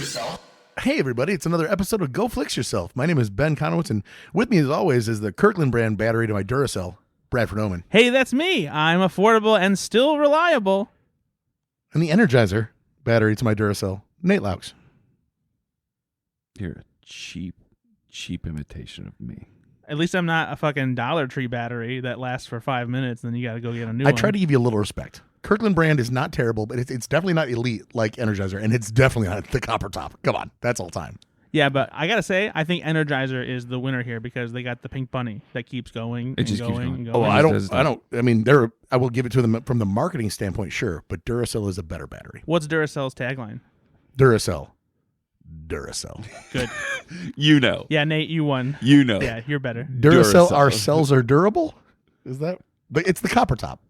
yourself. Hey everybody, it's another episode of Go Flix Yourself. My name is Ben Konowitz, and with me as always is the Kirkland brand battery to my Duracell, Bradford Oman. Hey, that's me. I'm affordable and still reliable. And the Energizer battery to my Duracell, Nate Loucks. You're a cheap imitation of me. At least I'm not a fucking Dollar Tree battery that lasts for 5 minutes, and then you got to go get a new one. I try to give you a little respect. Kirkland brand is not terrible, but it's definitely not elite like Energizer, and it's definitely not the copper top. Come on, that's all time. Yeah, but I got to say, I think Energizer is the winner here because they got the pink bunny that keeps going and going and going. Oh, I mean, I will give it to them from the marketing standpoint, sure, but Duracell is a better battery. What's Duracell's tagline? Duracell. Good. You know. Yeah, Nate, you won. You know. Yeah, you're better. Duracell, our cells are durable? Is that? But it's the copper top.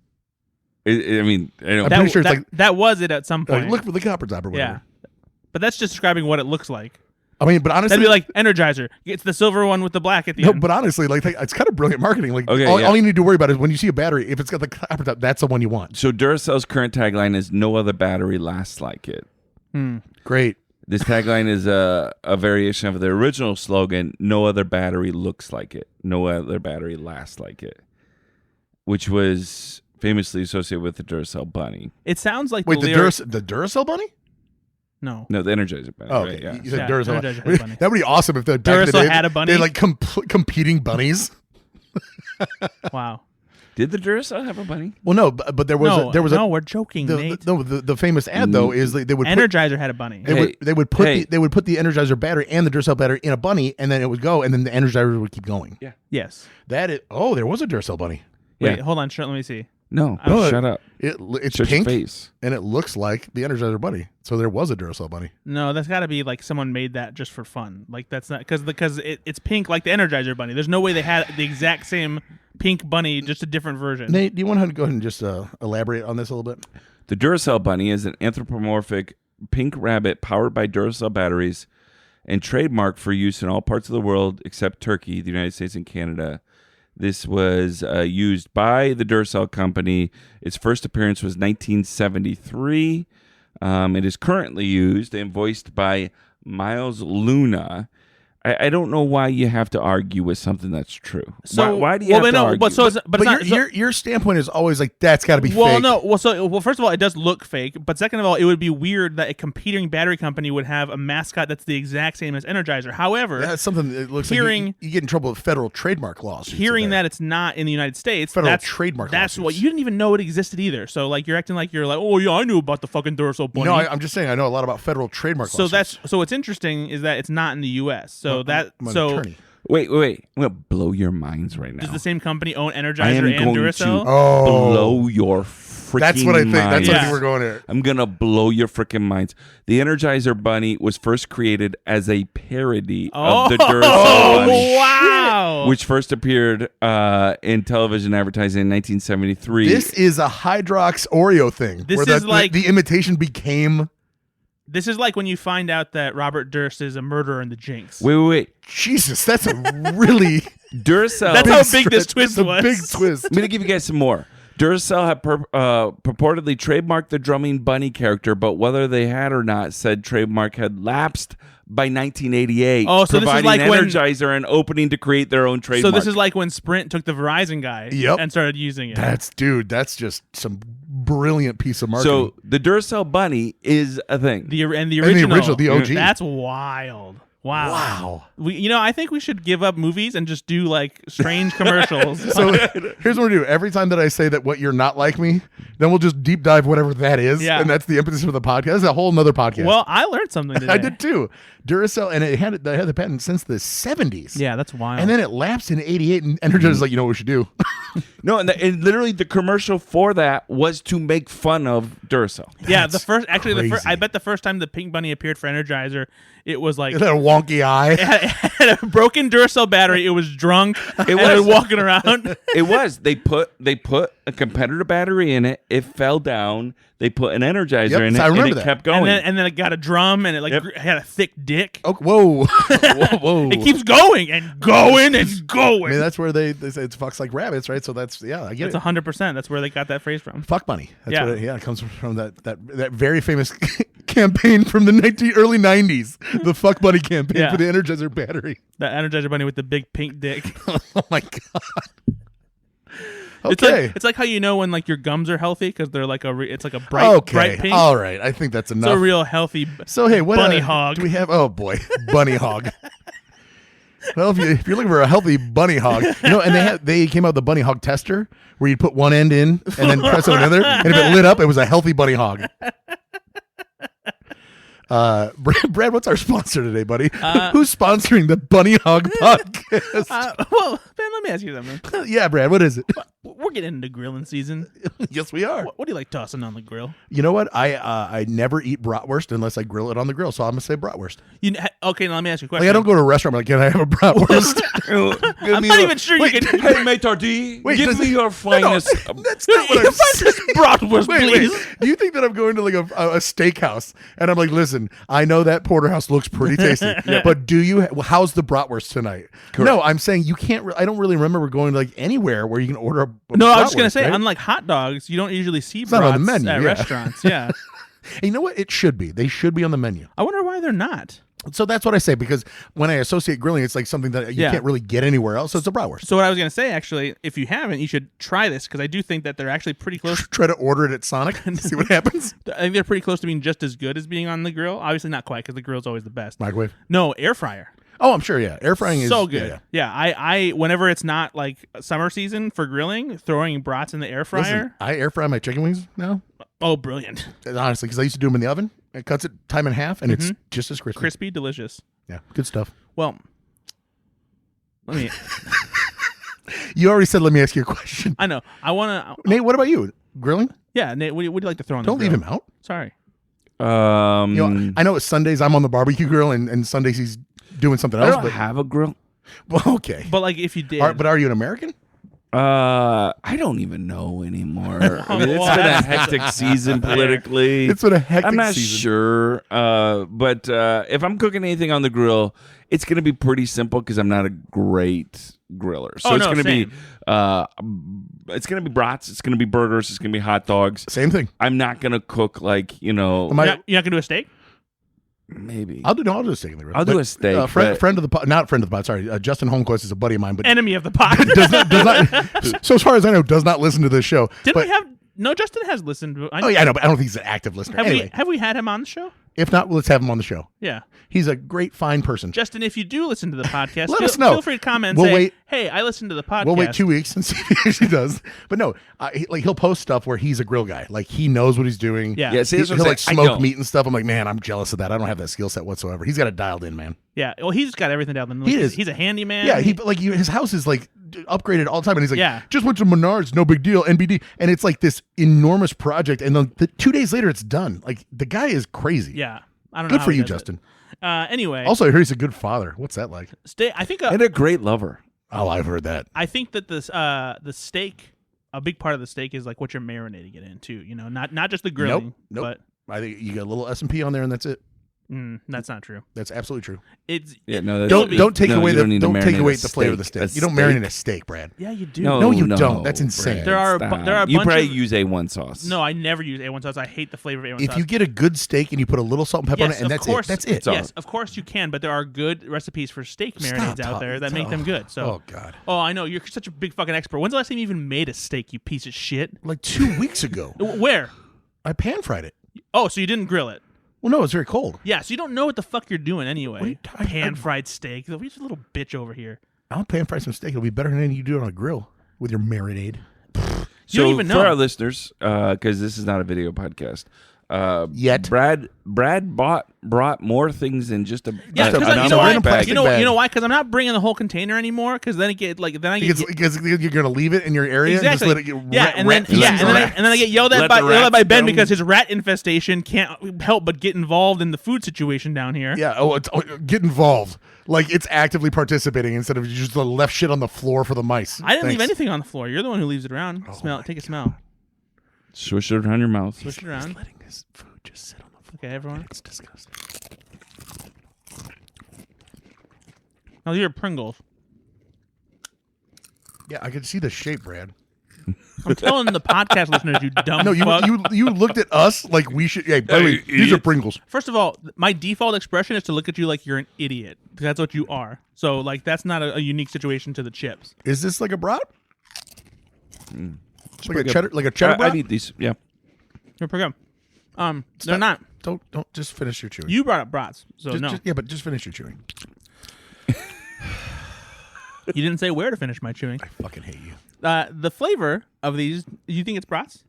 I'm pretty sure it's like that was it at some point. Look for the copper top or whatever. Yeah, but that's just describing what it looks like. I mean, but honestly, that'd be like Energizer. It's the silver one with the black at the end. No, but honestly, like it's kind of brilliant marketing. Like okay, all you need to worry about is when you see a battery, if it's got the copper top, that's the one you want. So Duracell's current tagline is "No other battery lasts like it." Great. This tagline is a variation of the original slogan, "No other battery looks like it. No other battery lasts like it," which was famously associated with the Duracell bunny. It sounds like the Duracell bunny? No, the Energizer bunny. Oh, okay. Right? Yeah. You said Yeah, Duracell. Energizer bunny. That would be awesome if Duracell had a bunny. They like competing bunnies. Wow. Did the Duracell have a bunny? Well, no, but there was no, we're joking, Nate. The famous ad though is they would Energizer had a bunny. They would put the Energizer battery and the Duracell battery in a bunny, and then it would go, and then the Energizer would keep going. Yeah. Yes. There was a Duracell bunny. Wait, Yeah. hold on. Let me see. No, shut up. It's Shut pink, your face. and it looks like the Energizer bunny. So there was a Duracell bunny. No, that's got to be like someone made that just for fun. Like that's not because it's pink like the Energizer bunny. There's no way they had the exact same pink bunny, just a different version. Nate, do you want to go ahead and just elaborate on this a little bit? The Duracell bunny is an anthropomorphic pink rabbit powered by Duracell batteries and trademarked for use in all parts of the world except Turkey, the United States, and Canada. This was used by the Duracell company. Its first appearance was 1973. It is currently used and voiced by Miles Luna. I don't know why you have to argue with something that's true. So why do you have to argue? But your standpoint is always like that's got to be fake. Well, first of all, it does look fake. But second of all, it would be weird that a competing battery company would have a mascot that's the exact same as Energizer. However, that's something that looks like you get in trouble with federal trademark laws. Hearing that it's not in the United States, federal trademark. That's what you didn't even know it existed either. So like you're acting like you're like, oh yeah, I knew about the fucking Duracell bunny. No, I'm just saying I know a lot about federal trademark laws. So what's interesting is that it's not in the U.S. So attorney. Wait. I'm going to blow your minds right now. Does the same company own Energizer and Duracell? Blow your freaking minds. That's what I think. That's what I think we're going here. I'm going to blow your freaking minds. The Energizer bunny was first created as a parody of the Duracell bunny. Wow. Which first appeared in television advertising in 1973. This is a Hydrox Oreo thing. This is like the imitation became... This is like when you find out that Robert Durst is a murderer in the Jinx. Wait. Jesus, that's a really Duracell. That's how big this twist was. A big twist. I'm going to give you guys some more. Duracell had purportedly trademarked the drumming bunny character, but whether they had or not, said trademark had lapsed by 1988. Oh, so providing this is like Energizer an opening to create their own trademark. So this is like when Sprint took the Verizon guy and started using it. That's just some brilliant piece of marketing. So the Duracell bunny is a thing. The original, the OG. That's wild. Wow. We, I think we should give up movies and just do like strange commercials. So here's what we do. Every time that I say that what you're not like me, then we'll just deep dive whatever that is. Yeah. And that's the impetus for the podcast. That's a whole nother podcast. Well, I learned something today. I did too. Duracell, and they had the patent since the 70s. Yeah, that's wild. And then it lapsed in 88, and Energizer's like, you know what we should do? No, and literally the commercial for that was to make fun of Duracell. Yeah, That's I bet the first time the pink bunny appeared for Energizer, it was like it had a wonky eye. It had a broken Duracell battery. It was drunk. It was walking around. It was. They put a competitor battery in it. It fell down. They put an Energizer in it, and it kept going. And then it got a drum, and it had a thick dick. Oh, whoa. Whoa. It keeps going and going and going. I mean, that's where they say it's fucks like rabbits, right? So that's, I get it. That's 100%. That's where they got that phrase from. Fuck bunny. That's what it comes from that very famous campaign from the early 90s. The Fuck Buddy campaign Yeah. for the Energizer battery. That Energizer bunny with the big pink dick. Oh my god. It's Okay. like how you know when like your gums are healthy because they're like it's like a bright pink. All right. I think that's It's enough. a real healthy. So hey, what bunny hog. do we have? Oh boy, bunny hog. Well, if you're looking for a healthy bunny hog, and they came out with the bunny hog tester where you put one end in and then press on another, and if it lit up, it was a healthy bunny hog. Brad, what's our sponsor today, buddy? Who's sponsoring the Bunny Hog podcast? Well, Ben, let me ask you something. Yeah, Brad, what is it? We're getting into grilling season. Yes, we are. What do you like tossing on the grill? You know what? I never eat bratwurst unless I grill it on the grill, so I'm gonna say bratwurst. Okay, now let me ask you a question. Like I don't go to a restaurant. I'm like, can I have a bratwurst? I'm not even sure you can. Hey, Métardi, give me your finest. That's not what I'm saying. Bratwurst, please. Wait. Do you think that I'm going to like a steakhouse and I'm like, listen, I know that porterhouse looks pretty tasty, but how's the bratwurst tonight? Correct. No, I'm saying you can't. I don't really remember going to like anywhere where you can order a No, I was just gonna bratwurst, say, right? unlike hot dogs, you don't usually see not on the brats menu, at yeah. restaurants. Yeah, And you know what? It should be. They should be on the menu. I wonder why they're not. So that's what I say because when I associate grilling, it's like something that you can't really get anywhere else. So it's a bratwurst. So what I was gonna say, actually, if you haven't, you should try this because I do think that they're actually pretty close. Try to order it at Sonic and see what happens. I think they're pretty close to being just as good as being on the grill. Obviously, not quite because the grill's always the best. Microwave. No, air fryer. Oh, I'm sure. Yeah, air frying is So good. Yeah. I whenever it's not like summer season for grilling, throwing brats in the air fryer. Listen, I air fry my chicken wings now. Oh, brilliant! Honestly, because I used to do them in the oven. It cuts it time in half, and it's just as crispy. Crispy, delicious. Yeah, good stuff. Well, let me. You already said. Let me ask you a question. I know. I want to. Nate, what about you? Grilling? Yeah, Nate. What do you like to throw on? Don't the leave grill? him out. Sorry. I know it's Sundays. I'm on the barbecue grill, and Sundays he's doing something I else. don't But have a grill. well, okay. But like, if you did, But are you an American? I don't even know anymore. I mean, it's Well, been a that's- hectic season politically. It's been a hectic I'm not season. sure, but if I'm cooking anything on the grill, it's going to be pretty simple because I'm not a great griller. So it's going to be, it's going to be brats, it's going to be burgers, it's going to be hot dogs. Same thing. I'm not going to cook like you're not gonna do a steak. I'll maybe. do a steak in the grill. I'll do But, a steak, friend of the pod, not friend of the pod. Sorry, Justin Holmquist is a buddy of mine, but Enemy of the pot. does not. So as far as I know, does not listen to this show. Didn't but, we have? No, Justin has listened. Oh yeah, I know, but I don't think he's an active listener. Anyway, Have we had him on the show? if not, let's have him on the show. Yeah. He's a great, fine person. Justin, if you do listen to the podcast, Let us know. Feel free to comment and We'll say, wait. hey, I listened to the podcast. We'll wait 2 weeks and see if he actually does. But no, he'll post stuff where he's a grill guy. Like he knows what he's doing. Yeah. Yeah, see, that's what He'll I'm like saying. I smoke don't. meat and stuff. I'm like, man, I'm jealous of that. I don't have that skill set whatsoever. He's got it dialed in, man. Yeah. Well, he's got everything down. He is. He's a handyman. Yeah, his house is like upgraded all the time, and he's like, Yeah. just went to Menards, no big deal, NBD, and it's like this enormous project, and then 2 days later it's done. Like the guy is crazy. Yeah. I don't know. Good how for he you, does it. Justin. Anyway. Also, I heard he's a good father. What's that like? I think. And a great lover. Oh, I've heard that. I think that this the steak, a big part of the steak is like what you're marinating it in too. You know, not just the grilling. Nope. I think you got a little S&P on there, and that's it. But that's not true. That's absolutely true. It's Yeah, no, Don't take away you don't need to marinate the a flavor of the steak. steak. You don't marinate a steak, Brad. yeah, you do. No, you don't. That's insane. Brad, There are stop. there are a You bunch probably of- use A1 sauce. No, I never use A1 sauce. I hate the flavor of A1 If sauce. you get a good steak and you put a little salt and pepper on Yes, it, and of that's course. it. That's it. Yes, of course you can, but there are good recipes for steak marinades out there that make them good. So, oh god, I know you're such a big fucking expert. When's the last time you even made a steak? You piece of shit. like 2 weeks ago, Where? I pan fried it. Oh, so you didn't grill it? Well, no, it's very cold. Yeah, so you don't know what the fuck you're doing anyway. What are you talking- Pan fried steak. You're just a little bitch over here. I'll pan fry some steak. It'll be better than anything you do on a grill with your marinade. You don't even know. For our listeners, because this is not a video podcast, Yet. Brad brought more things than just a Yeah, a- because an you know why? unwrapped bag. plastic bag. You know why? Because I'm not bringing the whole container anymore. Because then I get Because you're gonna leave it in your area exactly. and just let it get yeah, rat, and then rat feces on it. and then I get yelled at Let by the rats Ben come. because his rat infestation can't help but get involved in the food situation down here. Yeah. Get involved. Like it's actively participating instead of just the left shit on the floor for the mice. I didn't leave Thanks. anything on the floor. You're the one who leaves it around. Smell it. Take a smell. Swish it around your mouth. Switch it around. Letting this food just sit on the floor. Okay, everyone. It's disgusting. Now these are Pringles. Yeah, I could see the shape, Brad. I'm telling the podcast listeners, you dumb No, fuck. you looked at us like we should. Hey, by the way, these are Pringles. First of all, my default expression is to look at you like you're an idiot. That's what you are. So, like, that's not a unique situation to the chips. Is this like a brat? Like a good. cheddar, like a cheddar brat? I eat these. Yeah. They're pretty good. They're not. Don't just finish your chewing. You brought up brats, so no. But just finish your chewing. You didn't say where to finish my chewing. I fucking hate you. The flavor of these, you think it's brats?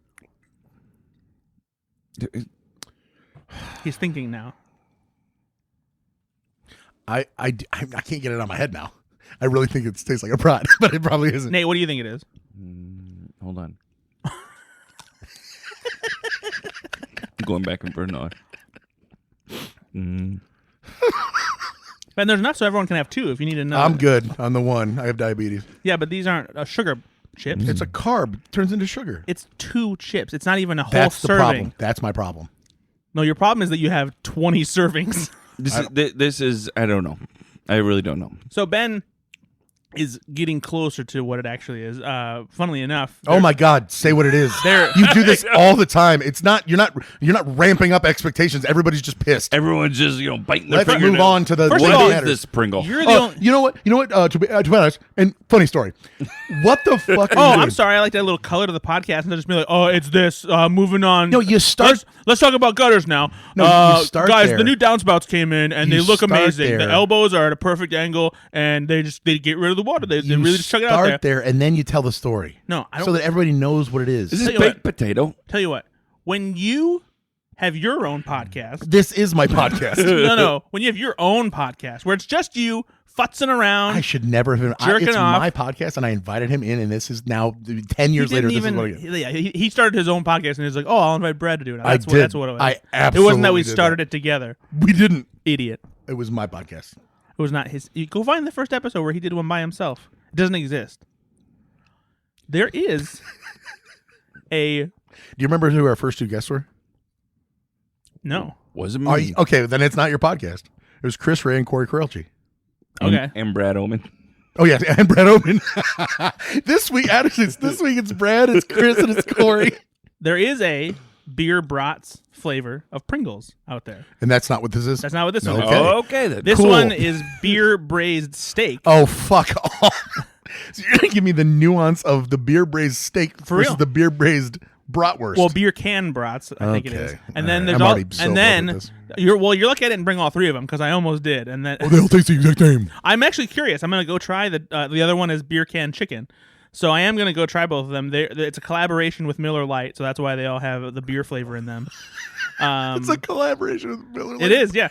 He's thinking now. I can't get it out of my head now. I really think it tastes like a brat, but it probably isn't. Nate, what do you think it is? Hold on. I'm going back and burn on. And there's enough so everyone can have two if you need another. I'm good on the one. I have diabetes. Yeah, but these aren't sugar chips. It's a carb. It turns into sugar. It's 2 chips. It's not even a whole That's the serving. problem. That's my problem. No, your problem is that you have 20 servings. This is I don't know. I really don't know. So Ben is getting closer to what it actually is. Funnily enough. Oh my God! Say what it is. You do this all the time. It's not. You're not ramping up expectations. Everybody's just pissed. Everyone's just biting their Let's fingernails. move on to the. First of what all, matters. This Pringle? You're the only. You know what? To be honest, and funny story. What the fuck? Are you I'm doing? sorry. I like that little color to the podcast, and they'll just be like, "Oh, it's this." Moving on. No, you start. Let's talk about gutters now. No, you start guys. there. The new downspouts came in, and You they look start amazing. there. The elbows are at a perfect angle, and they get rid of the water. They really just chuck it out there. and then you tell the story. No, I don't. So that everybody knows what it is. Is this Tell you baked what. potato? Tell you what. When you have your own podcast, This is my podcast. no. When you have your own podcast, where it's just you futzing around. I should never have been. Jerking It's off. my podcast, and I invited him in, and this is now 10 years later. This is what I get. He started his own podcast, and he's like, "Oh, I'll invite Brad to do it." That's did. That's what it was. I It absolutely wasn't that we did started that. it together. We didn't. Idiot. It was my podcast. It was not his. You go find the first episode where he did one by himself. It doesn't exist. There is a Do you remember who our first 2 guests were? no. Wasn't me. Okay, then it's not your podcast. It was Chris Ray and Corey Corelchi. Okay. And Brad Oman. Oh yeah, and Brad Oman. This week, actually, it's Brad, it's Chris, and it's Corey. There is a beer brats flavor of Pringles out there. And that's not what this is. That's not what this one is. Okay. Okay then. This Cool. one is beer braised steak. Oh fuck off! So you're gonna give me the nuance of the beer braised steak versus real. the beer braised bratwurst. Well, beer can brats, I think it is. Okay. And All then right. there's I'm all, already so and bored then with this. you're lucky I didn't bring all 3 of them because I almost did. And then they all taste the exact same. I'm actually curious. I'm gonna go try the other one is beer can chicken. So I am gonna go try both of them. It's a collaboration with Miller Lite, so that's why they all have the beer flavor in them. It's a collaboration with Miller Lite. It is, yeah.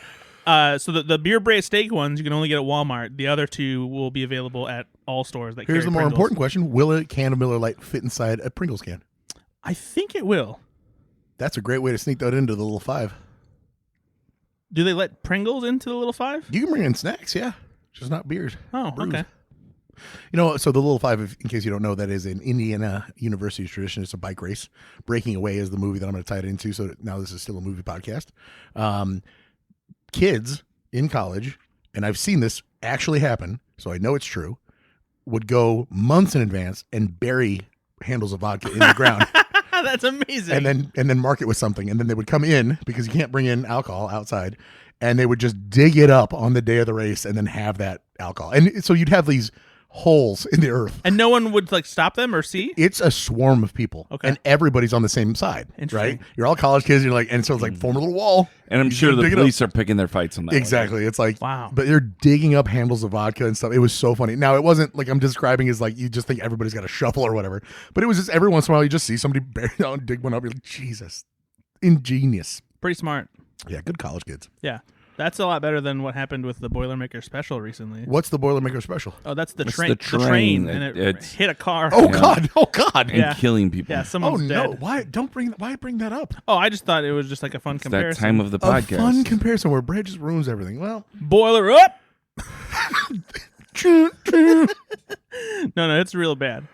So the beer braised steak ones you can only get at Walmart. The other 2 will be available at all stores that Here's carry the more Pringles. important question: will a can of Miller Lite fit inside a Pringles can? I think it will. That's a great way to sneak that into the little 5. Do they let Pringles into the little 5? You can bring in snacks, yeah, just not beers. Oh, Brews. okay. You know, so the little 5, in case you don't know, that is an Indiana University tradition. It's a bike race. Breaking Away is the movie that I'm going to tie it into. So now this is still a movie podcast. Kids in college, and I've seen this actually happen, so I know it's true, would go months in advance and bury handles of vodka in the ground. That's amazing. and then mark it with something, and then they would come in because you can't bring in alcohol outside, and they would just dig it up on the day of the race and then have that alcohol. And so you'd have these holes in the earth. And no one would stop them or see? It's a swarm of people, Okay. and everybody's on the same side, Interesting. right? You're all college kids. And you're like, and so it's like form a little wall. And I'm You sure can the dig it up. police are picking their fights on that. Exactly. It's like, Wow. But they're digging up handles of vodka and stuff. It was so funny. Now, it wasn't like I'm describing as like you just think everybody's got a shovel or whatever, but it was just every once in a while you just see somebody bury down and dig one up. You're like, Jesus, ingenious. Pretty smart. Yeah, good college kids. Yeah. That's a lot better than what happened with the Boilermaker special recently. What's the Boilermaker special? Oh, that's the That's train. the The train. train, and it It's- hit a car. Oh Yeah. God! Oh God! And Yeah. killing people. Yeah, Oh someone's no! dead. Why bring that up? Oh, I just thought it was just like a fun It's that comparison. time of the A podcast. fun comparison where Brad just ruins everything. Well, Boiler up. choo, choo. No, it's real bad.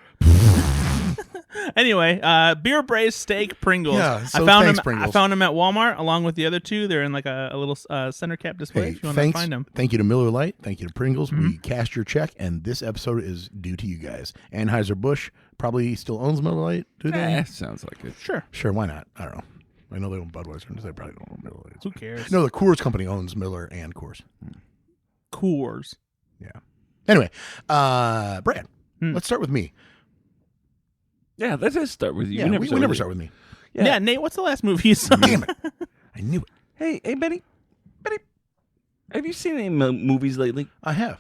Anyway, beer braised steak Pringles. Yeah, so I found thanks, them. Pringles. I found them at Walmart along with the other two. They're in like a little center cap display. Hey, if you want to thanks. find them. Thank you to Miller Lite. Thank you to Pringles. We cashed your check, and this episode is due to you guys. Anheuser-Busch probably still owns Miller Lite, do they? Sounds like it. Sure. Sure, why not? I don't know. I know they own Budweiser. They probably don't own Miller Lite. Who cares? No, the Coors Company owns Miller and Coors. Coors. Yeah. Anyway, Brad, let's start with me. Yeah, let's just start with you. Yeah, we never start with me. Yeah. Nate, what's the last movie you saw? Damn it. I knew it. Hey, Benny. Have you seen any movies lately? I have.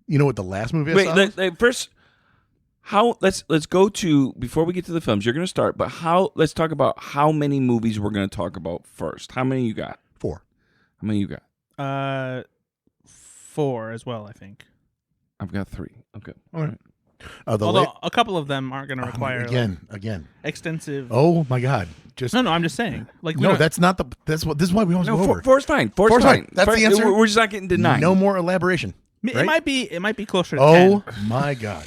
You know what the last movie I saw was? First, let's go to, before we get to the films, you're going to start, but let's talk about how many movies we're going to talk about first. How many you got? 4. How many you got? 4 as well, I think. I've got 3. Okay. All right. Although a couple of them aren't going to require again. extensive. Oh my God! No, I'm just saying. Like no, that's not the. This is why we always go over. 4's fine. 4's fine. That's the answer. We're just not getting to 9. No more elaboration. It right? might be closer to 10. Oh my God!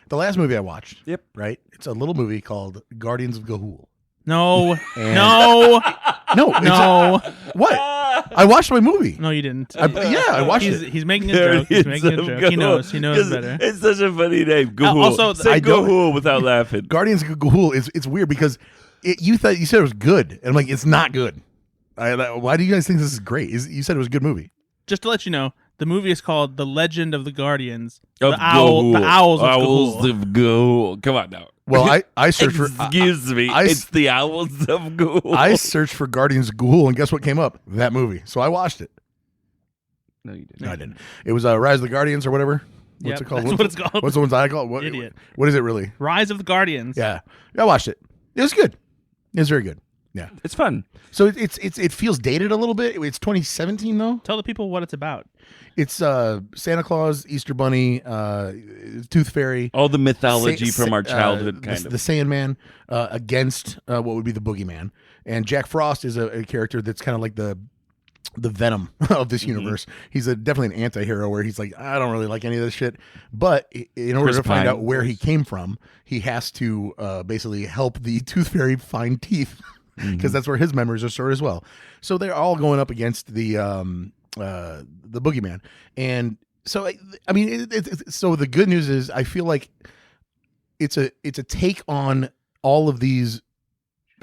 The last movie I watched. Yep. Right. It's a little movie called Guardians of Gahul. No. And- No. No. What? I watched my movie. No, you didn't. I watched it. He's making a joke. He's making a joke. He knows. He knows better. It's such a funny name. Gahul. Also, say I don't- Gahul without laughing. Guardians of Gahul it's weird because you said it was good, and I'm like, it's not good. Why do you guys think this is great? You said it was a good movie. Just to let you know, the movie is called The Legend of the Guardians. Of The Owls of Owls Gahul. of Gahul. Come on now. Well, I searched for. Excuse me. It's the Owls of Gahul. I searched for Guardians of Gahul, and guess what came up? That movie. So I watched it. No, you didn't. No, I didn't. It was Rise of the Guardians or whatever. What's Yep, it called? that's what it's called. What's the ones I call it? Idiot. What is it really? Rise of the Guardians. Yeah, I watched it. It was good. It was very good. Yeah. It's fun. So it feels dated a little bit. It's 2017 though. Tell the people what it's about. It's Santa Claus, Easter Bunny, Tooth Fairy, All the mythology from our childhood, kind the Sandman against what would be the Boogeyman, and Jack Frost is a character that's kind of like the Venom of this universe. He's definitely an anti-hero where he's like, I don't really like any of this shit, but in order Chris to find Pine. out where he came from, he has to basically help the Tooth Fairy find teeth because that's where his memories are stored as well. So they're all going up against the Boogeyman, and so I mean, so the good news is I feel like it's a take on all of these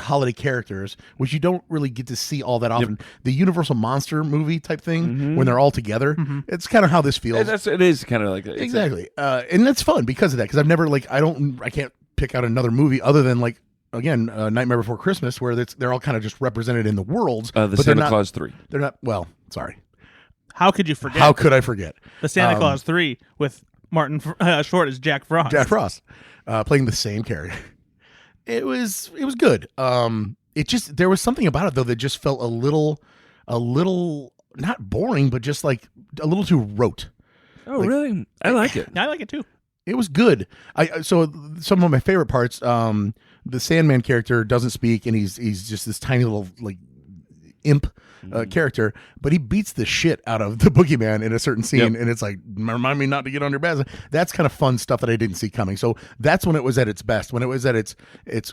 holiday characters, which you don't really get to see all that often. The Universal Monster movie type thing when they're all together. It's kind of how this feels. It is kind of like that. Exactly, and that's fun because of that. Because I've never I can't pick out another movie other than again, Nightmare Before Christmas, where they're all kind of just represented in the worlds. The but Santa Claus 3. They're not. Well, sorry. How could you forget? How could I forget? The Santa Claus 3 with Martin Short as Jack Frost. Jack Frost playing the same character. It was good. It just there was something about it though that just felt a little not boring, but just like a little too rote. Oh, really? I like it. Yeah, I like it too. It was good. So some of my favorite parts. The Sandman character doesn't speak, and he's just this tiny little imp character, but he beats the shit out of the Boogeyman in a certain scene, and it's like, remind me not to get on your bad. That's kind of fun stuff that I didn't see coming. So that's when it was at its best, when it was at its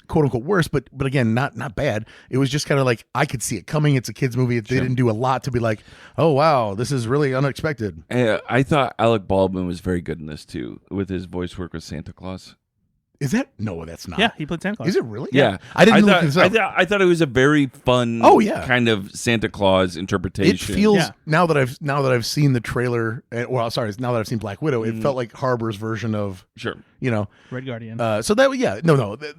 quote unquote worst, but again, not bad. It was just kind of like I could see it coming. It's a kids movie. They didn't do a lot to be like, oh wow, this is really unexpected. I thought Alec Baldwin was very good in this too, with his voice work with Santa Claus. Is that? No, that's not. Yeah, he played Santa Claus. Is it really? Yeah. I didn't look this up. I thought it was a very fun kind of Santa Claus interpretation. It feels now that I've seen the trailer. Well, sorry, now that I've seen Black Widow, it felt like Harbor's version of Red Guardian. So that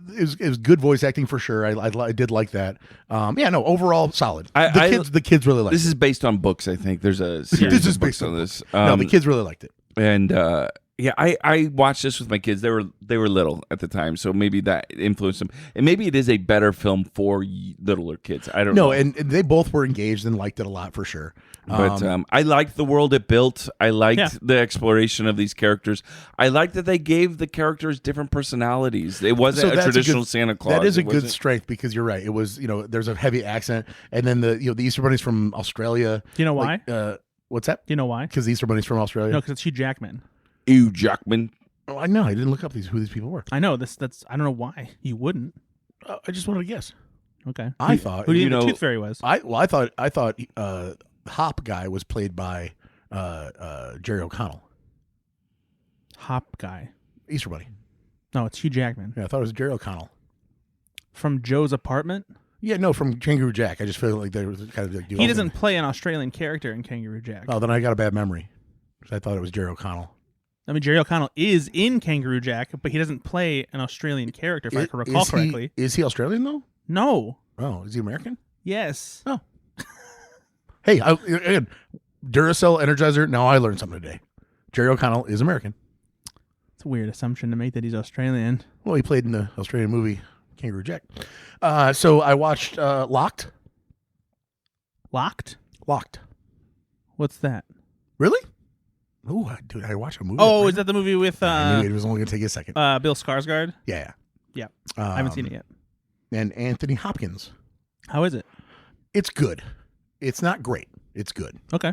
it was good voice acting for sure. I did like that. Overall solid. The kids really liked it. This is based on books. I think there's a series This is of books based on this. No, the kids really liked it. And I watched this with my kids. They were little at the time, so maybe that influenced them. And maybe it is a better film for littler kids. I don't know. No, and they both were engaged and liked it a lot for sure. But I liked the world it built. I liked the exploration of these characters. I liked that they gave the characters different personalities. It wasn't a traditional Santa Claus. That is a good strength because you're right. It was there's a heavy accent, and then the Easter Bunny's from Australia. Do you know why? What's that? Do you know why? Because the Easter Bunny's from Australia. No, because it's Hugh Jackman. Hugh Jackman. Oh, I know. I didn't look up who these people were. I know this. I don't know why you wouldn't. I just wanted to guess. Okay. I thought. Who do you think the Tooth Fairy was? I thought Hop guy was played by Jerry O'Connell. Hop guy. Easter Bunny. No, it's Hugh Jackman. Yeah, I thought it was Jerry O'Connell. From Joe's Apartment? Yeah, no, from Kangaroo Jack. I just feel like they were kind of like he doesn't play an Australian character in Kangaroo Jack. Oh, then I got a bad memory. I thought it was Jerry O'Connell. I mean, Jerry O'Connell is in Kangaroo Jack, but he doesn't play an Australian character, if I can recall correctly. Is he Australian, though? No. Oh, is he American? Yes. Oh. Hey, again, Duracell, Energizer, now I learned something today. Jerry O'Connell is American. It's a weird assumption to make that he's Australian. Well, he played in the Australian movie Kangaroo Jack. So I watched Locked. Locked? Locked. What's that? Really? Oh, dude, I watched a movie. Oh, is that the movie with I knew it was only going to take a second. Bill Skarsgård? Yeah. I haven't seen it yet. And Anthony Hopkins. How is it? It's good. It's not great. It's good. Okay.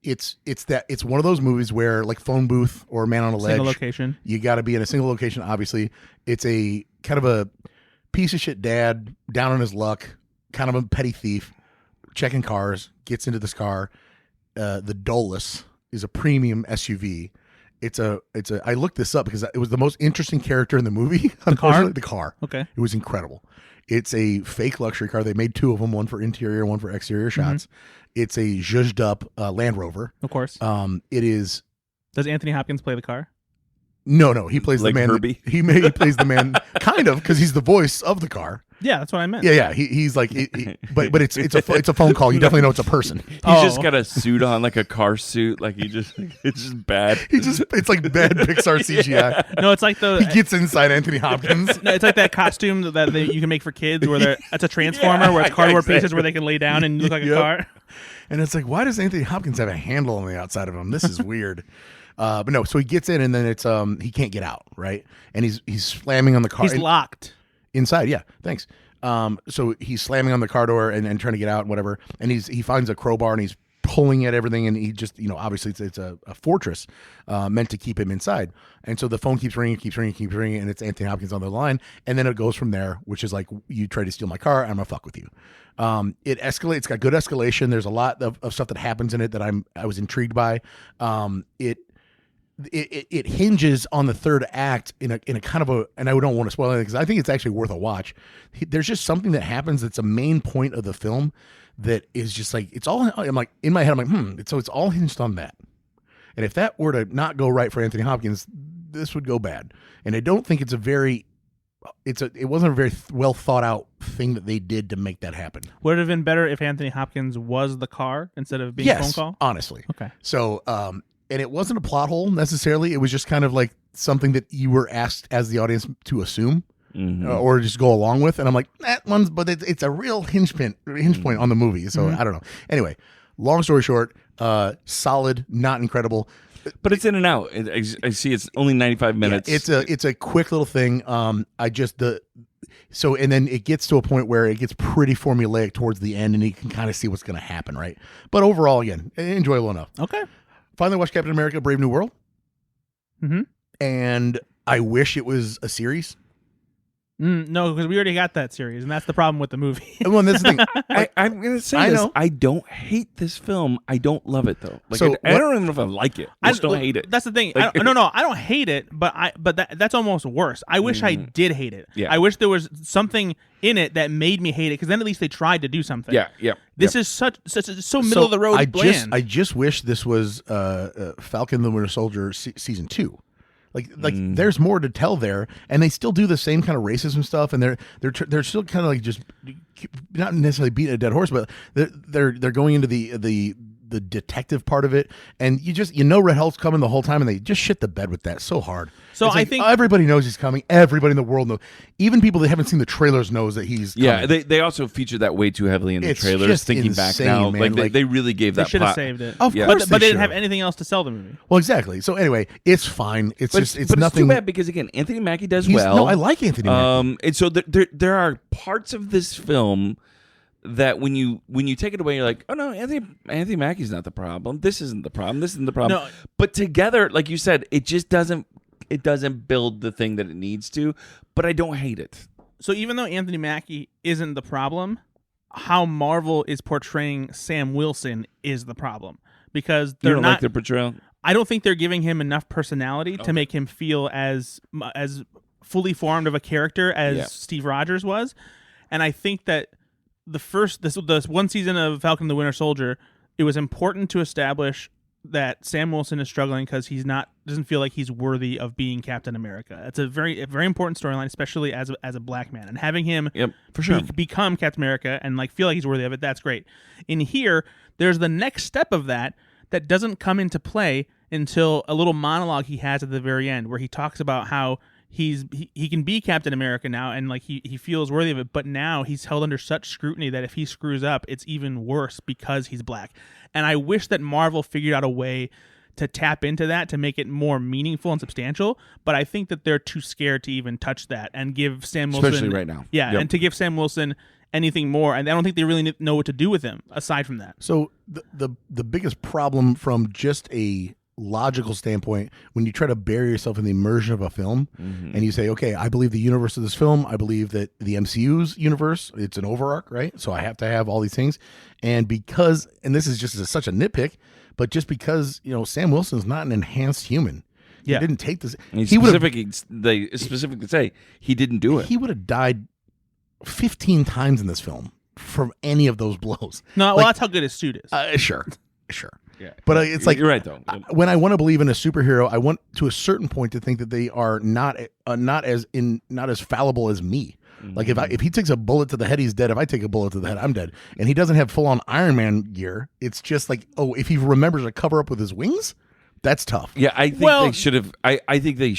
It's one of those movies where, like Phone Booth or Man on a Ledge, Single location. You got to be in a single location. Obviously, it's a kind of a piece of shit dad, down on his luck, kind of a petty thief, checking cars. Gets into this car. The Dolus is a premium SUV. I looked this up because it was the most interesting character in the movie. Unfortunately, the car. Okay. It was incredible. It's a fake luxury car. They made two of them, one for interior, one for exterior shots. It's a zhuzhed up Land Rover. Of course. It is. Does Anthony Hopkins play the car? No. He plays like the man. Herbie? He plays the man, kind of, because he's the voice of the car. Yeah, that's what I meant. Yeah. He's like, but it's a phone call. You definitely know it's a person. He's just got a suit on, like a car suit. Like it's just bad. It's like bad Pixar CGI. Yeah. No, it's like He gets inside Anthony Hopkins. No, it's like that costume that you can make for kids, where it's a transformer, where it's cardboard pieces where they can lay down and look like a car. And it's like, why does Anthony Hopkins have a handle on the outside of him? This is weird. But no, so he gets in, and then it's he can't get out, right? And he's slamming on the car. He's locked inside. Yeah, thanks. So he's slamming on the car door and trying to get out and whatever. And he finds a crowbar and he's pulling at everything, and he just, obviously it's a fortress meant to keep him inside. And so the phone keeps ringing, and it's Anthony Hopkins on the line. And then it goes from there, which is like, you try to steal my car, I'm gonna fuck with you. It escalates. It's got good escalation. There's a lot of stuff that happens in it that I was intrigued by. It hinges on the third act in a kind of a, and I don't want to spoil it because I think it's actually worth a watch. There's just something that happens that's a main point of the film that is just like, it's all, I'm like, in my head, I'm like, so it's all hinged on that. And if that were to not go right for Anthony Hopkins, this would go bad. And I don't think it wasn't a very well thought out thing that they did to make that happen. Would it have been better if Anthony Hopkins was the car instead of being a phone call? Honestly. Okay. So, and it wasn't a plot hole necessarily. It was just kind of like something that you were asked as the audience to assume or just go along with. And I'm like, that one's, but it's a real hinge point on the movie. So I don't know. Anyway, long story short, solid, not incredible. But it's in and out. I see it's only 95 minutes. Yeah, it's a quick little thing. And then it gets to a point where it gets pretty formulaic towards the end, and you can kind of see what's going to happen, right? But overall, again, enjoyable enough. Okay. Finally watched Captain America: Brave New World. Mm-hmm. And I wish it was a series. No, because we already got that series, and that's the problem with the movie. Well, that's the thing. I'm going to say this. I don't hate this film. I don't love it, though. Like, I don't even know if I like it. I just don't hate it. That's the thing. Like, no, I don't hate it, but that's almost worse. I wish I did hate it. Yeah. I wish there was something in it that made me hate it, because then at least they tried to do something. Yeah. This is so middle of the road bland. I just wish this was Falcon the Winter Soldier season 2. Like there's more to tell there, and they still do the same kind of racism stuff, and they're still kind of like just not necessarily beating a dead horse, but they're going into the detective part of it, and Red Hulk's coming the whole time, and they just shit the bed with that so hard. So it's I like, think everybody knows he's coming. Everybody in the world knows. Even people that haven't seen the trailers knows that he's coming. Yeah, they also featured that way too heavily in the It's trailers. just Thinking insane, back now, man. like they really gave they that should have plot. saved it. Of Yeah. course, But they didn't should have anything else to sell the movie. Well, exactly. So anyway, it's fine. It's But just it's but nothing. It's too bad because again, Anthony Mackie does well. No, I like Anthony Mackie. And so there are parts of this film that when you take it away, you're like, oh no, Anthony Mackie's not the problem. This isn't the problem. This isn't the problem. No. But together, like you said, it just doesn't. it doesn't build the thing that it needs to, but I don't hate it. So even though Anthony Mackie isn't the problem, how Marvel is portraying Sam Wilson is the problem, because You they're don't not like the portrayal? I don't think they're giving him enough personality to make him feel as fully formed of a character as Steve Rogers was. And I think that this one season of Falcon and the Winter Soldier, it was important to establish that Sam Wilson is struggling because doesn't feel like he's worthy of being Captain America. It's a very important storyline, especially as a black man, and having him for sure become Captain America and like feel like he's worthy of it. That's great. In here, there's the next step of that doesn't come into play until a little monologue he has at the very end, where he talks about how he can be Captain America now, and like he feels worthy of it, but now he's held under such scrutiny that if he screws up, it's even worse because he's black. And I wish that Marvel figured out a way to tap into that to make it more meaningful and substantial, but I think that they're too scared to even touch that and give Sam Wilson, especially right now. Yeah, and to give Sam Wilson anything more, and I don't think they really know what to do with him aside from that. So the biggest problem from just a logical standpoint, when you try to bury yourself in the immersion of a film and you say, okay, I believe the universe of this film, I believe that the MCU's universe, it's an overarch, right? So I have to have all these things. And this is just such a nitpick, but just because, Sam Wilson's not an enhanced human. He didn't take this. They specifically say he didn't do it. He would have died 15 times in this film from any of those blows. No, well, that's how good his suit is. Sure. Yeah, but it's like you're right though. When I want to believe in a superhero, I want to a certain point to think that they are not as fallible as me. Like if he takes a bullet to the head, he's dead. If I take a bullet to the head, I'm dead. And he doesn't have full on Iron Man gear. It's just like, if he remembers to cover up with his wings, that's tough. Yeah, I think they should have. I think he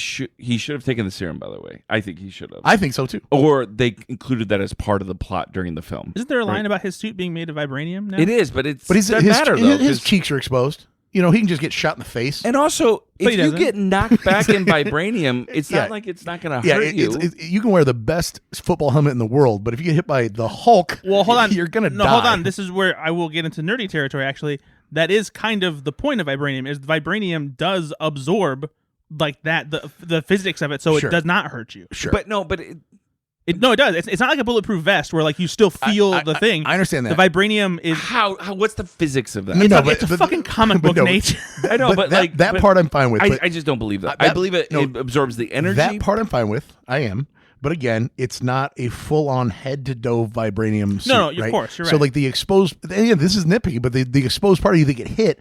should have taken the serum. By the way, I think he should have. I think so too. Or they included that as part of the plot during the film. Isn't there a line about his suit being made of vibranium now? It is, but it doesn't matter though. His cheeks are exposed. He can just get shot in the face. And also, if you get knocked back in vibranium, it's not like it's not going to hurt you. You can wear the best football helmet in the world, but if you get hit by the Hulk, hold on, you're going to die. No, hold on. This is where I will get into nerdy territory, actually. That is kind of the point of vibranium, is vibranium does absorb like that, the physics of it, so it does not hurt you. Sure. But it does. It's not like a bulletproof vest where like you still feel the thing. I understand that. The vibranium is how what's the physics of that? It's a fucking comic book nature. I know, but that part I'm fine with. I just don't believe that. I believe it absorbs the energy. That part I'm fine with. I am. But again, it's not a full-on head-to-toe vibranium suit. No, right? of course, you're right. So like the exposed, this is nitpicky, but the exposed part of you that get hit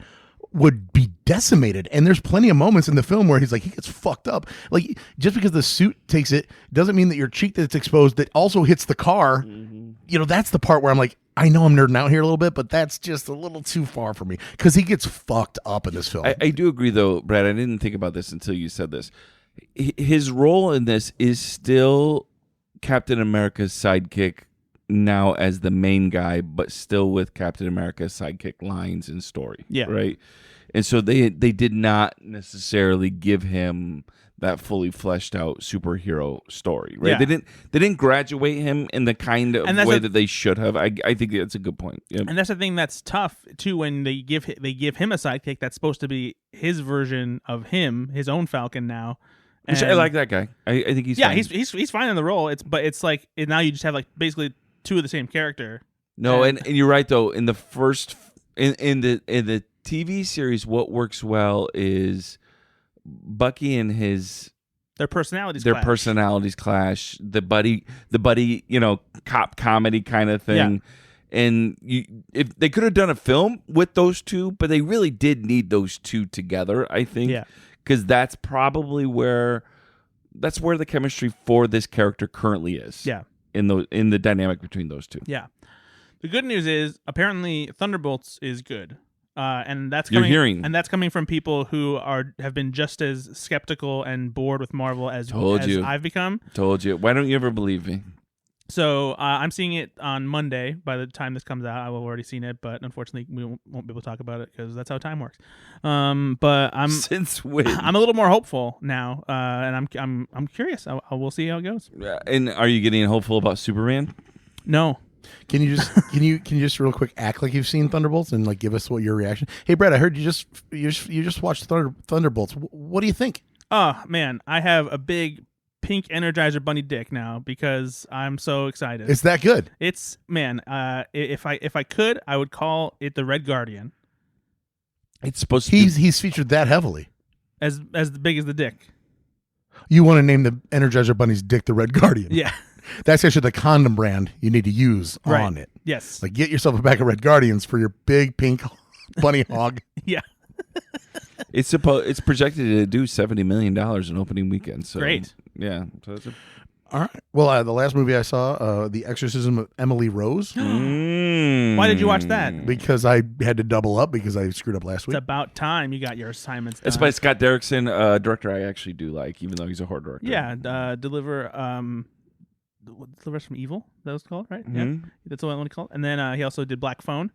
would be decimated. And there's plenty of moments in the film where he gets fucked up. Like, just because the suit takes it doesn't mean that your cheek that's exposed that also hits the car. That's the part where I'm like, I know I'm nerding out here a little bit, but that's just a little too far for me because he gets fucked up in this film. I do agree, though, Brad. I didn't think about this until you said this. His role in this is still Captain America's sidekick now as the main guy, but still with Captain America's sidekick lines and story. Yeah. Right. And so they did not necessarily give him that fully fleshed out superhero story. Right. Yeah. They didn't graduate him in the kind of way that they should have. I think that's a good point. Yep. And that's the thing that's tough too, when they give him a sidekick that's supposed to be his version of him, his own Falcon now. Which I like that guy. I think he's fine. he's fine in the role. It's like now you just have like basically two of the same character. No, and you're right though. In the first in the TV series, what works well is Bucky and their personalities clash. The buddy, cop comedy kind of thing. Yeah. And if they could have done a film with those two, but they really did need those two together, I think. Yeah. Because that's probably where the chemistry for this character currently is. Yeah. In the dynamic between those two. Yeah. The good news is apparently Thunderbolts is good. And that's coming from people who have been just as skeptical and bored with Marvel as I've become. Told you. Why don't you ever believe me? So I'm seeing it on Monday. By the time this comes out, I will have already seen it, but unfortunately, we won't be able to talk about it because that's how time works. But since when? I'm a little more hopeful now, and I'm curious. We'll see how it goes. And are you getting hopeful about Superman? No. Can you just real quick act like you've seen Thunderbolts and like give us what your reaction? Hey, Brad, I heard you just watched Thunderbolts. What do you think? Oh man, I have a big pink Energizer bunny dick now because I'm so excited. It's that good. It's man. If I could, I would call it the Red Guardian. It's supposed to. He's featured that heavily. As big as the dick. You want to name the Energizer Bunny's dick the Red Guardian? Yeah. That's actually the condom brand you need to use Right. on it. Yes. Like, get yourself a pack of Red Guardians for your big pink bunny hog. Yeah. It's projected to do $70 million in opening weekend. So Great. Yeah. So it's All right. Well, the last movie I saw, The Exorcism of Emily Rose, Why did you watch that? because I had to double up because I screwed up last It's week. about time you got your assignments done. It's by Scott Derrickson, director I actually do like, even though he's a horror director. Yeah, Deliver Us from Evil, that was called, right? Yeah. Mhm. That's what I want to call it. And then he also did Black Phone.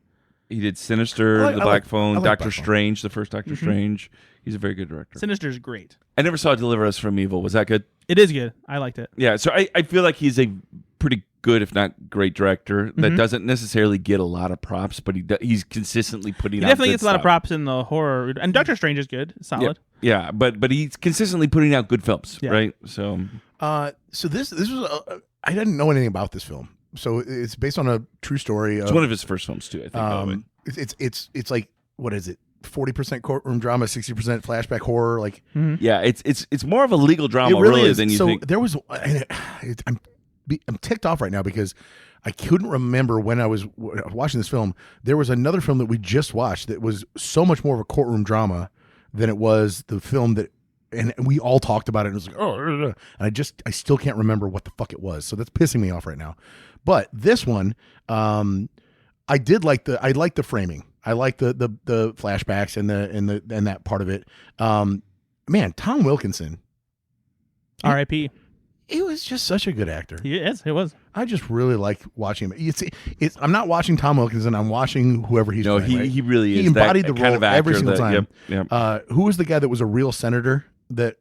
He did Sinister, I The like Black Phone, Black Doctor Phone. Strange, the first Doctor Strange. He's a very good director. Sinister's great. I never saw Deliver Us from Evil. Was that good? It is good. I liked it. Yeah, so I feel like he's a pretty good, if not great, director that doesn't necessarily get a lot of props, but he's consistently putting He out definitely good gets a lot of stuff. props in the horror. And Doctor Strange is good. Solid. Yeah, but he's consistently putting out good films, Yeah. right? So So this was I didn't know anything about this film. So it's based on a true story. it's one of his first films too, I think. It's like, what is it? 40% courtroom drama, 60% flashback horror. Like, Yeah, it's more of a legal drama it really is. than you So think. there was. I'm ticked off right now because I couldn't remember when I was watching this film. There was another film that we just watched that was so much more of a courtroom drama than it was the film that. And we all talked about it. And it was like, oh, and I still can't remember what the fuck it was. So that's pissing me off right now. But this one, I liked the framing. I like the flashbacks and that part of it. Man, Tom Wilkinson, R.I.P. he was just such a good actor. Yes, it was. I just really like watching him. I'm not watching Tom Wilkinson. I'm watching whoever he's. No, playing, right? he really is. He embodied that the kind role of actor every single time. Yep. Who was the guy that was a real senator that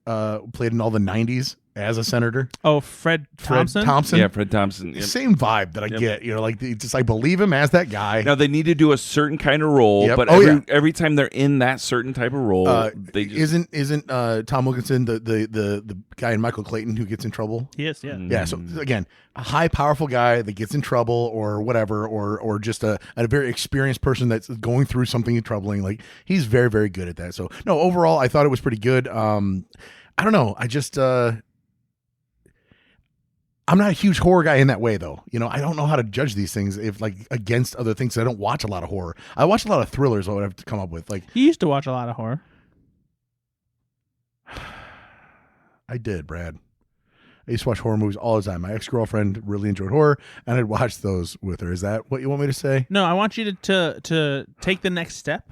played in all the '90s as a senator? Oh, Fred Thompson? Fred Thompson. Yeah, Fred Thompson. Yep. Same vibe that I get. Like just I believe him as that guy. Now they need to do a certain kind of role, Yep. but Oh, every time they're in that certain type of role, they just isn't Tom Wilkinson the guy in Michael Clayton who gets in trouble? Yes, yeah. Yeah. So again, a high, powerful guy that gets in trouble or whatever, or just a very experienced person that's going through something troubling. Like he's very, very good at that. So no, overall, I thought it was pretty good. I don't know. I just I'm not a huge horror guy in that way, though. I don't know how to judge these things if like against other things. I don't watch a lot of horror. I watch a lot of thrillers. I would have to come up with like You used to watch a lot of horror. I did, Brad. I used to watch horror movies all the time. My ex-girlfriend really enjoyed horror, and I'd watch those with her. Is that what you want me to say? No, I want you to take the next step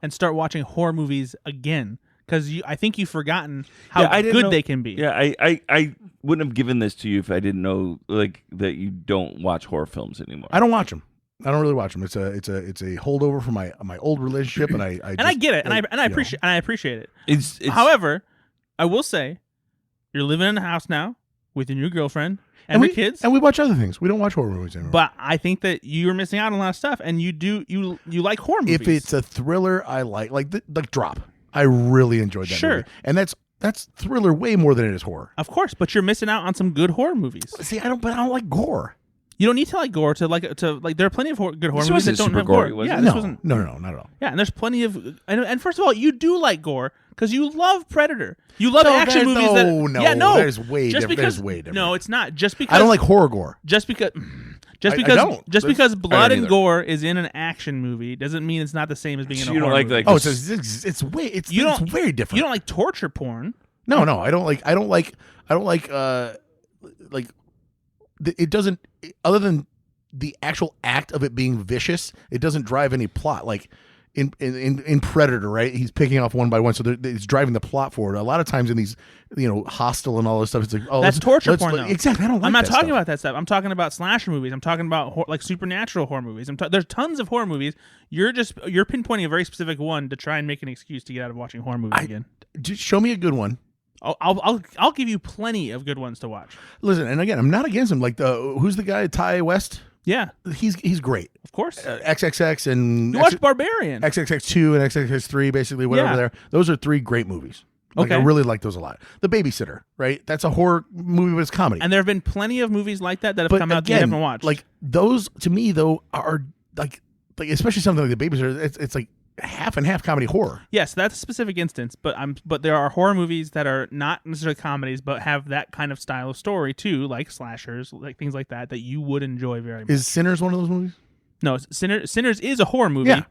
and start watching horror movies again. Because I think you've forgotten how I didn't good know- they can be. Yeah, I wouldn't have given this to you if I didn't know like that you don't watch horror films anymore. I don't watch them. I don't really watch them. It's a holdover from my old relationship, and I get it, and I appreciate it. It's However, I will say, you're living in a house now with your new girlfriend and your kids, and we watch other things. We don't watch horror movies anymore. but I think that you're missing out on a lot of stuff, and you like horror movies. if it's a thriller, I like Drop. I really enjoyed that Sure. movie. And that's thriller way more than it is horror. Of course, but you're missing out on some good horror movies. See, I don't like gore. You don't need to like gore to like. There are plenty of good horror This movies that wasn't don't super have gore. gory, was Yeah, it? this No, wasn't. no, not at all. Yeah, and there's plenty of. And first of all, you do like gore because you love Predator. You love action movies. That is way just different. because, That is way different. No, it's not. Just because I don't like horror gore. Just because. I don't. Because blood and either. gore is in an action movie doesn't mean it's not the same as being in a you horror don't like movie. like Oh, this- it's very different. You don't like torture porn. No, I don't like it doesn't, other than the actual act of it being vicious, it doesn't drive any plot. Like in Predator, right? He's picking off one by one, so it's driving the plot forward. A lot of times in these, Hostel and all this stuff, it's like, oh, That's torture porn, though. Exactly. I don't like I'm not that talking stuff. about that stuff. I'm talking about slasher movies. I'm talking about like supernatural horror movies. There's tons of horror movies. You're pinpointing a very specific one to try and make an excuse to get out of watching horror movies again. Just show me a good one. I'll give you plenty of good ones to watch. Listen, and again, I'm not against him. Like who's the guy? Ty West. Yeah, He's great. of course. XXX and You watched Barbarian. XXX2 and XXX3, basically whatever. Yeah. There, those are three great movies. Like, I Okay. really like those a lot. The Babysitter, right? That's a horror movie, but it's comedy. And there have been plenty of movies like that have but come out that you again, haven't watched. like those to me though are like especially something like The Babysitter. It's like half and half comedy horror. yes, that's a specific instance, but there are horror movies that are not necessarily comedies, but have that kind of style of story too, like slashers, like things like that you would enjoy very much. Is Sinners one of those movies? No, Sinners is a horror movie, Yeah.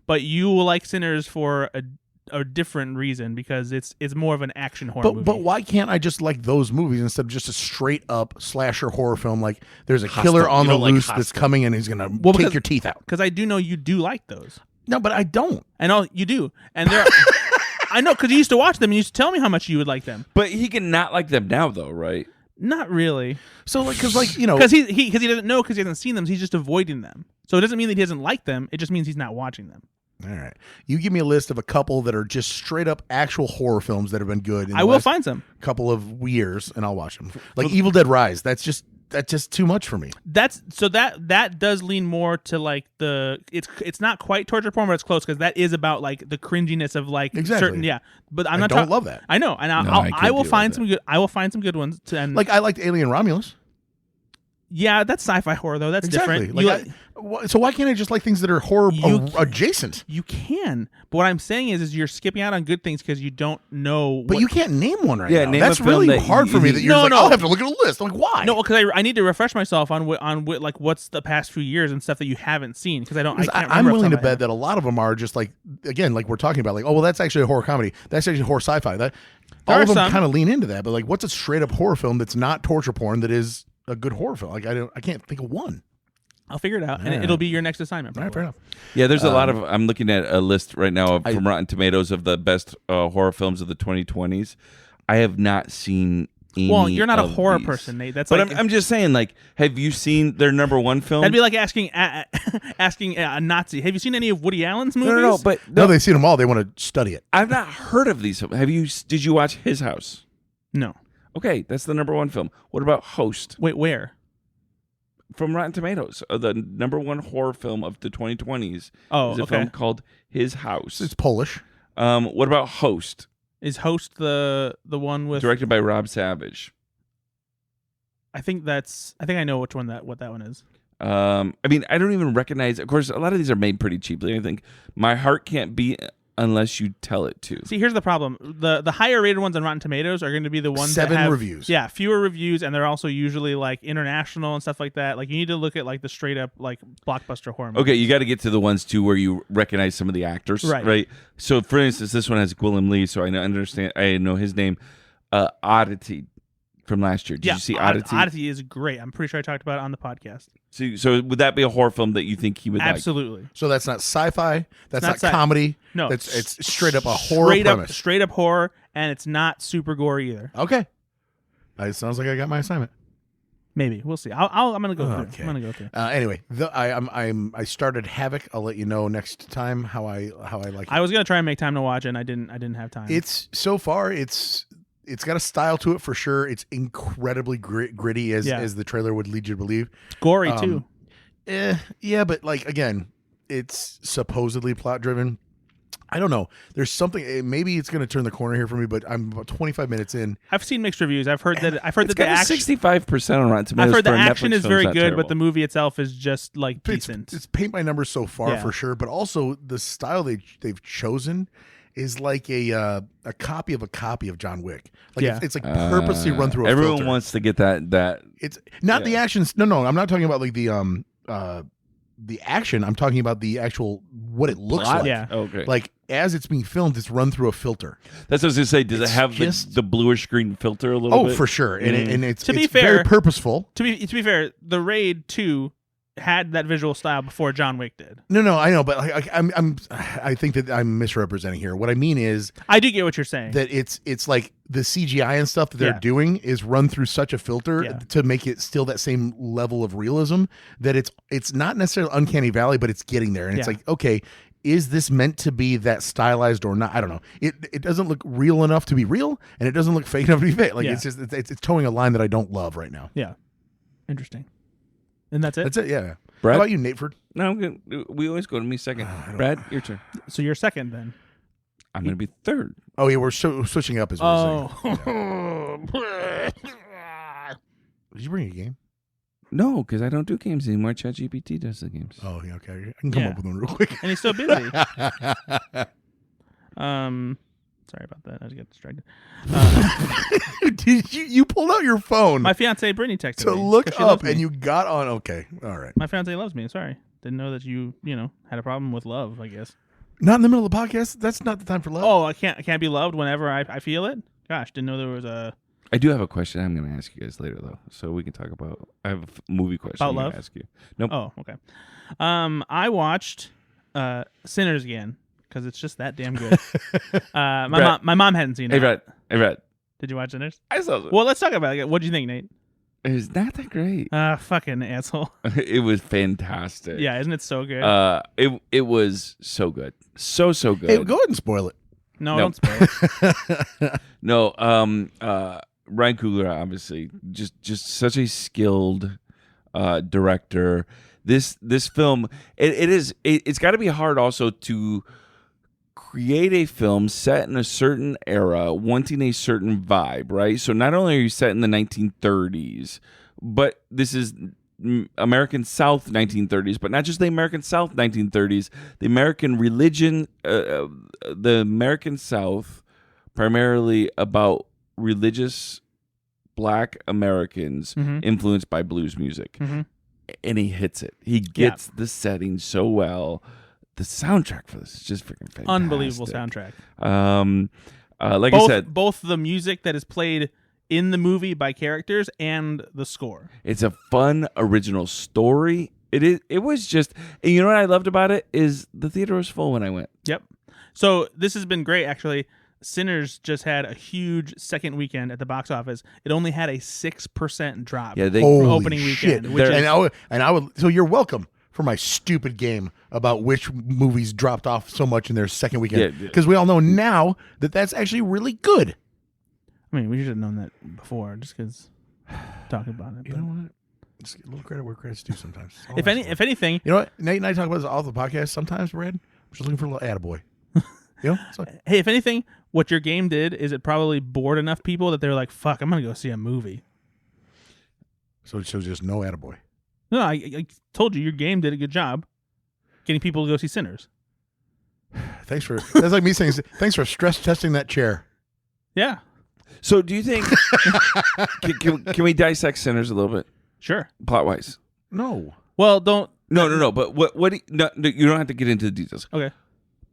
but you will like Sinners for a different reason because it's more of an action horror movie. But why can't I just like those movies instead of just a straight up slasher horror film? Like there's a killer on You the don't like loose that's Hostel. coming and he's gonna because- take your teeth out. Because I do know you do like those. No, but I don't. I know you do, and they're. I know because you used to watch them and you used to tell me how much you would like them. But he can not like them now, though, right? Not really, So like, because you know, because he doesn't know because he hasn't seen them. So he's just avoiding them. So it doesn't mean that he doesn't like them. It just means he's not watching them. all right, you give me a list of a couple that are just straight up actual horror films that have been good. In I the will last find some. couple of years, and I'll watch them. Like Evil Dead Rise. That's just too much for me. That does lean more to like it's not quite torture porn, but it's close because that is about like the cringiness of like Exactly. certain But I'm I not don't love that. I know, and No, I'll, I can't I will deal find with some good. I will find some good ones. And Like I liked Alien Romulus. yeah, that's sci-fi horror though. That's Exactly. different. So why can't I just like things that are horror You- adjacent? You can, but what I'm saying is you're skipping out on good things because you don't know. But what, you can't name one right Yeah, now. name That's a film really that hard for me. That you're No, like, no. I'll have to look at a list. I'm like, why? no, because I need to refresh myself on like what's the past few years and stuff that you haven't seen because I don't. I Because can't I'm remember off willing the to top of my bet that a lot of them are just like, again, like we're talking about, like, oh well, that's actually a horror comedy. That's actually horror sci-fi. That all There of are them some. kind of lean into that. But like, what's a straight up horror film that's not torture porn that is a good horror film? Like I can't think of one. I'll figure it out, and Alright. it'll be your next assignment. All right, probably. fair enough. Yeah, there's a lot of. I'm looking at a list right now I- from Rotten Tomatoes of the best horror films of the 2020s. I have not seen any. Well, you're not a of horror these. person, Nate. That's But like I'm just saying, like, have you seen their number one film? that'd be like asking a Nazi. Have you seen any of Woody Allen's movies? no, but No, they've seen them all. They want to study it. I've not heard of these. Have you? Did you watch His House? no. Okay, that's the number one film. What about Host Wait, where? from Rotten Tomatoes? The number one horror film of the 2020s Oh, is a okay. film called His House. It's Polish. What about Host, Is Host the one with? directed by Rob Savage? I think I know what that one is. I mean, I don't even recognize. Of course, a lot of these are made pretty cheaply. I think My Heart Can't Beat unless you tell it to. See, here's the problem: the higher rated ones on Rotten Tomatoes are going to be the ones 7 that have reviews. Yeah, fewer reviews, and they're also usually like international and stuff like that. Like you need to look at like the straight up like blockbuster horror movies. Okay, you got to get to the ones too where you recognize some of the actors, Right. So, for instance, this one has Gwilym Lee, so I know his name. Oddity from last year. Did you see Oddity? Oddity is great. I'm pretty sure I talked about it on the podcast. So would that be a horror film that you think he would like? Absolutely. So that's not sci-fi. That's not not sci- comedy. No, it's straight up a horror straight premise. straight up horror, and it's not super gory either. Okay. It sounds like I got my assignment. Maybe we'll see. I'm gonna go through. Okay. I'm gonna go through. Anyway, I started Havoc. I'll let you know next time how I like it. I was gonna try and make time to watch it, and I didn't have time. It's so far it's got a style to it for sure. It's incredibly gritty as the trailer would lead you to believe. gory too. Yeah, but like again, it's supposedly plot driven. I don't know. There's something. Maybe it's going to turn the corner here for me, but I'm about 25 minutes in. I've seen mixed reviews. I've heard that It's the got action. 65% on Rotten Tomatoes. I've heard the for a action Netflix is film. very It's not good, terrible. but the movie itself is just like decent. It's paint by numbers so far Yeah. for sure, but also the style they've chosen is like a copy of John Wick. Like Yeah. it's like purposely run through a everyone filter. wants to get that. It's not the actions. No, I'm not talking about like the action. I'm talking about the actual what it looks plot? like. Yeah. Okay. Like as it's being filmed, it's run through a filter. That's what I was gonna say. Does it It's have just- the bluish green filter a little Oh, bit? for sure. And it's To be it's fair- very purposeful. To be fair, the Raid 2 had that visual style before John Wick did. No, I know, but I think that I'm misrepresenting here. What I mean is I do get what you're saying. that it's like the CGI and stuff that they're Yeah. doing is run through such a filter Yeah. to make it still that same level of realism that it's not necessarily uncanny valley, but it's getting there. And it's Yeah. like, okay, is this meant to be that stylized or not? I don't know. It doesn't look real enough to be real, and it doesn't look fake enough to be fake. Like Yeah. it's just it's towing a line that I don't love right now. Yeah. Interesting. And that's it? That's it. Yeah. Brad? How about you, Nateford? No, we always go to me second. Brad, your turn. So you're second then. I'm going to be third. Oh, yeah, we're switching up as we're saying. Oh. Did you bring a game? No, because I don't do games anymore. ChatGPT does the games. Oh, yeah, okay. I can come up with one real quick. And he's so busy. Sorry about that. I just got distracted. Did you pulled out your phone My fiance Brittany texted to me look 'cause she up loves me. and you got on? Okay, all right. My fiance loves me. Sorry, didn't know that you had a problem with love. I guess. Not in the middle of the podcast. That's not the time for love. Oh, I can't be loved whenever I feel it. Gosh, didn't know there was a I do have a question I'm going to ask you guys later, though, so we can talk about. I have a movie question About I'm going love? to ask you. Nope. Oh, okay. I watched Sinners again because it's just that damn good. My mom hadn't seen it. Hey, Brett. Did you watch Sinners? I saw it. Well, let's talk about it. What do you think, Nate? It was not that great. Fucking asshole. It was fantastic. Yeah, isn't it so good? It was so good. So good. Hey, go ahead and spoil it. No, no. don't spoil it. No, Ryan Coogler, obviously, just such a skilled director. This film, it's got to be hard also to create a film set in a certain era, wanting a certain vibe, right? So not only are you set in the 1930s, but this is American South 1930s, but not just the American South 1930s, the American religion, the American South, primarily about religious Black Americans influenced by blues music. And he hits it. He gets the setting so well. The soundtrack for this is just freaking fantastic. Unbelievable soundtrack. Like I said, both the music that is played in the movie by characters and the score. it's a fun original story. It was just, and you know what I loved about it is the theater was full when I went. Yep. So this has been great, actually. Sinners just had a huge second weekend at the box office. It only had a 6% drop. Yeah, they from Holy opening shit. weekend. Which is, And I would. So you're welcome for my stupid game about which movies dropped off so much in their second weekend. Yeah. Because we all know now that that's actually really good. I mean, we should have known that before, just because talking about it. You but- know what? Just get a little credit where credit's due sometimes. If anything, You know what? Nate and I talk about this all the podcast sometimes, Brad. I'm just looking for a little attaboy. You know? So, hey, if anything, what your game did is it probably bored enough people that they're like, "Fuck, I'm gonna go see a movie." so just no attaboy. No, I told you your game did a good job getting people to go see Sinners. Thanks for. That's like me saying, thanks for stress testing that chair. Yeah, So do you think can we dissect Sinners a little bit sure. plot wise? No. Well, don't. No. But what do you, no, you don't have to get into the details. Okay.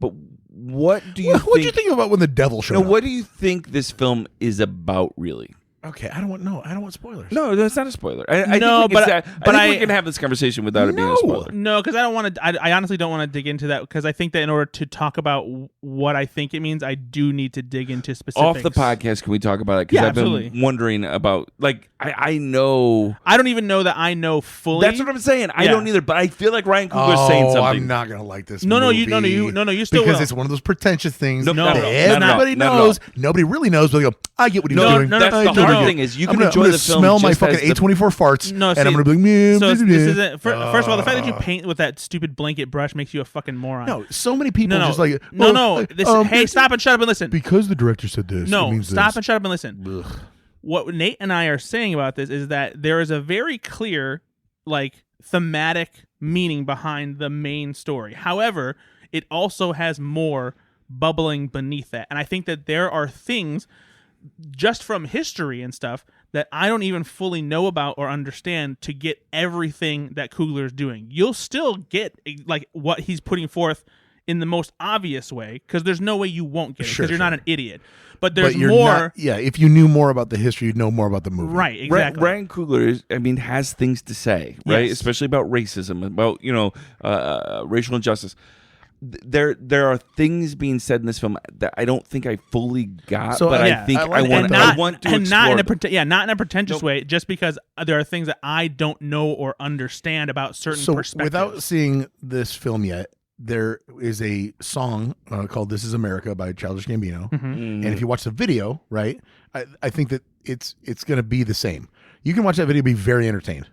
But what do you What do you think about when the devil showed No, up? what do you think this film is about really? Okay, I don't want spoilers. No, that's not a spoiler. I No, think we can but- say- but I think I- we can have this conversation without it being a spoiler. No, because I don't want to. I honestly don't want to dig into that because I think that in order to talk about what I think it means, I do need to dig into specifics. Off the podcast, can we talk about it? Because Yeah, I've been absolutely. wondering about, like, I know. I don't even know that I know fully. That's what I'm saying. I Yeah. don't either, but I feel like Ryan Coogler's saying something. I'm not gonna like this. No, movie you still because will. it's one of those pretentious things No, that no, no, everybody not at knows. all. Nobody really knows. But they go, I get what he's No, doing. no, That's no, the no, hard no. thing is you I'm can gonna, enjoy I'm the gonna film smell my just fucking as the- A24 farts, No, and see, I'm gonna be like, meh, So meh, this meh, meh." isn't. First of all, the fact that you paint with that stupid blanket brush makes you a fucking moron. No, so many people no, just like no. Hey, stop and shut up and listen. because the director said this. it No, means stop this. and shut up and listen. Ugh. What Nate and I are saying about this is that there is a very clear, like, thematic meaning behind the main story. However, it also has more bubbling beneath that. And I think that there are things just from history and stuff that I don't even fully know about or understand to get everything that Coogler is doing. You'll still get like what he's putting forth in the most obvious way because there's no way you won't get it because you're not an idiot. But there's But you're more. not- yeah, if you knew more about the history, you'd know more about the movie. Right, exactly. Ryan Coogler has things to say, right? Yes. Especially about racism, about racial injustice. There are things being said in this film that I don't think I fully got, So, but yeah, I think I I, like want. that. I want to and explore. not in a pretentious way. Just because there are things that I don't know or understand about certain So perspectives. without seeing this film yet, there is a song called "This Is America" by Childish Gambino, and if you watch the video, right, I think that it's going to be the same. You can watch that video, and be very entertained,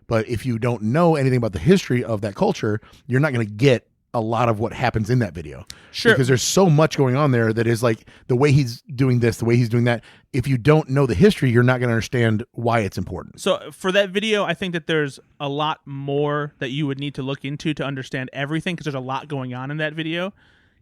but if you don't know anything about the history of that culture, you're not going to get a lot of what happens in that video. Sure. Because there's so much going on there that is like the way he's doing this, the way he's doing that. If you don't know the history, you're not going to understand why it's important. So for that video, I think that there's a lot more that you would need to look into to understand everything, because there's a lot going on in that video.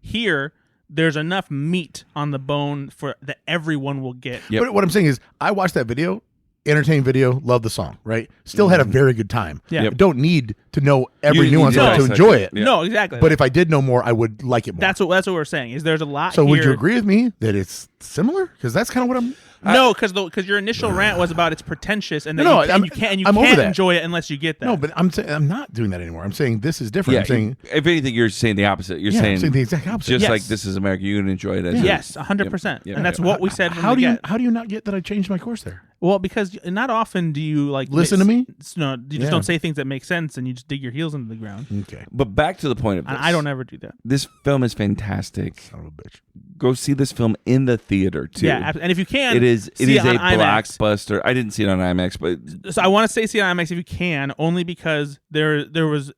Here, there's enough meat on the bone for that everyone will get. Yep. But what I'm saying is, I watched that video, entertaining video, love the song, right? Still had a very good time. Yeah. I don't need to know every You nuance need of it to dissect enjoy it. it. Yeah. No, exactly. But if I did know more, I would like it more. that's what we're saying. Is there's a lot. So here. would you agree with me that it's similar? Because that's kind of what I'm. No, because your initial rant was about it's pretentious and that No, you can't I'm over that. enjoy it unless you get that. No, but I'm saying I'm not doing that anymore. I'm saying this is different. Yeah, I'm saying if anything, you're saying the opposite. You're I'm saying saying the exact opposite. just Yes. like This Is America, you can enjoy it as yes, 100%, Yep. and that's what we said. From How the do you get. how do you not get that I changed my course there? Well, because not often do you like Listen to me? No, you just Yeah. don't say things that make sense, and you just dig your heels into the ground. Okay, But back to the point of this. And I don't ever do that. This film is fantastic. son of a bitch. Go see this film in the theater too. Yeah, and if you can, It is see a on IMAX. blockbuster. I didn't see it on IMAX, but So I want to say see it on IMAX if you can, only because there was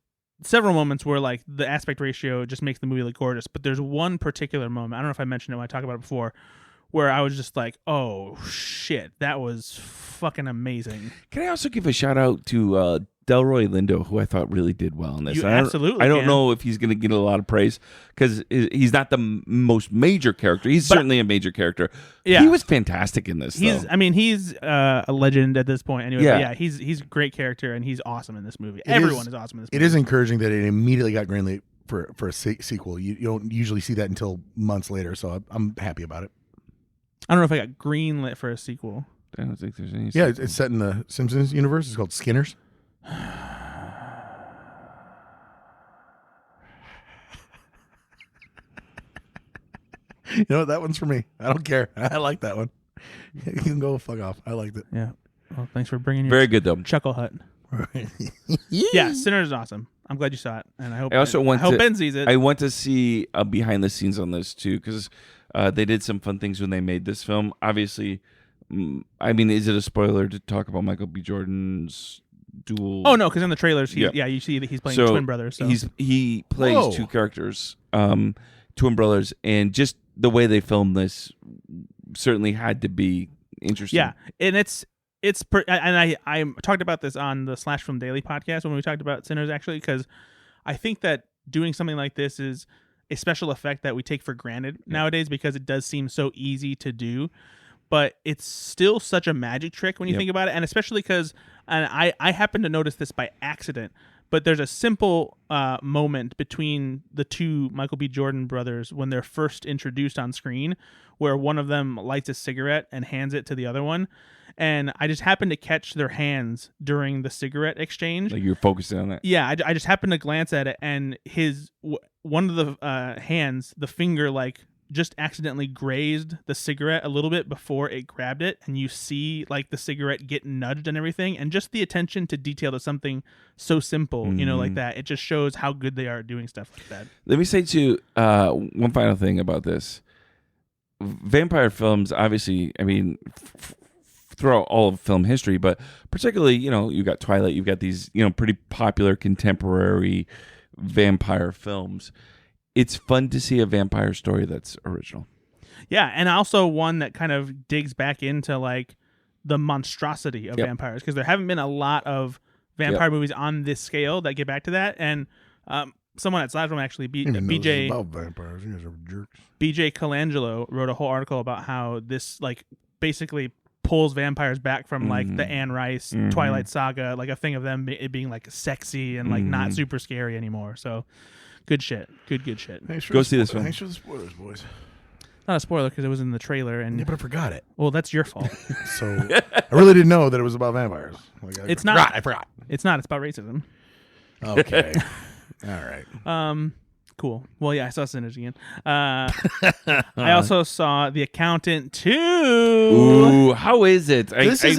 several moments where like the aspect ratio just makes the movie look gorgeous. But there's one particular moment, I don't know if I mentioned it when I talked about it before, where I was just like, oh shit, that was fucking amazing. can I also give a shout out to Delroy Lindo, who I thought really did well in this? You I don't- absolutely I don't can. know if he's going to get a lot of praise because he's not the most major character. He's certainly a major character. Yeah. He was fantastic in this. He's though. I mean he's a legend at this point anyway. Yeah. But yeah, he's a great character and he's awesome in this movie. Everyone is awesome in this It movie. is encouraging that it immediately got greenlit for a sequel. You don't usually see that until months later, so I'm happy about it. I don't know if I got greenlit for a sequel. I don't think there's any. Yeah, it's set in the Simpsons universe. It's called Skinner's. You know what? That one's for me. I don't care. I like that one. You can go fuck off. I liked it. Yeah. Well, thanks for bringing your Very good though. Chuckle Hut. Yeah, Sinner is awesome. I'm glad you saw it, and I hope. I also want I hope to- Ben sees it. I want to see behind the scenes on this too because they did some fun things when they made this film. Obviously, I mean, is it a spoiler to talk about Michael B. Jordan's dual? Oh no, because in the trailers, Yeah. you see that he's playing So twin brothers. So. he plays Whoa. two characters, twin brothers, and just the way they filmed this certainly had to be interesting. Yeah, and I talked about this on the Slash Film Daily podcast when we talked about Sinners, actually, because I think that doing something like this is a special effect that we take for granted nowadays because it does seem so easy to do, but it's still such a magic trick when you Yep. think about it, and especially because, and I happened to notice this by accident, but there's a simple moment between the two Michael B. Jordan brothers when they're first introduced on screen where one of them lights a cigarette and hands it to the other one. And I just happened to catch their hands during the cigarette exchange. Like you're focusing on that. Yeah, I just happened to glance at it, and one of the hands, the finger, like just accidentally grazed the cigarette a little bit before it grabbed it, and you see like the cigarette get nudged and everything, and just the attention to detail to something so simple, like that. It just shows how good they are at doing stuff like that. Let me say too one final thing about this. Vampire films, obviously, I mean, throughout all of film history, but particularly, you got Twilight, you've got these, pretty popular contemporary vampire films. It's fun to see a vampire story that's original. Yeah, and also one that kind of digs back into like the monstrosity of vampires, because there haven't been a lot of vampire movies on this scale that get back to that. And someone at Slide Room actually, BJ about vampires. You guys are jerks. BJ Colangelo wrote a whole article about how this like basically pulls vampires back from like the Anne Rice Twilight saga, like a thing of them it being like sexy and like not super scary anymore. So good shit. Good shit. Go see this film. Thanks for the spoilers, boys. Not a spoiler because it was in the trailer, and Yeah, but I forgot it. well, that's your fault. So I really didn't know that it was about vampires. It's not. I forgot. It's not. It's about racism. Okay. All right. Cool. Well, yeah, I saw Sinners again. I also saw The Accountant 2. Ooh, how is it? This is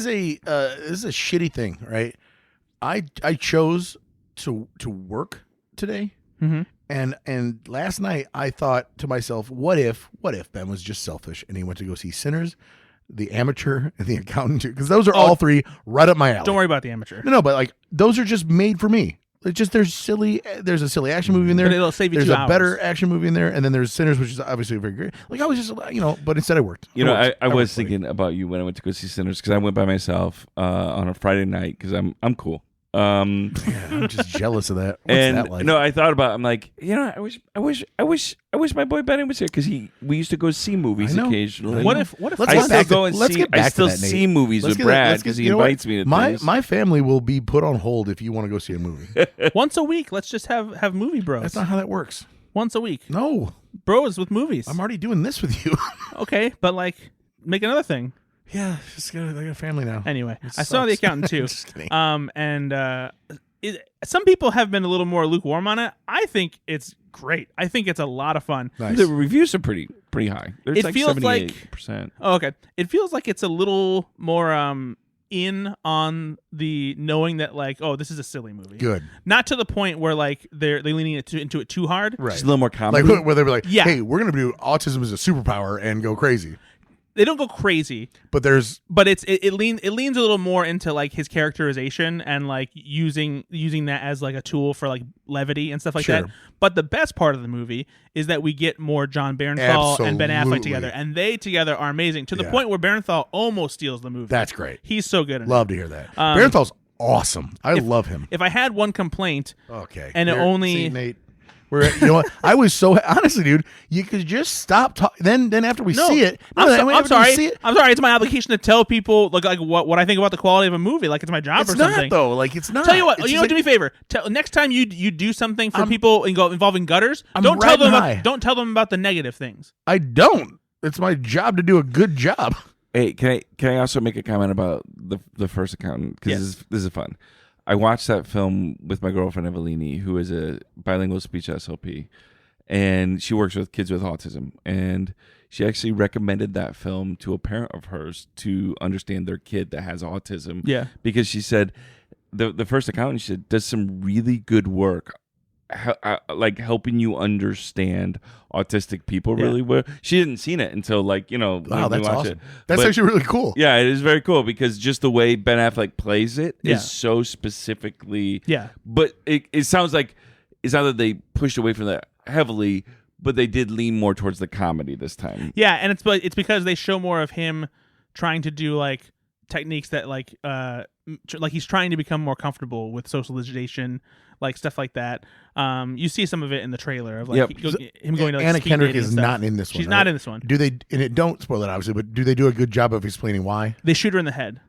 a shitty thing, right? I chose to work today, and last night I thought to myself, what if Ben was just selfish and he went to go see Sinners, The Amateur, and The Accountant 2? Because those are all three right up my alley. Don't worry about The Amateur. No, but like those are just made for me. It's just there's a silly action movie in there. But it'll save you there's 2 a hours. better action movie in there, and then there's Sinners, which is obviously very great. Like I was just but instead I worked. I was thinking about you when I went to go see Sinners because I went by myself on a Friday night because I'm cool. I'm just jealous of that. What's and that like? no, I thought about. I'm like, I wish my boy Benny was here because we used to go see movies I know. occasionally. What if Let's I get still back go to- and let's see? get back I to still that, Nate. see movies Let's with get Brad let's because get- he invites me to my things. my family will be put on hold if you want to go see a movie. Once a week, let's just have movie bros. That's not how that works. Once a week, No, bros with movies. I'm already doing this with you. Okay, but like make another thing. Yeah, I got a family now. Anyway, It I saw The sucks. Accountant too. Just kidding. Some people have been a little more lukewarm on it. I think it's great. I think it's a lot of fun. Nice. The reviews are pretty high. There's It like feels like- 78%. Oh, okay. It feels like it's a little more in on the knowing that like, oh, this is a silly movie. Good. Not to the point where like they're leaning into it too hard. Right. Just a little more comedy. Like where they were like, Yeah. hey, we're gonna do autism as a superpower and go crazy. They don't go crazy, But there's but it leans a little more into like his characterization and like using that as like a tool for like levity and stuff like that. Sure. But the best part of the movie is that we get more John Barenthal and Ben Affleck Absolutely. together, and they together are amazing to the Yeah. point where Barenthal almost steals the movie. that's great. He's so good. In it. Love to hear that. Barenthal's awesome. I love him. If I had one complaint, Okay. and it only- see, Nate. You know what? I was so honestly, dude. You could just stop talking. Then after we see it, I'm after sorry. we see it, I'm sorry. It's my obligation to tell people like what I think about the quality of a movie. Like it's my job it's or something. not though. Like it's not. Tell you what, It's you know, just do me a favor. Next time you do something for people involving gutters, I'm don't tell them riding high. don't tell them about the negative things. I don't. It's my job to do a good job. Hey, can I also make a comment about the First Accountant because Yes. this is fun. I watched that film with my girlfriend Evelini, who is a bilingual speech SLP, and she works with kids with autism. And she actually recommended that film to a parent of hers to understand their kid that has autism. Yeah. because she said the First Accountant, she said, does some really good work. Like helping you understand autistic people really well. She hadn't seen it until Wow, when we that's watched awesome. it. That's But- actually really cool. yeah, it is very cool because just the way Ben Affleck plays it is Yeah. so specifically. Yeah. But it sounds like it's not that they pushed away from that heavily, but they did lean more towards the comedy this time. Yeah, and it's because they show more of him trying to do like techniques that like he's trying to become more comfortable with socialization, like stuff like that. You see some of it in the trailer of like Yep. him going to like Anna speed Kendrick dating is and stuff. not in this one. She's right? not in this one. Do they? And it don't spoil it obviously, but do they do a good job of explaining why? They shoot her in the head.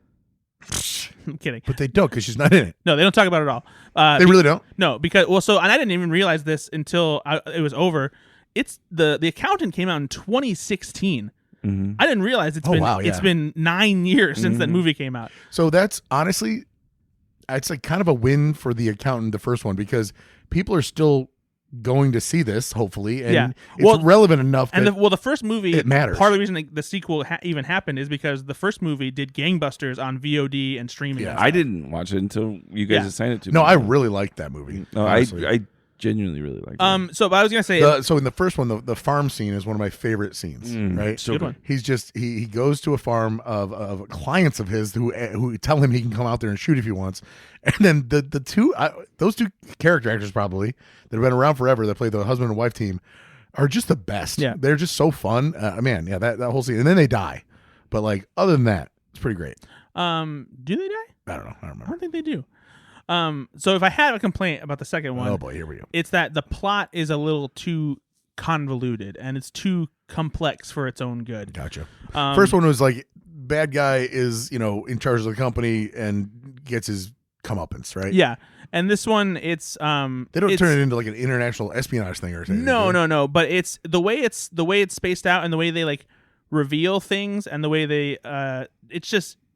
I'm kidding. But they don't because she's not in it. No, they don't talk about it at all. They really don't. No, because and I didn't even realize this until it was over. It's the Accountant came out in 2016. Mm-hmm. I didn't realize it's been 9 years since that movie came out. So that's honestly, it's like kind of a win for The Accountant, the first one, because people are still going to see this, hopefully, and it's relevant enough that And the first movie, it matters. Part of the reason the sequel even happened is because the first movie did gangbusters on VOD and streaming. Yeah. and I stuff. didn't watch it until you guys Yeah. assigned it to me. no, I really liked that movie. No, honestly. I genuinely really liked it. So, but I was gonna say, So in the first one, the farm scene is one of my favorite scenes. Right, so Good one. He's just he goes to a farm of clients of his who tell him he can come out there and shoot if he wants, and then those two character actors probably that have been around forever that play the husband and wife team are just the best. Yeah. They're just so fun. Man, yeah, that whole scene, and then they die, but like other than that, it's pretty great. do they die? I don't know. I don't I remember. don't think they do. So if I had a complaint about the second one, Oh boy, here we go. it's that the plot is a little too convoluted and it's too complex for its own good. Gotcha. Um, First one was like bad guy is in charge of the company and gets his comeuppance, right? Yeah, and this one it's They don't turn it into like an international espionage thing or something. No. But it's the way it's spaced out and the way they like reveal things and the way they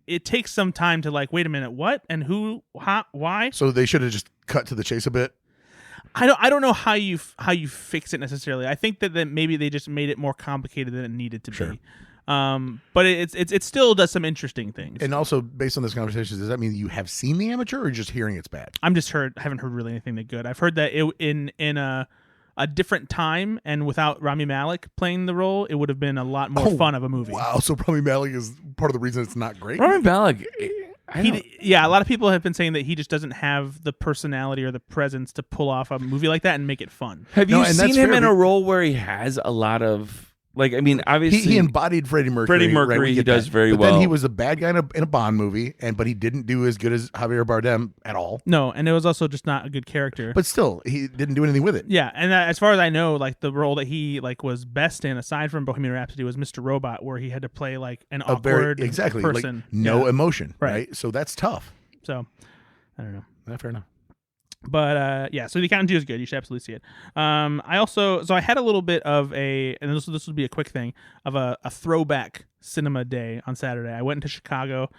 it takes some time to like, wait a minute, what and who, how, why? So they should have just cut to the chase a bit. I don't know how you fix it necessarily. I think that maybe they just made it more complicated than it needed to be. But it still does some interesting things. And also, based on this conversation, does that mean you have seen The Amateur, or just hearing it's bad? I haven't heard really anything that good. I've heard that in a different time and without Rami Malek playing the role, it would have been a lot more fun of a movie. Wow, so probably Malek is part of the reason it's not great. Rami Malek, a lot of people have been saying that he just doesn't have the personality or the presence to pull off a movie like that and make it fun. Have you seen him in a role where he has a lot of like? I mean, obviously he embodied Freddie Mercury. Freddie Mercury, he does very but well. Then he was a bad guy in a Bond movie, but he didn't do as good as Javier Bardem at all. No, and it was also just not a good character. But still, he didn't do anything with it. Yeah, and as far as I know, like the role that he like was best in, aside from Bohemian Rhapsody, was Mr. Robot, where he had to play like an awkward person, like, no emotion, right? right? So that's tough. So I don't know. Not fair enough. But so The Accountant 2 is good. You should absolutely see it. I had a little bit of and this would be a quick thing, of a throwback cinema day on Saturday. I went into Chicago,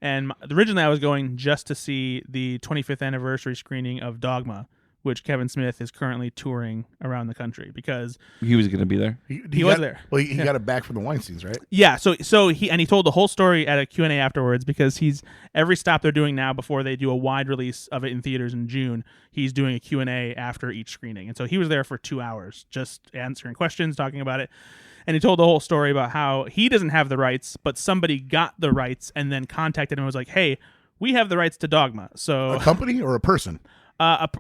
and originally I was going just to see the 25th anniversary screening of Dogma, which Kevin Smith is currently touring around the country because he was going to be there. He was there. Well, he got it back from the Weinsteins, right? Yeah. So he told the whole story at a Q&A afterwards, because he's every stop they're doing now before they do a wide release of it in theaters in June, he's doing a Q&A after each screening. And so he was there for 2 hours just answering questions, talking about it. And he told the whole story about how he doesn't have the rights, but somebody got the rights and then contacted him and was like, hey, we have the rights to Dogma. So a company or a person?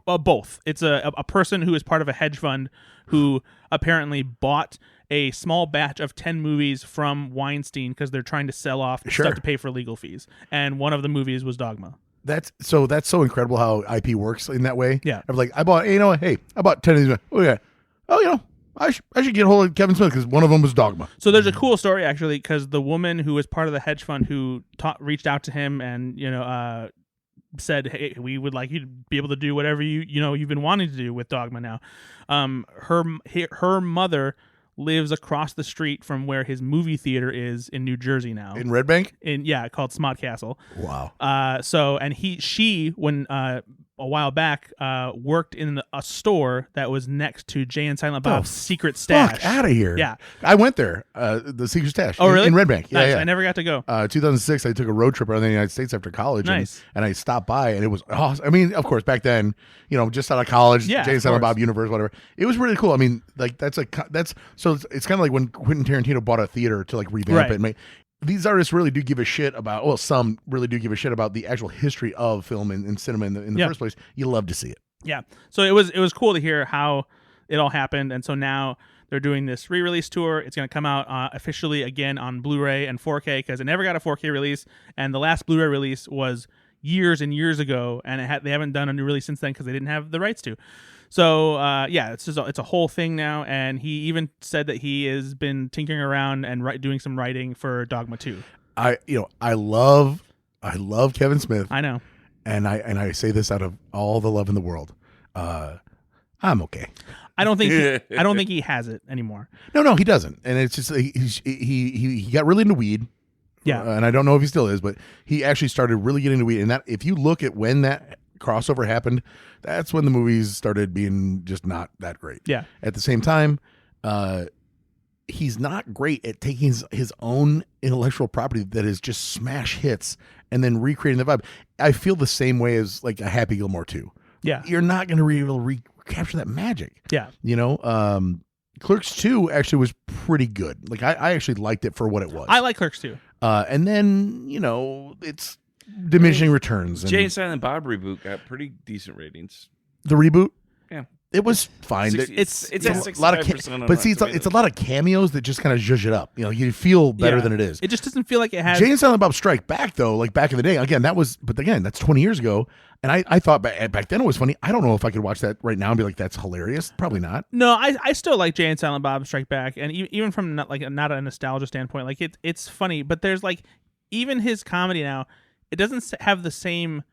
Both. It's a person who is part of a hedge fund who apparently bought a small batch of 10 movies from Weinstein because they're trying to sell off stuff to pay for legal fees. And one of the movies was Dogma. That's so incredible how IP works in that way. Yeah. I'm like, I bought 10 of these. I should get a hold of Kevin Smith because one of them was Dogma. So there's a cool story actually, because the woman who was part of the hedge fund who reached out to him and said, hey, we would like you to be able to do whatever you've been wanting to do with Dogma now. Her mother lives across the street from where his movie theater is in New Jersey now. In Red Bank? Called Smod Castle. Wow. She when a while back worked in a store that was next to Jay and Silent Bob's secret stash. Fuck out of here. Yeah. I went there, the secret stash. Oh, really? In Red Bank. Nice. Yeah. I never got to go. 2006, I took a road trip around the United States after college. Nice. And I stopped by, and it was awesome. I mean, of course, back then, just out of college, Jay and Silent Bob Universe, whatever. It was really cool. I mean, like it's kind of like when Quentin Tarantino bought a theater to like revamp it. These artists really do give a shit about. Well, some really do give a shit about the actual history of film and cinema in the first place. You love to see it. Yeah. So it was cool to hear how it all happened, and so now they're doing this re-release tour. It's going to come out officially again on Blu-ray and 4K because it never got a 4K release, and the last Blu-ray release was years and years ago, and they haven't done a new release since then because they didn't have the rights to. So it's a whole thing now, and he even said that he has been tinkering around and doing some writing for Dogma 2. I love Kevin Smith. I know, and I say this out of all the love in the world. I'm okay. I don't think he has it anymore. No, he doesn't, and it's just he got really into weed. Yeah, and I don't know if he still is, but he actually started really getting into weed, and that if you look at when that crossover happened, that's when the movies started being just not that great. Yeah. At the same time, he's not great at taking his own intellectual property that is just smash hits and then recreating the vibe. I feel the same way as like a Happy Gilmore 2. Yeah. You're not going to be able to recapture that magic. Yeah. Clerks 2 actually was pretty good. Like I actually liked it for what it was. I like Clerks 2. And then, it's diminishing returns. Jay and Silent Bob reboot got pretty decent ratings. The reboot? Yeah. It was fine. It's at a lot of it's a lot of cameos that just kind of zhuzh it up. You feel better than it is. It just doesn't feel like it has. Jay and Silent Bob Strike Back though, like back in the day. Again, that's 20 years ago, and I thought back then it was funny. I don't know if I could watch that right now and be like, that's hilarious. Probably not. No, I still like Jay and Silent Bob Strike Back, and even from not a nostalgia standpoint, like it's funny. But there's like even his comedy now, it doesn't have the same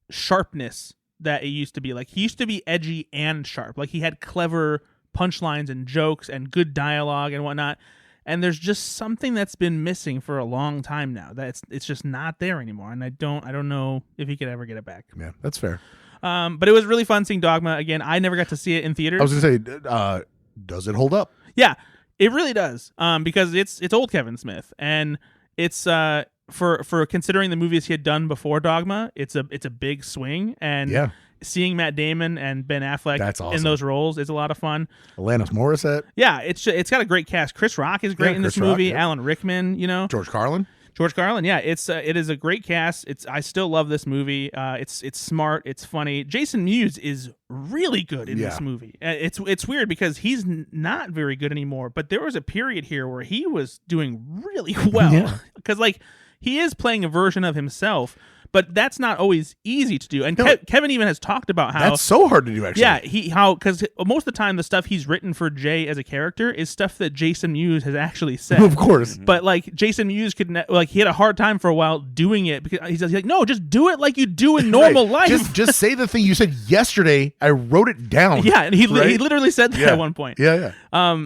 sharpness that it used to be. Like he used to be edgy and sharp. Like he had clever punchlines and jokes and good dialogue and whatnot. And there's just something that's been missing for a long time now. That it's just not there anymore. And I don't know if he could ever get it back. Yeah, that's fair. But it was really fun seeing Dogma again. I never got to see it in theaters. I was gonna say, does it hold up? Yeah, it really does. Because it's old Kevin Smith, and it's for considering the movies he had done before Dogma, it's a big swing, and seeing Matt Damon and Ben Affleck in those roles is a lot of fun. Alanis Morissette, it's got a great cast. Chris Rock is great in this movie. Alan Rickman, George Carlin. George Carlin, yeah, it is a great cast. I still love this movie. It's smart, it's funny. Jason Mewes is really good in this movie. It's weird because he's not very good anymore, but there was a period here where he was doing really well because like he is playing a version of himself. But that's not always easy to do. And Kevin even has talked about how that's so hard to do. Actually, yeah, because most of the time the stuff he's written for Jay as a character is stuff that Jason Mewes has actually said. Of course, but like Jason Mewes he had a hard time for a while doing it because he's like, no, just do it like you do in normal life. Just say the thing you said yesterday. I wrote it down. Yeah, and he literally said that at one point. Yeah.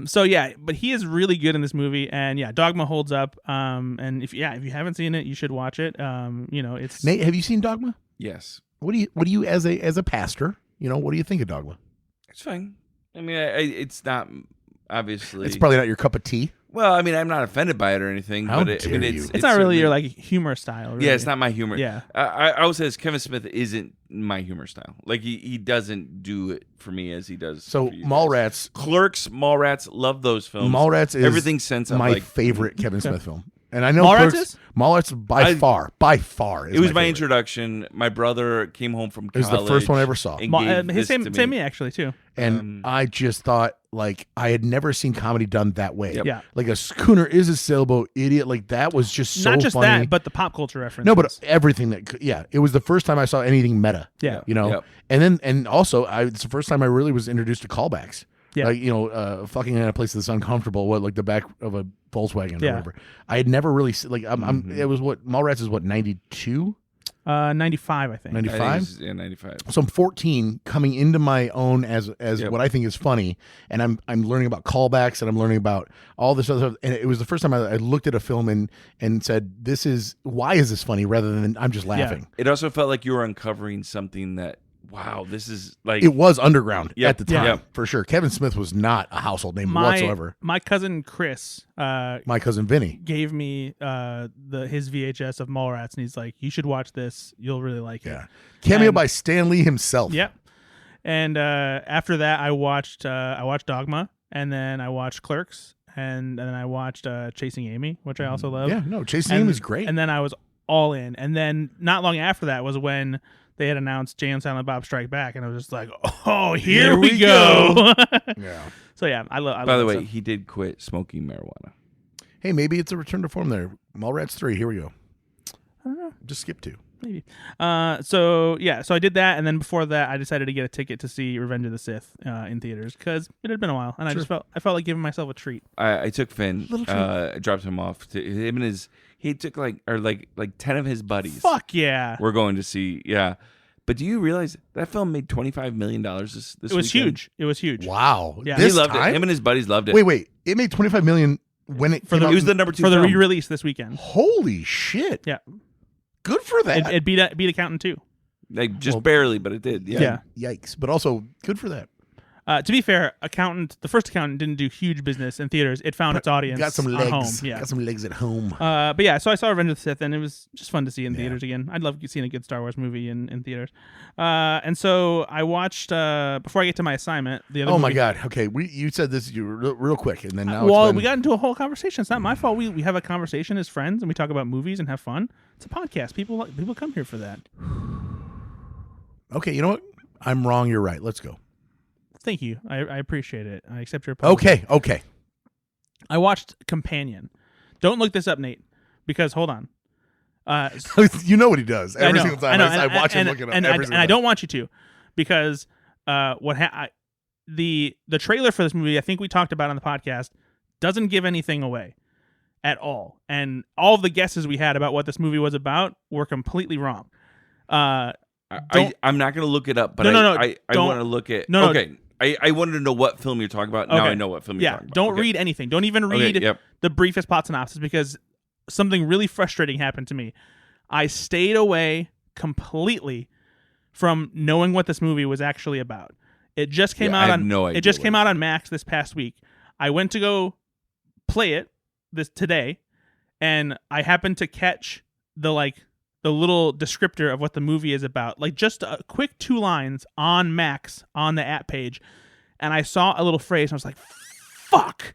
So yeah, but he is really good in this movie, and yeah, Dogma holds up. And if you haven't seen it, you should watch it. It's. Nate, have you seen Dogma? Yes. What do you as a pastor? What do you think of Dogma? It's fine. I mean, it's not obviously. It's probably not your cup of tea. Well, I mean, I'm not offended by it or anything. How but dare you. It's not really your like humor style. Really. Yeah, it's not my humor. Yeah. I would say Kevin Smith isn't my humor style. Like he doesn't do it for me as he does. So Mallrats, Clerks, Mallrats, love those films. Mallrats is everything since my favorite Kevin Smith film. And I know Mallrats by far. It was my introduction. My brother came home from college. It was the first one I ever saw. Same me actually too. And I just thought like I had never seen comedy done that way. Yep. Yeah, like a schooner is a sailboat, idiot. Like that was just so not just funny. that, but the pop culture reference. No, but everything that. Yeah, it was the first time I saw anything meta. Yeah, and also it's the first time I really was introduced to callbacks. Yeah. Like, fucking in a place that's uncomfortable, like the back of a Volkswagen or whatever. I had never really, it was Mallrats is 92? 95, I think. 95? Yeah, 95. So I'm 14 coming into my own as what I think is funny. And I'm learning about callbacks and I'm learning about all this other stuff. And it was the first time I looked at a film and said, why is this funny rather than I'm just laughing. Yeah. It also felt like you were uncovering something that, wow, this is like... It was underground at the time, yeah. for sure. Kevin Smith was not a household name whatsoever. My cousin Chris... my cousin Vinny. Gave me his VHS of Mallrats, and he's like, you should watch this. You'll really like it. Yeah. Cameo by Stan Lee himself. Yep. And after that, I watched Dogma, and then I watched Clerks, and then I watched Chasing Amy, which I also love. Yeah, no, Chasing Amy is great. And then I was all in. And then not long after that was when... they had announced Jay and Silent Bob Strike Back, and I was just like, "Oh, here we go!" Yeah. So yeah, I love. By the way, he did quit smoking marijuana. Hey, maybe it's a return to form there. Mallrats 3. Here we go. I don't know. Just skip 2. Maybe. So I did that, and then before that, I decided to get a ticket to see Revenge of the Sith in theaters because it had been a while, and I felt like giving myself a treat. I took Finn, dropped him off to him and his. He took like 10 of his buddies. Fuck yeah! We're going to see But do you realize that film made $25 million this It was weekend? huge. It was huge. Wow. Yeah. He loved it. Him and his buddies loved it. Wait. It made $25 million when it it was the number 2 for the film. re-release this weekend. Holy shit! Yeah. Good for that. It beat Accountant 2. Like just barely, but it did. Yeah. Yikes! But also good for that. To be fair, the first Accountant didn't do huge business in theaters. It found its audience. Got some legs. At home. Yeah. Got some legs at home. But yeah, so I saw Revenge of the Sith, and it was just fun to see in theaters again. I'd love seeing a good Star Wars movie in theaters. And so I watched before I get to my assignment. The other. Oh my god! Okay, you said this real quick, and then now. Well, we got into a whole conversation. It's not my fault. We have a conversation as friends, and we talk about movies and have fun. It's a podcast. People come here for that. Okay, you know what? I'm wrong. You're right. Let's go. Thank you. I appreciate it. I accept your apology. Okay. I watched Companion. Don't look this up, Nate, because hold on. You know what he does every single time. I watch him look it up. And I don't want you to, because the trailer for this movie, I think we talked about on the podcast, doesn't give anything away at all. And all of the guesses we had about what this movie was about were completely wrong. I'm not going to look it up, but I want to look at... Okay. I wanted to know what film you're talking about. Now I know what film you're talking about. Don't read anything. Don't even read the briefest plot synopsis, because something really frustrating happened to me. I stayed away completely from knowing what this movie was actually about. It just came out on it just came out on Max this past week. I went to go play it today, and I happened to catch the little descriptor of what the movie is about, like just a quick 2 lines on Max on the app page, and I saw a little phrase and I was like, fuck,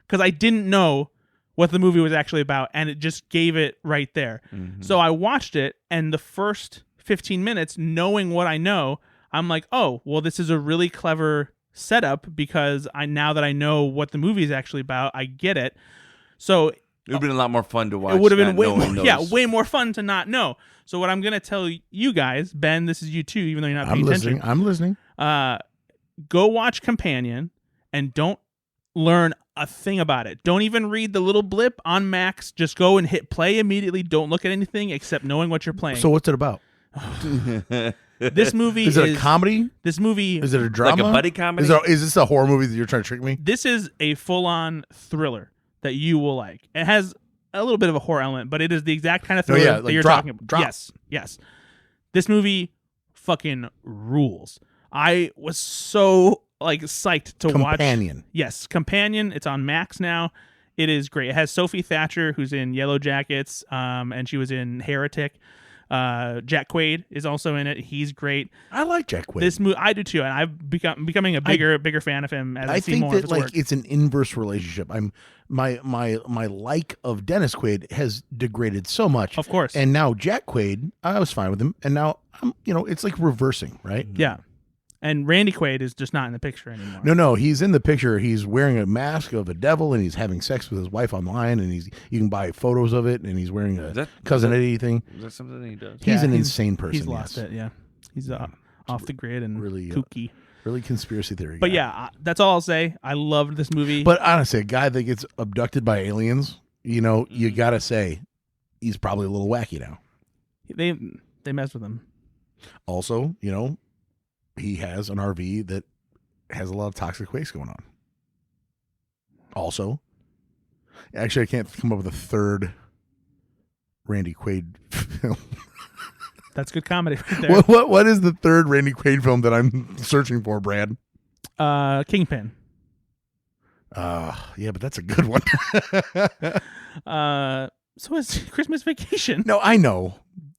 because I didn't know what the movie was actually about, and it just gave it right there. So I watched it, and the first 15 minutes, knowing what I know, I'm like, oh, well, this is a really clever setup because now that I know what the movie is actually about, I get it. So It would have been a lot more fun to watch. it would have been way way more fun to not know. So what I'm going to tell you guys, Ben, this is you too, even though you're not paying attention. I'm listening. Go watch Companion and don't learn a thing about it. Don't even read the little blip on Max. Just go and hit play immediately. Don't look at anything except knowing what you're playing. So what's it about? This movie is it a comedy? This movie is it a drama? Like a buddy comedy? Is this a horror movie that you're trying to trick me? This is a full-on thriller that you will like. It has a little bit of a horror element, but it is the exact kind of thriller that you're talking about. Yes. This movie fucking rules. I was so psyched to watch. Companion. Yes, Companion. It's on Max now. It is great. It has Sophie Thatcher, who's in Yellow Jackets, and she was in Heretic. Jack Quaid is also in it. He's great. I like Jack Quaid. This movie, I do too, and I'm becoming a bigger fan of him as I see think more that of his work. it's an inverse relationship. My like of Dennis Quaid has degraded so much. Of course. And now Jack Quaid, I was fine with him, and now it's like reversing, right? Yeah. And Randy Quaid is just not in the picture anymore. No, he's in the picture. He's wearing a mask of a devil, and he's having sex with his wife online, and you can buy photos of it, and he's wearing a Cousin Eddie thing. Is that something that he does? He's an insane person. He's lost it, yeah. He's off the grid and really kooky. Really conspiracy theory But guy. yeah, that's all I'll say. I loved this movie. But honestly, a guy that gets abducted by aliens, you got to say, he's probably a little wacky now. They mess with him. Also, he has an RV that has a lot of toxic waste going on. Also, actually, I can't come up with a third Randy Quaid film. That's good comedy right there. What is the third Randy Quaid film that I'm searching for, Brad? Kingpin. Yeah, but that's a good one. So is Christmas Vacation. No, I know.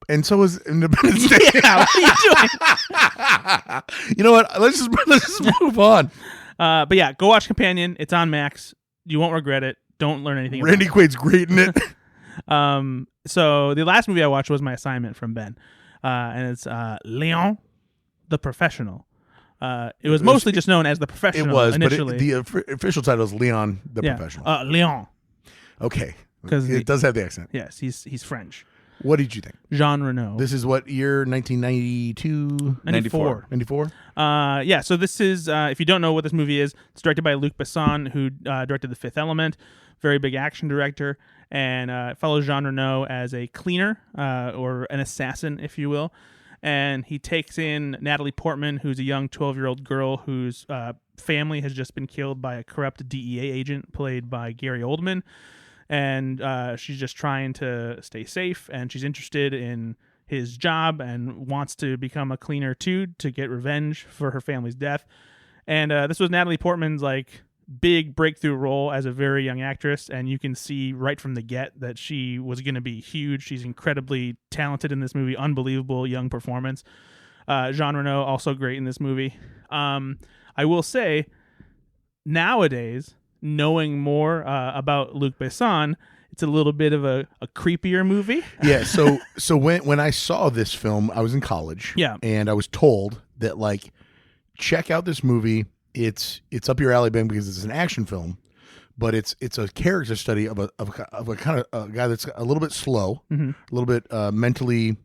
And so is Independence Day. Yeah, what are you doing? You know what? Let's just move on. But yeah, go watch Companion. It's on Max. You won't regret it. Don't learn anything. Randy Quaid's great in it. So the last movie I watched was my assignment from Ben, and it's León, the Professional. It was mostly just known as The Professional. It was initially. but the official title is León, the Professional. León. Okay, because it does have the accent. Yes, he's French. What did you think? Jean Reno. This is what year? 1992? 94. 94? Yeah, so this is, if you don't know what this movie is, it's directed by Luc Besson, who directed The Fifth Element, very big action director, and it follows Jean Reno as a cleaner, or an assassin, if you will, and he takes in Natalie Portman, who's a young 12-year-old girl whose family has just been killed by a corrupt DEA agent played by Gary Oldman. And she's just trying to stay safe, and she's interested in his job and wants to become a cleaner too to get revenge for her family's death. And this was Natalie Portman's big breakthrough role as a very young actress, and you can see right from the get that she was going to be huge. She's incredibly talented in this movie, unbelievable young performance. Jean Reno also great in this movie. I will say, nowadays, knowing more about Luc Besson, it's a little bit of a creepier movie. Yeah, so when I saw this film, I was in college. Yeah. And I was told that check out this movie. It's up your alley, Ben, because it's an action film, but it's a character study of a kind of a guy that's a little bit slow, a little bit mentally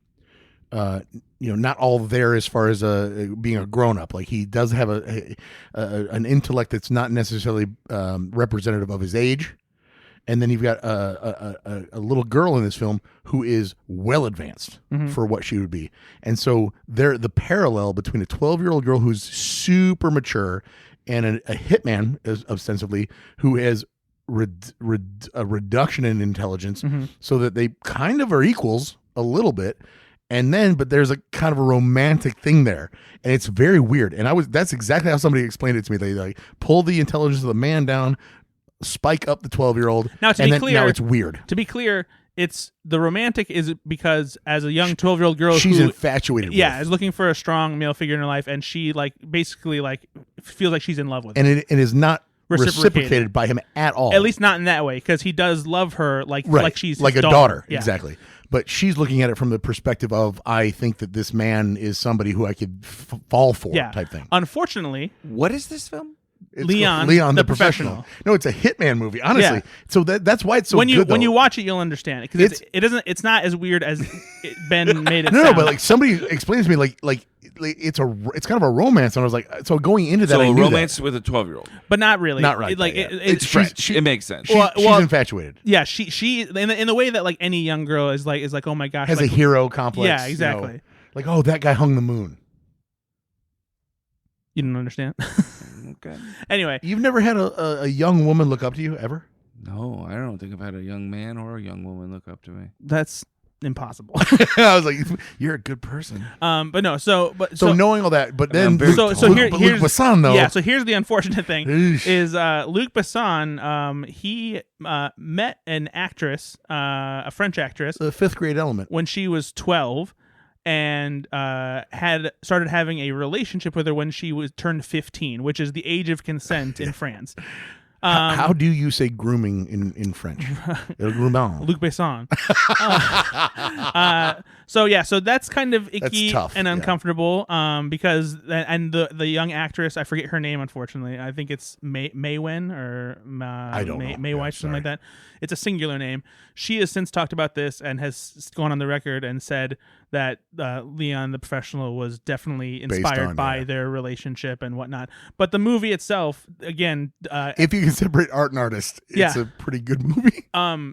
not all there as far as being a grown up. He does have an intellect that's not necessarily representative of his age. And then you've got a little girl in this film who is well advanced for what she would be. And so the parallel between a 12-year-old girl who's super mature and a hitman, ostensibly, who has a reduction in intelligence, so that they kind of are equals a little bit. But there's a kind of a romantic thing there, and it's very weird. And that's exactly how somebody explained it to me. They pull the intelligence of the man down, spike up the 12-year-old. Now, now it's weird. To be clear, it's the romantic is because as a young 12-year-old girl, she's infatuated. Yeah, is looking for a strong male figure in her life, and she basically feels like she's in love with him. And it is not reciprocated by him at all. At least not in that way, because he does love her like she's like his a daughter. Yeah. Exactly. But she's looking at it from the perspective of, I think that this man is somebody who I could fall for, type thing. Unfortunately, What is this film? It's Leon, the professional. No, it's a hitman movie. Honestly, Yeah. so that's why it's so when you good. when though. you watch it, you'll understand it, because it's not as weird as Ben made it. no, sound. but like somebody explains to me like it's kind of a romance, and I was like, so going into that, So I a knew romance that. with a 12-year-old. but not really. Not right. It's French. It makes sense. She's infatuated. Yeah, she in the way that like any young girl is like, oh my gosh, Has like, a hero complex. Yeah, exactly. Like, oh, that guy hung the moon. You don't understand. Okay. Anyway, You've never had a young woman look up to you ever? No, I don't think I've had a young man or a young woman look up to me. that's impossible. I was like, you're a good person. But no, so knowing all that, but then very so Luc here's Besson, though. Yeah, so here's the unfortunate thing Eesh. is Luc Besson. He met an actress, a French actress, The fifth grade element. when she was 12, and had started having a relationship with her when she was turned 15, which is the age of consent in France. How do you say grooming in French? Groomant. Luc Besson. So that's kind of icky tough, and yeah. uncomfortable. Because the young actress, I forget her name, unfortunately. I think it's Maywen or I don't know. Mayweiss, Yeah, something like that. It's a singular name. She has since talked about this and has gone on the record and said that Leon the Professional was definitely inspired by their relationship and whatnot. But the movie itself, again, If you can separate art and artist, it's a pretty good movie.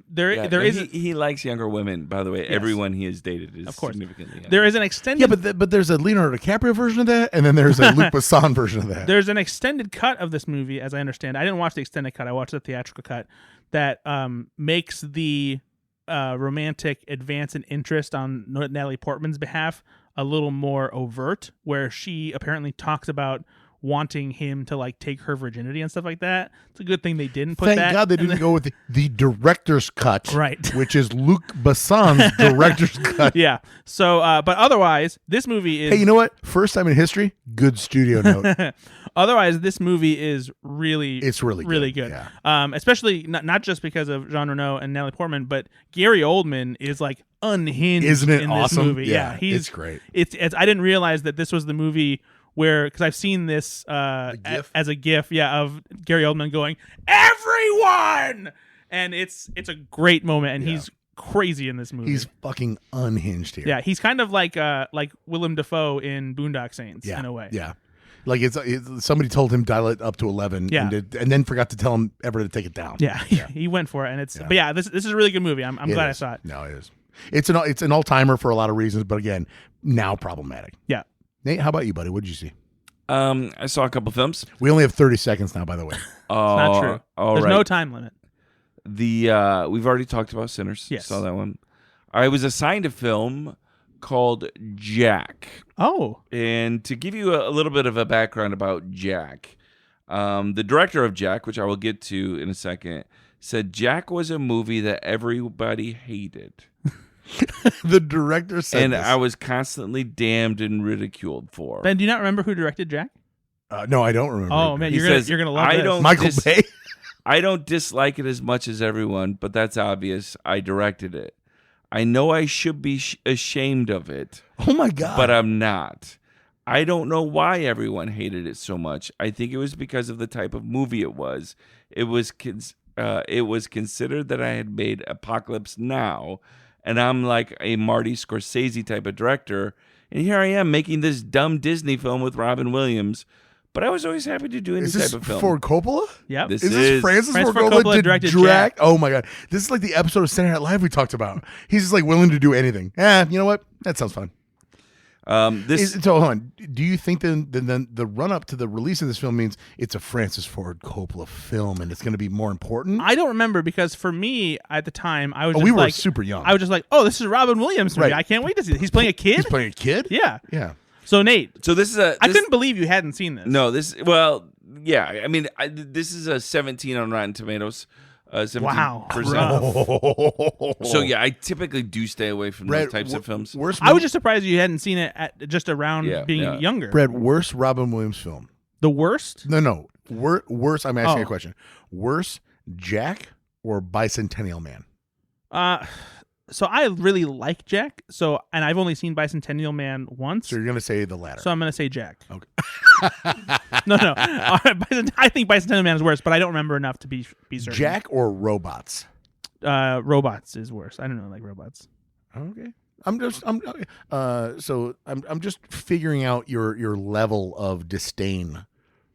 there is He likes younger women, by the way. Yes. Everyone he has dated is Of course. significantly younger. there is an extended But there's a Leonardo DiCaprio version of that, and then there's a Luc Besson version of that. There's an extended cut of this movie, as I understand. I didn't watch the extended cut. I watched the theatrical cut that makes the romantic advance in interest on Natalie Portman's behalf a little more overt, where she apparently talks about wanting him to like take her virginity and stuff like that. It's a good thing they didn't put Thank that. God they didn't go with the director's cut, Right. Which is Luc Besson's director's cut. Yeah. So, but otherwise, this movie is. Hey, you know what? First time in history, good studio note. Otherwise, this movie is It's really good. Yeah. Especially not just because of Jean Reno and Natalie Portman, but Gary Oldman is like unhinged. Isn't it in awesome? This movie. Yeah, it's great. It's I didn't realize that this was the movie where, because I've seen this GIF? as a GIF, of Gary Oldman going everyone, and it's a great moment, and he's crazy in this movie. He's fucking unhinged here. Yeah, he's kind of like Willem Dafoe in Boondock Saints in a way. Yeah. Like it's somebody told him dial it up to 11, Yeah. and then forgot to tell him ever to take it down. Yeah, he went for it, and it's. But yeah, this is a really good movie. I'm It glad is. I saw it. No, it is. It's an all timer for a lot of reasons, but again, now problematic. Yeah. Nate, how about you, buddy? What did you see? I saw a couple films. We only have 30 seconds now, by the way. Not true. All There's right. no time limit. We've already talked about Sinners. Yes. Saw that one. I was assigned a film called Jack. Oh. And to give you a little bit of a background about Jack, the director of Jack, which I will get to in a second, said Jack was a movie that everybody hated. The director said And this. I was constantly damned and ridiculed for. Ben, do you not remember who directed Jack? No, I don't remember. Oh man, He you're says, gonna love I this. don't- Michael This- Bay. I don't dislike it as much as everyone, but that's obvious. I directed it. I know I should be ashamed of it, Oh my God. but I'm not. I don't know why everyone hated it so much. I think it was because of the type of movie it was. It was considered that I had made Apocalypse Now, and I'm like a Marty Scorsese type of director, and here I am making this dumb Disney film with Robin Williams. But I was always happy to do any is this type of film. Ford Coppola? Yep. This Is this is Francis Francis Ford Ford Coppola Coppola directed Jack? Jack. Oh my God. This is like the episode of Saturday Night Live we talked about. He's just like willing to do anything. You know what? That sounds fun. So hold on. Do you think then the run up to the release of this film means it's a Francis Ford Coppola film and it's going to be more important? I don't remember, because for me at the time I was just we were like, super young. I was just like, oh, this is Robin Williams movie. Right. I can't wait to see it. He's playing a kid. He's playing a kid? Yeah. Yeah. So Nate, So this is I couldn't believe you hadn't seen this. No, this yeah. I mean, this is a 17 on Rotten Tomatoes. 17%. Wow. So yeah, I typically do stay away from those types of films. I was just surprised you hadn't seen it at just around Yeah, being yeah. younger. Brad, worst Robin Williams film. The worst? No. Worse, I'm asking a question. Worse, Jack or Bicentennial Man? So I really like Jack. And I've only seen Bicentennial Man once. So you're gonna say the latter. So I'm gonna say Jack. Okay. No. I think Bicentennial Man is worse, but I don't remember enough to be certain. Jack or Robots? Robots is worse. I don't know, like robots. Okay. I'm just figuring out your level of disdain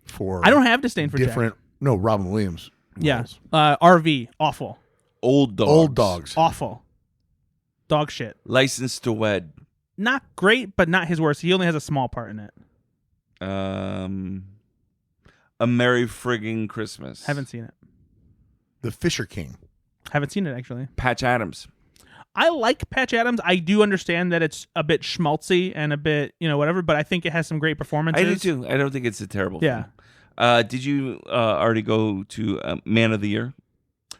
for. I don't have disdain for different. Jack. No, Robin Williams. Yeah. RV, awful. Old dogs. Awful. Dog shit. License to Wed. Not great, but not his worst. He only has a small part in it. A Merry Friggin' Christmas. Haven't seen it. The Fisher King. Haven't seen it, actually. Patch Adams. I like Patch Adams. I do understand that it's a bit schmaltzy and a bit, whatever, but I think it has some great performances. I do too. I don't think it's a terrible Yeah. film. Did you already go to Man of the Year?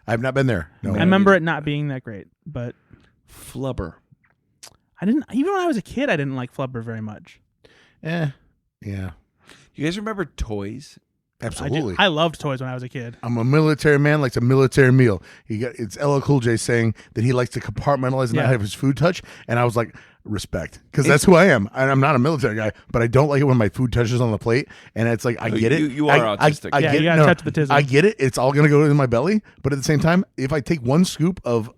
I've not been there. No. I remember it not being that great, but Flubber. I didn't. Even when I was a kid, I didn't like Flubber very much. Yeah. You guys remember Toys? Absolutely. I loved toys when I was a kid. I'm a military man, likes a military meal. It's LL Cool J saying that he likes to compartmentalize and not have his food touch, and I was like, respect, because that's who I am. I'm not a military guy, but I don't like it when my food touches on the plate, and it's like I get it. You are autistic. Yeah, you gotta touch the tism. I get it. It's all gonna go in my belly, but at the same time, if I take one scoop of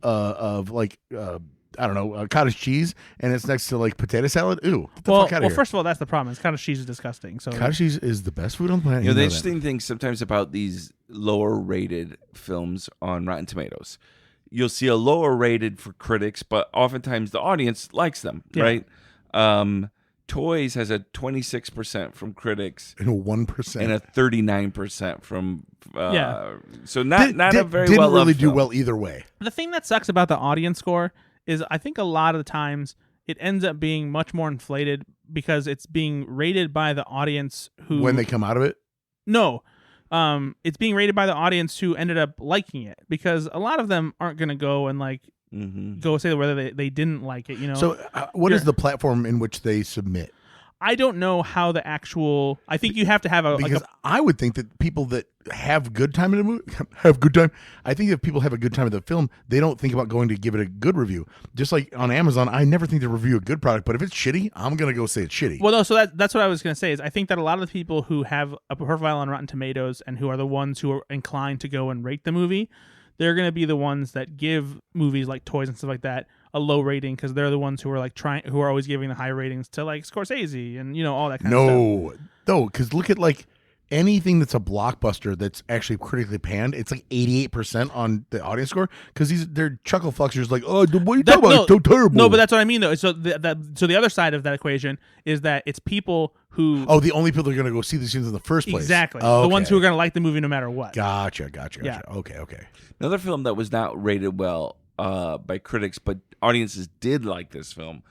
I don't know, cottage cheese, and it's next to like potato salad. Ooh, get the fuck out of here. First of all, that's the problem. Cottage cheese is disgusting. So cottage cheese is the best food on the planet. The interesting thing sometimes about these lower rated films on Rotten Tomatoes, you'll see a lower rated for critics, but oftentimes the audience likes them, right? Toys has a 26% from critics and a 1% and a 39% from so not a very didn't well really loved do film. well either way. The thing that sucks about the audience score is I think a lot of the times it ends up being much more inflated because it's being rated by the audience who when they come out of it. No, it's being rated by the audience who ended up liking it because a lot of them aren't going to go and go say whether they didn't like it. So what is the platform in which they submit? I don't know how the actual. I think you have to have because I would think that people that have good time in a movie have good time. I think if people have a good time at the film, they don't think about going to give it a good review. Just like on Amazon, I never think to review a good product, but if it's shitty, I'm gonna go say it's shitty. Well, no, so that's what I was gonna say is I think that a lot of the people who have a profile on Rotten Tomatoes and who are the ones who are inclined to go and rate the movie, they're gonna be the ones that give movies like Toys and stuff like that a low rating because they're the ones who are who are always giving the high ratings to like Scorsese and all that kind of stuff. No, because look at like anything that's a blockbuster that's actually critically panned. It's like 88% on the audience score because they're chuckle fuckers like, oh, what are you talking about? It's so terrible. No, but that's what I mean though. So so the other side of that equation is that it's people who the only people that are going to go see these scenes in the first place. Exactly. Okay. The ones who are going to like the movie no matter what. Gotcha. Yeah. Okay. Another film that was not rated well by critics, but audiences did like this film.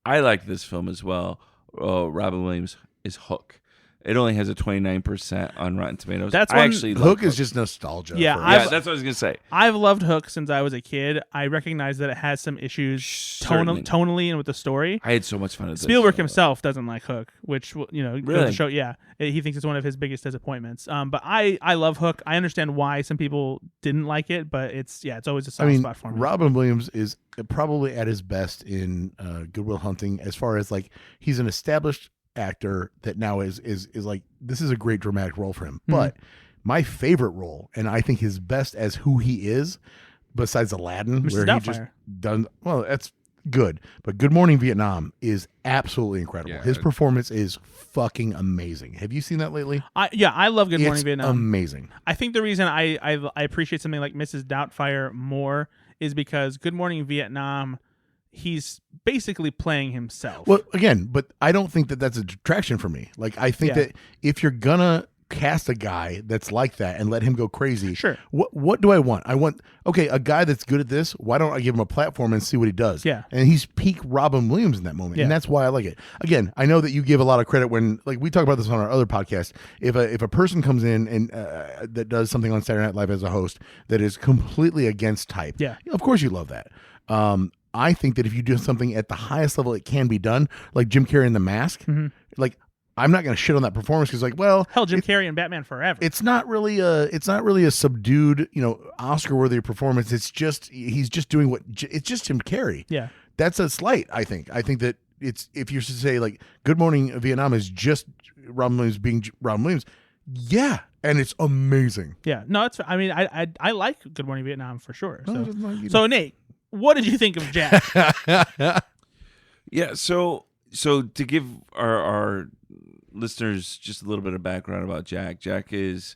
I like this film as well. Robin Williams is Hook. It only has a 29% on Rotten Tomatoes. That's I actually Hook is just nostalgia. Yeah, that's what I was gonna say. I've loved Hook since I was a kid. I recognize that it has some issues tonally and with the story. I had so much fun with Spielberg this. himself doesn't like Hook, which goes to show. Yeah, he thinks it's one of his biggest disappointments. But I love Hook. I understand why some people didn't like it, but it's always a soft spot for me. Robin Williams is probably at his best in Good Will Hunting as far as like he's an established actor that now is like this is a great dramatic role for him. But my favorite role, and I think his best as who he is, besides Aladdin, Mrs. where Doubtfire. he just done well, that's good. But Good Morning Vietnam is absolutely incredible. Yeah. His performance is fucking amazing. Have you seen that lately? I love Good Morning Vietnam. Amazing. I think the reason I appreciate something like Mrs. Doubtfire more is because Good Morning Vietnam, he's basically playing himself. Well, again, but I don't think that that's a detraction for me. Like, I think that if you're gonna cast a guy that's like that and let him go crazy, sure. What do I want? I want a guy that's good at this. Why don't I give him a platform and see what he does? Yeah, and he's peak Robin Williams in that moment, and that's why I like it. Again, I know that you give a lot of credit when, like, we talk about this on our other podcast. If a person comes in and that does something on Saturday Night Live as a host that is completely against type, of course you love that. I think that if you do something at the highest level it can be done, like Jim Carrey in The Mask, like I'm not going to shit on that performance because, like, well, Hell, Jim Carrey and Batman Forever. it's not really a subdued, Oscar worthy performance. It's just he's just doing it's just Jim Carrey. Yeah. That's a slight. I think that it's, if you're to say like Good Morning Vietnam is just Robin Williams being Robin Williams, yeah, and it's amazing. Yeah. No, it's. I mean, I like Good Morning Vietnam for sure. No, So, it doesn't like you. so Nate, what did you think of Jack? Yeah, so to give our listeners just a little bit of background about Jack. Jack is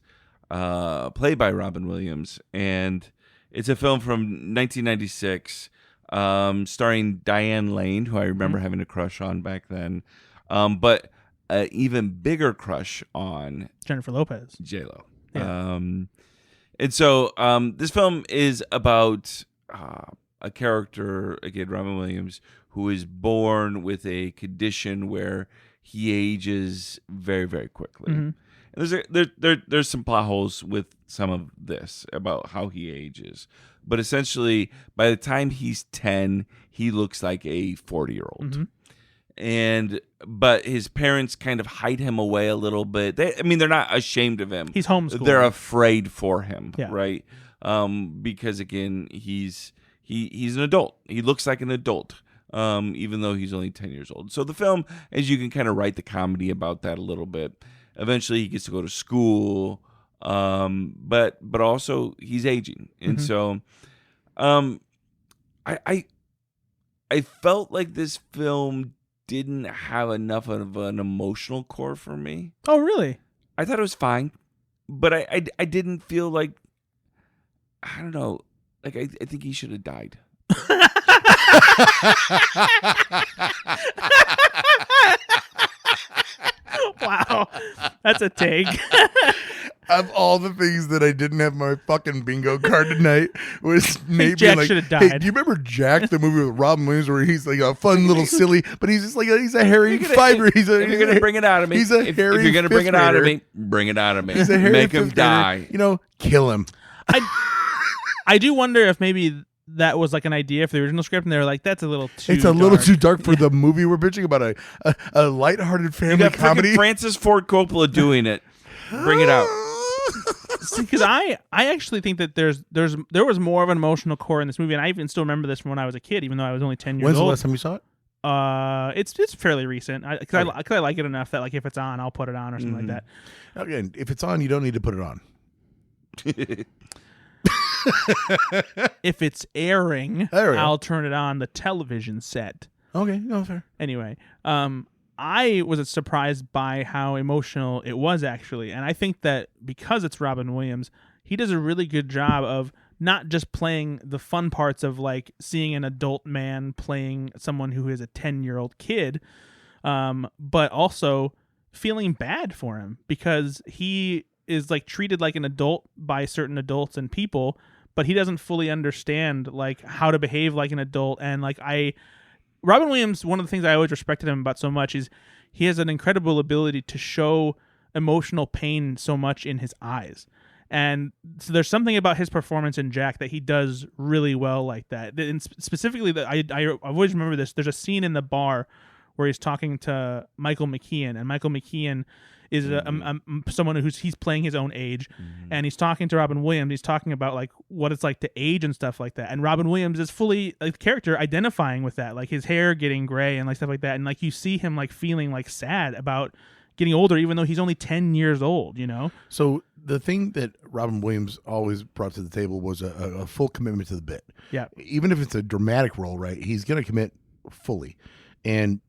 played by Robin Williams, and it's a film from 1996, starring Diane Lane, who I remember having a crush on back then, but an even bigger crush on Jennifer Lopez. J-Lo. Yeah. And so this film is about a character, again, Robin Williams, who is born with a condition where he ages very, very quickly. And there's some plot holes with some of this about how he ages. But essentially, by the time he's 10, he looks like a 40-year-old. But his parents kind of hide him away a little bit. They're not ashamed of him. He's homeschooled. They're afraid for him, Yeah. right? Because again, he's an adult. He looks like an adult, even though he's only 10 years old. So the film, as you can kind of write the comedy about that a little bit. Eventually, he gets to go to school, but also he's aging, and so I felt like this film didn't have enough of an emotional core for me. Oh, really? I thought it was fine, but I didn't feel like, I don't know, like I think he should have died. Wow, that's a take. Of all the things that I didn't have my fucking bingo card tonight was Nate Jack being like, should have "Hey, died." do you remember Jack, the movie with Robin Williams, where he's like a fun little silly, but he's just like he's a hairy fiber. If you're gonna bring it out of me, He's a if hairy you're gonna bring it fifth out of grader. me, bring it out of me. He's a hairy Make him fifth grader. die. Kill him." I do wonder if maybe that was like an idea for the original script, and they were like, "That's a little too." It's a little dark." too dark for the movie we're bitching about, a lighthearted You family got comedy. freaking Francis Ford Coppola doing it. Bring it out. Because I actually think that there was more of an emotional core in this movie, and I even still remember this from when I was a kid, even though I was only 10 years When's old. the last time you saw it? It's fairly recent. Because I like it enough that like if it's on, I'll put it on or something like that. Again, if it's on, you don't need to put it on. If it's airing, There we go. I'll turn it on the television set. Okay, no, fair. Anyway, I was surprised by how emotional it was actually, and I think that because it's Robin Williams, he does a really good job of not just playing the fun parts of like seeing an adult man playing someone who is a 10-year-old kid, but also feeling bad for him because he is like treated like an adult by certain adults and people, but he doesn't fully understand like how to behave like an adult. And like Robin Williams, one of the things I always respected him about so much is he has an incredible ability to show emotional pain so much in his eyes. And so there's something about his performance in Jack that he does really well like that. And specifically, I always remember this. There's a scene in the bar where he's talking to Michael McKean, and Michael McKean is someone he's playing his own age, and he's talking to Robin Williams. He's talking about like what it's like to age and stuff like that. And Robin Williams is fully like the character identifying with that, like his hair getting gray and like stuff like that. And like you see him like feeling like sad about getting older, even though he's only 10 years old. You know. So the thing that Robin Williams always brought to the table was a full commitment to the bit. Yeah. Even if it's a dramatic role, right? He's going to commit fully, and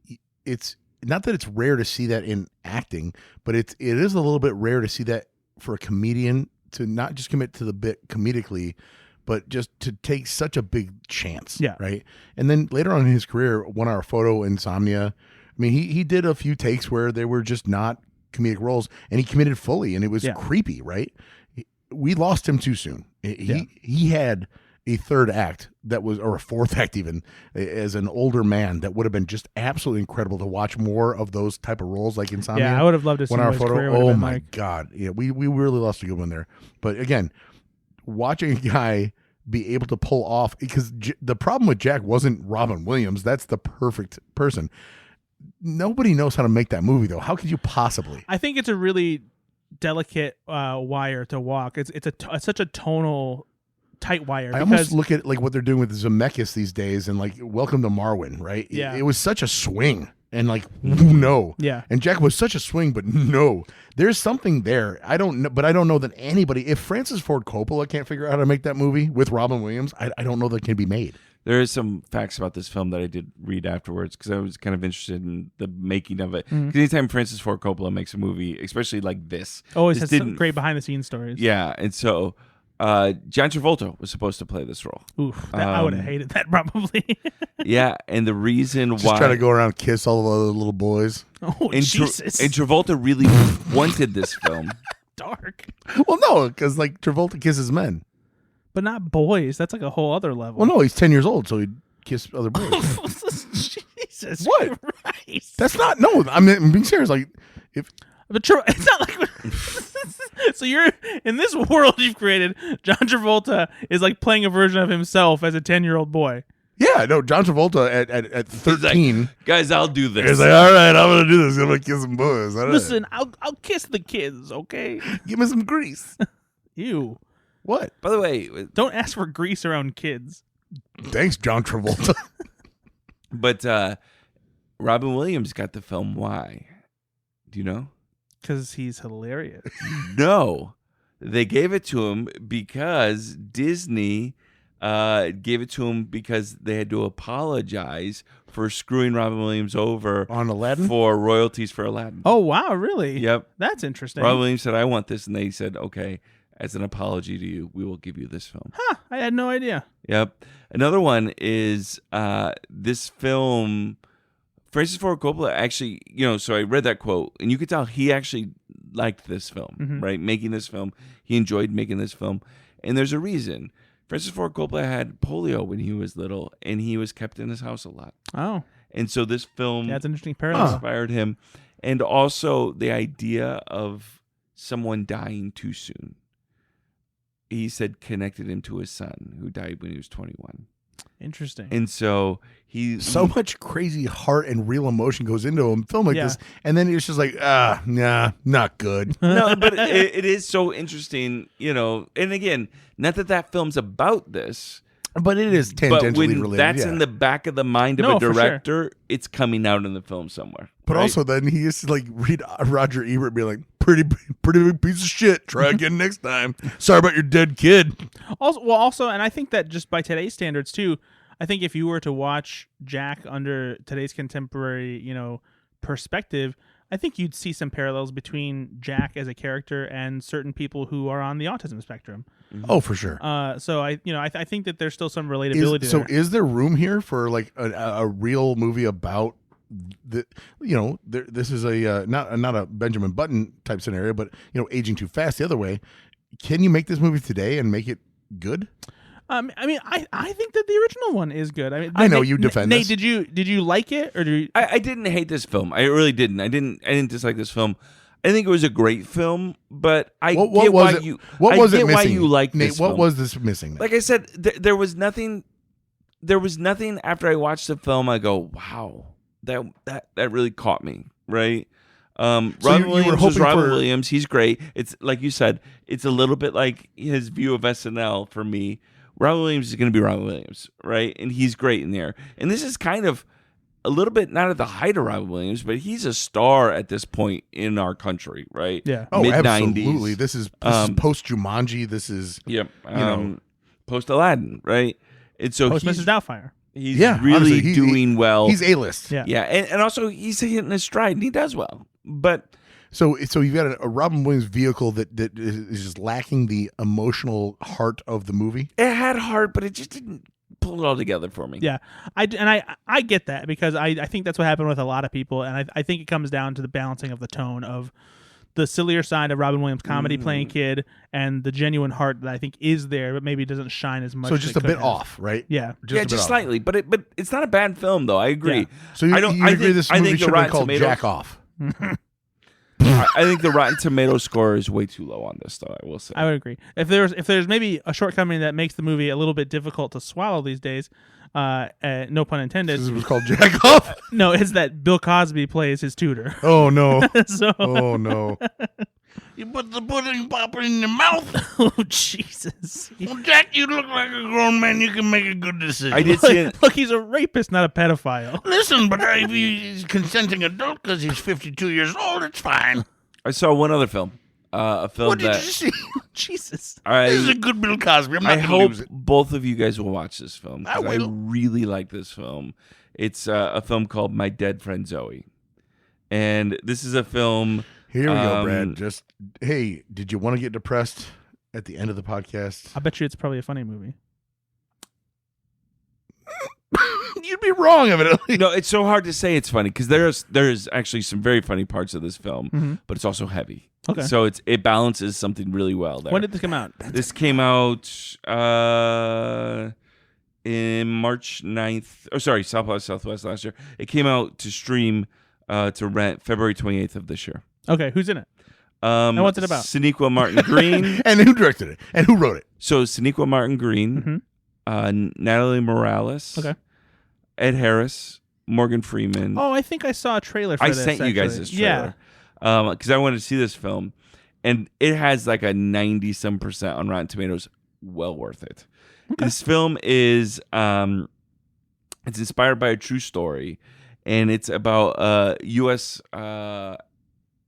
it's. Not that it's rare to see that in acting, but it is a little bit rare to see that for a comedian to not just commit to the bit comedically, but just to take such a big chance. Yeah. Right. And then later on in his career, 1 Hour Photo, Insomnia. I mean, he did a few takes where they were just not comedic roles, and he committed fully, and it was creepy. Right. We lost him too soon. He had a third act that was, or a fourth act even, as an older man that would have been just absolutely incredible to watch more of those type of roles like Insomnia. Yeah, I would have loved to see 1 Hour his Photo. career would have Oh been my like. God. Yeah, we really lost a good one there. But again, watching a guy be able to pull off, because the problem with Jack wasn't Robin Williams. That's the perfect person. nobody knows how to make that movie though. How could you possibly? I think it's a really delicate wire to walk. It's such a tonal tight wire. I almost look at like what they're doing with Zemeckis these days, and like Welcome to Marwen, right? Yeah. It was such a swing, and like no, Yeah. And Jack was such a swing, but no, there's something there. I don't know, but I don't know that anybody. If Francis Ford Coppola can't figure out how to make that movie with Robin Williams, I don't know that it can be made. There is some facts about this film that I did read afterwards because I was kind of interested in the making of it. Because anytime Francis Ford Coppola makes a movie, especially like this, always this has some great behind the scenes stories. Yeah, and so John Travolta was supposed to play this role. Oof, I would have hated that probably. Yeah, and the reason Just why try to go around and kiss all the other little boys. Oh, and Jesus. and Travolta really wanted this film. Dark. Well, no, because like Travolta kisses men. But not boys. That's like a whole other level. Well, no, he's 10 years old, so he'd kiss other boys. Jesus What? Christ. That's not, no, I'm being serious. Like, if It's not like. So you're in this world you've created. John Travolta is like playing a version of himself as a 10-year-old boy. yeah, no, John Travolta at 13. Like, guys, I'll do this. He's like, all right, I'm going to do this. I'm going to kiss some boys. All right. Listen, I'll kiss the kids, okay? Give me some grease. Ew. What? By the way, Don't ask for grease around kids. Thanks, John Travolta. but Robin Williams got the film. Why? Do you know? Because he's hilarious. No, they gave it to him because Disney gave it to him because they had to apologize for screwing Robin Williams over On Aladdin? for royalties for Aladdin. Oh, wow, really? Yep. That's interesting. Robin Williams said, "I want this," and they said, "Okay, as an apology to you, we will give you this film." Huh, I had no idea. Yep. Another one is this film. Francis Ford Coppola actually, so I read that quote, and you could tell he actually liked this film, right? Making this film. He enjoyed making this film. And there's a reason. Francis Ford Coppola had polio when he was little, and he was kept in his house a lot. Oh. And so this film That's an interesting parallel. inspired him. And also the idea of someone dying too soon. He said connected him to his son, who died when he was 21. Interesting. And so So much crazy heart and real emotion goes into a film like this. And then it's just like, nah, not good. No, but it is so interesting, and again, not that film's about this, But it is but tangentially when related. that's yeah. in the back of the mind of No, a for sure. director, it's coming out in the film somewhere. But right? also then he used to like read Roger Ebert and be like, pretty big piece of shit. Try again next time. Sorry about your dead kid. Also, and I think that just by today's standards too, I think if you were to watch Jack under today's contemporary, perspective, I think you'd see some parallels between Jack as a character and certain people who are on the autism spectrum. Oh, for sure. So I think that there's still some relatability. So there. is there room here for like a real movie about the, this is a not a Benjamin Button type scenario, but aging too fast the other way. Can you make this movie today and make it good? I mean, I think that the original one is good. I mean, I know you defend Nate, this. did you like it or did you? I didn't hate this film. I really didn't. I didn't dislike this film. I think it was a great film, but I What get was why it? you. What I was get it missing? why you like Nate, this what film. was this missing? Then? Like I said, there was nothing. There was nothing after I watched the film. I go, wow, that really caught me, right? Robin Williams was Robin Williams. He's great. It's like you said. It's a little bit like his view of SNL for me. Robin Williams is going to be Robin Williams, right? And he's great in there. And this is kind of a little bit not at the height of Robin Williams, but he's a star at this point in our country, right? Yeah. Oh, Mid-90s. absolutely. This is post Jumanji. This is post Aladdin, right? And so Post Mrs. Doubtfire. he's honestly, really doing well. He's A-list. Yeah. Yeah, and also he's hitting his stride, and he does well. But So you've got a Robin Williams vehicle that is just lacking the emotional heart of the movie. it had heart, but it just didn't pull it all together for me. Yeah, I get that because I think that's what happened with a lot of people, and I think it comes down to the balancing of the tone of the sillier side of Robin Williams' comedy playing kid and the genuine heart that I think is there, but maybe doesn't shine as much. So as just it a could bit have. off, right? Yeah, Just slightly, but it's not a bad film though. I agree. Yeah. So you agree this I movie think should the have been Rotten called Tomatoes- Jack Off. I think the Rotten Tomatoes score is way too low on this, though. I will say. I would agree. If there's maybe a shortcoming that makes the movie a little bit difficult to swallow these days, no pun intended. This was called Jack Off. No, it's that Bill Cosby plays his tutor. Oh no. So, Oh no. You put the pudding popper in your mouth. oh Jesus! Well, Jack, you look like a grown man. You can make a good decision. I did see it. Look, he's a rapist, not a pedophile. Listen, but if he's consenting adult because he's 52 years old, it's fine. I saw one other film. A film What did that you see? Jesus! This is a good Bill Cosby. I'm not I going to hope lose it. both of you guys will watch this film. 'Cause I will. really like this film. It's a film called My Dead Friend Zoe, and this is a film. Here we go, Brad. Just hey, did you want to get depressed at the end of the podcast? I bet you it's probably a funny movie. You'd be wrong, evidently. No, it's so hard to say it's funny because there's actually some very funny parts of this film, but it's also heavy. Okay. So it balances something really well there. When did this come out? This came out in March 9th. Oh, sorry, Southwest last year. It came out to stream to rent February 28th of this year. Okay, who's in it? And what's it about? Sonequa Martin Green. And who directed it? And who wrote it? So Sonequa Martin Green, Natalie Morales, Okay. Ed Harris, Morgan Freeman. Oh, I think I saw a trailer for I this. sent you guys actually. this trailer. Because I wanted to see this film, and it has like a 90-some% on Rotten Tomatoes. Well worth it. Okay. This film is it's inspired by a true story, and it's about a U.S.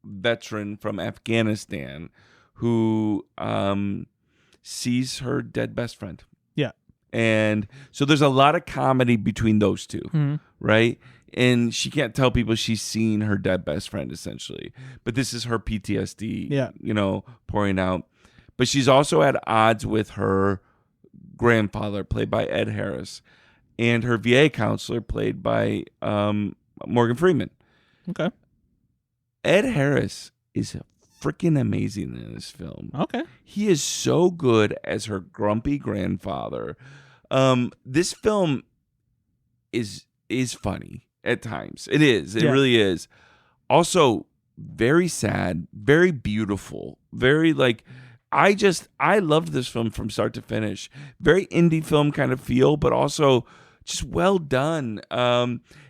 Veteran from Afghanistan who sees her dead best friend. Yeah. And so there's a lot of comedy between those two, right? And she can't tell people she's seen her dead best friend, essentially. But this is her PTSD, pouring out. But she's also at odds with her grandfather, played by Ed Harris, and her VA counselor, played by Morgan Freeman. Okay. Ed Harris is freaking amazing in this film. Okay. He is so good as her grumpy grandfather. This film is funny at times. It is. It really is. Also, very sad, very beautiful, very I loved this film from start to finish. Very indie film kind of feel, but also just well done.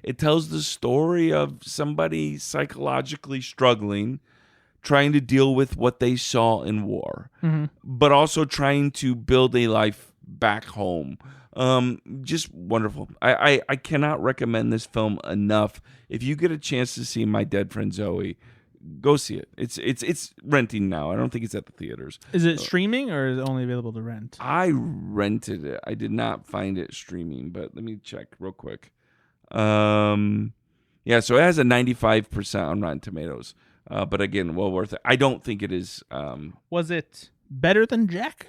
It tells the story of somebody psychologically struggling, trying to deal with what they saw in war, but also trying to build a life back home. Just wonderful. I cannot recommend this film enough. If you get a chance to see My Dead Friend Zoe, go see it. It's renting now. I don't think it's at the theaters. Is it streaming or is it only available to rent? I rented it. I did not find it streaming, but let me check real quick. Yeah, so it has a 95% on Rotten Tomatoes. But again, well worth it. I don't think it is. Was it better than Jack?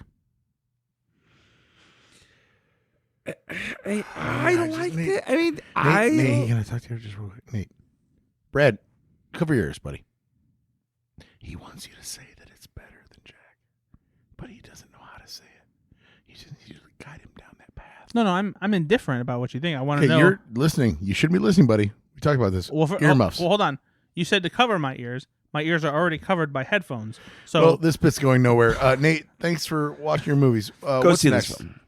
I liked it. I mean, Nate, can I talk to you just real quick? Nate. Brad, cover your ears, buddy. He wants you to say that it's better than Jack, but he doesn't know how to say it. You just guide him down that path. No, I'm indifferent about what you think. I want to Okay, know. you're listening. You shouldn't be listening, buddy. We talked about this. Earmuffs. Well, hold on. You said to cover my ears. My ears are already covered by headphones. So, well, this bit's going nowhere. Nate, thanks for watching your movies. go What's see next? this film.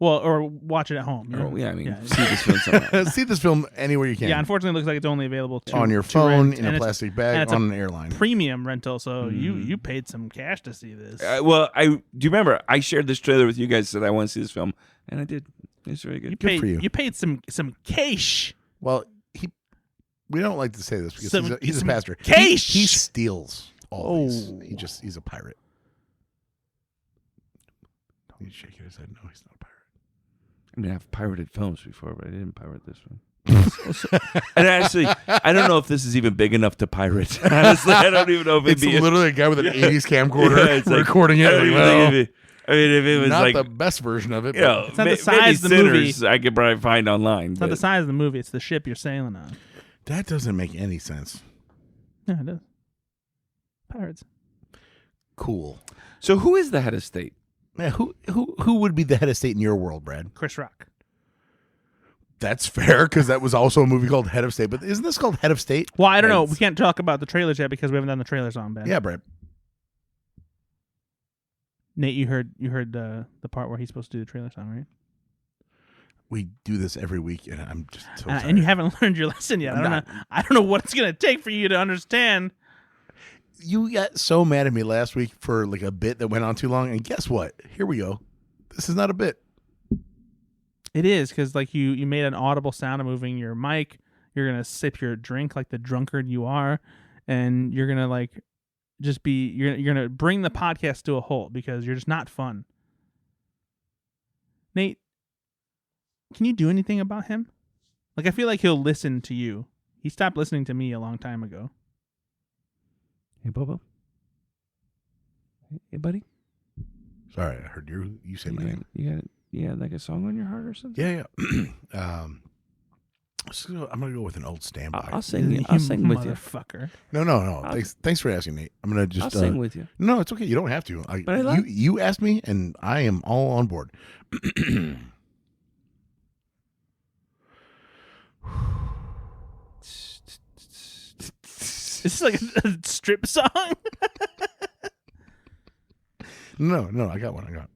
well, or watch it at home. you know? Oh, yeah, I mean, see this film somewhere. See this film anywhere you can. Yeah, unfortunately, it looks like it's only available on your to phone, rent, in and a it's plastic bag, it's on a an airline. premium rental. So you paid some cash to see this. Well, do you remember I shared this trailer with you guys, said I want to see this film, and I did. It's very good. Good for you. You paid some cash. Well, we don't like to say this because he's a some pastor. cash. He steals always. Oh. He's a pirate. He's shaking his head. No, he's not a pirate. I mean, I've pirated films before, but I didn't pirate this one. And actually, I don't know if this is even big enough to pirate. Honestly, I don't even know if it'd It's be literally a guy with an 80s camcorder it's like, recording it. I don't even think I mean, if it was not like the best version of it. you know, It's not the maybe size of the Sinners movie. I could probably find online. It's not the size of the movie. It's the ship you're sailing on. That doesn't make any sense. Yeah, it does. Pirates. Cool. So who is the head of state? Yeah, who would be the head of state in your world, Brad? Chris Rock. That's fair, because that was also a movie called Head of State. But isn't this called Head of State? Well, I don't know. We can't talk about the trailers yet because we haven't done the trailers on, Ben. Yeah, Brad. Nate, you heard the part where he's supposed to do the trailer song, right? We do this every week, and I'm just so tired. And you haven't learned your lesson yet. I don't know what it's gonna take for you to understand. You got so mad at me last week for like a bit that went on too long, and guess what? Here we go. This is not a bit. It is, because like you made an audible sound of moving your mic. You're gonna sip your drink like the drunkard you are, and you're gonna like just be you're gonna bring the podcast to a halt because you're just not fun. Nate, can you do anything about him? Like, I feel like he'll listen to you. He stopped listening to me a long time ago. Hey, Bobo. Hey, buddy. Sorry, I heard you say my name. You got like a song on your heart or something? Yeah. I'm gonna go with an old standby. I'll sing. I'll sing with you. Motherfucker. No. Thanks for asking, Nate. I'm gonna just. I'll sing with you. No, it's okay. You don't have to. You asked me, and I am all on board. Is this like a strip song? No, I got one.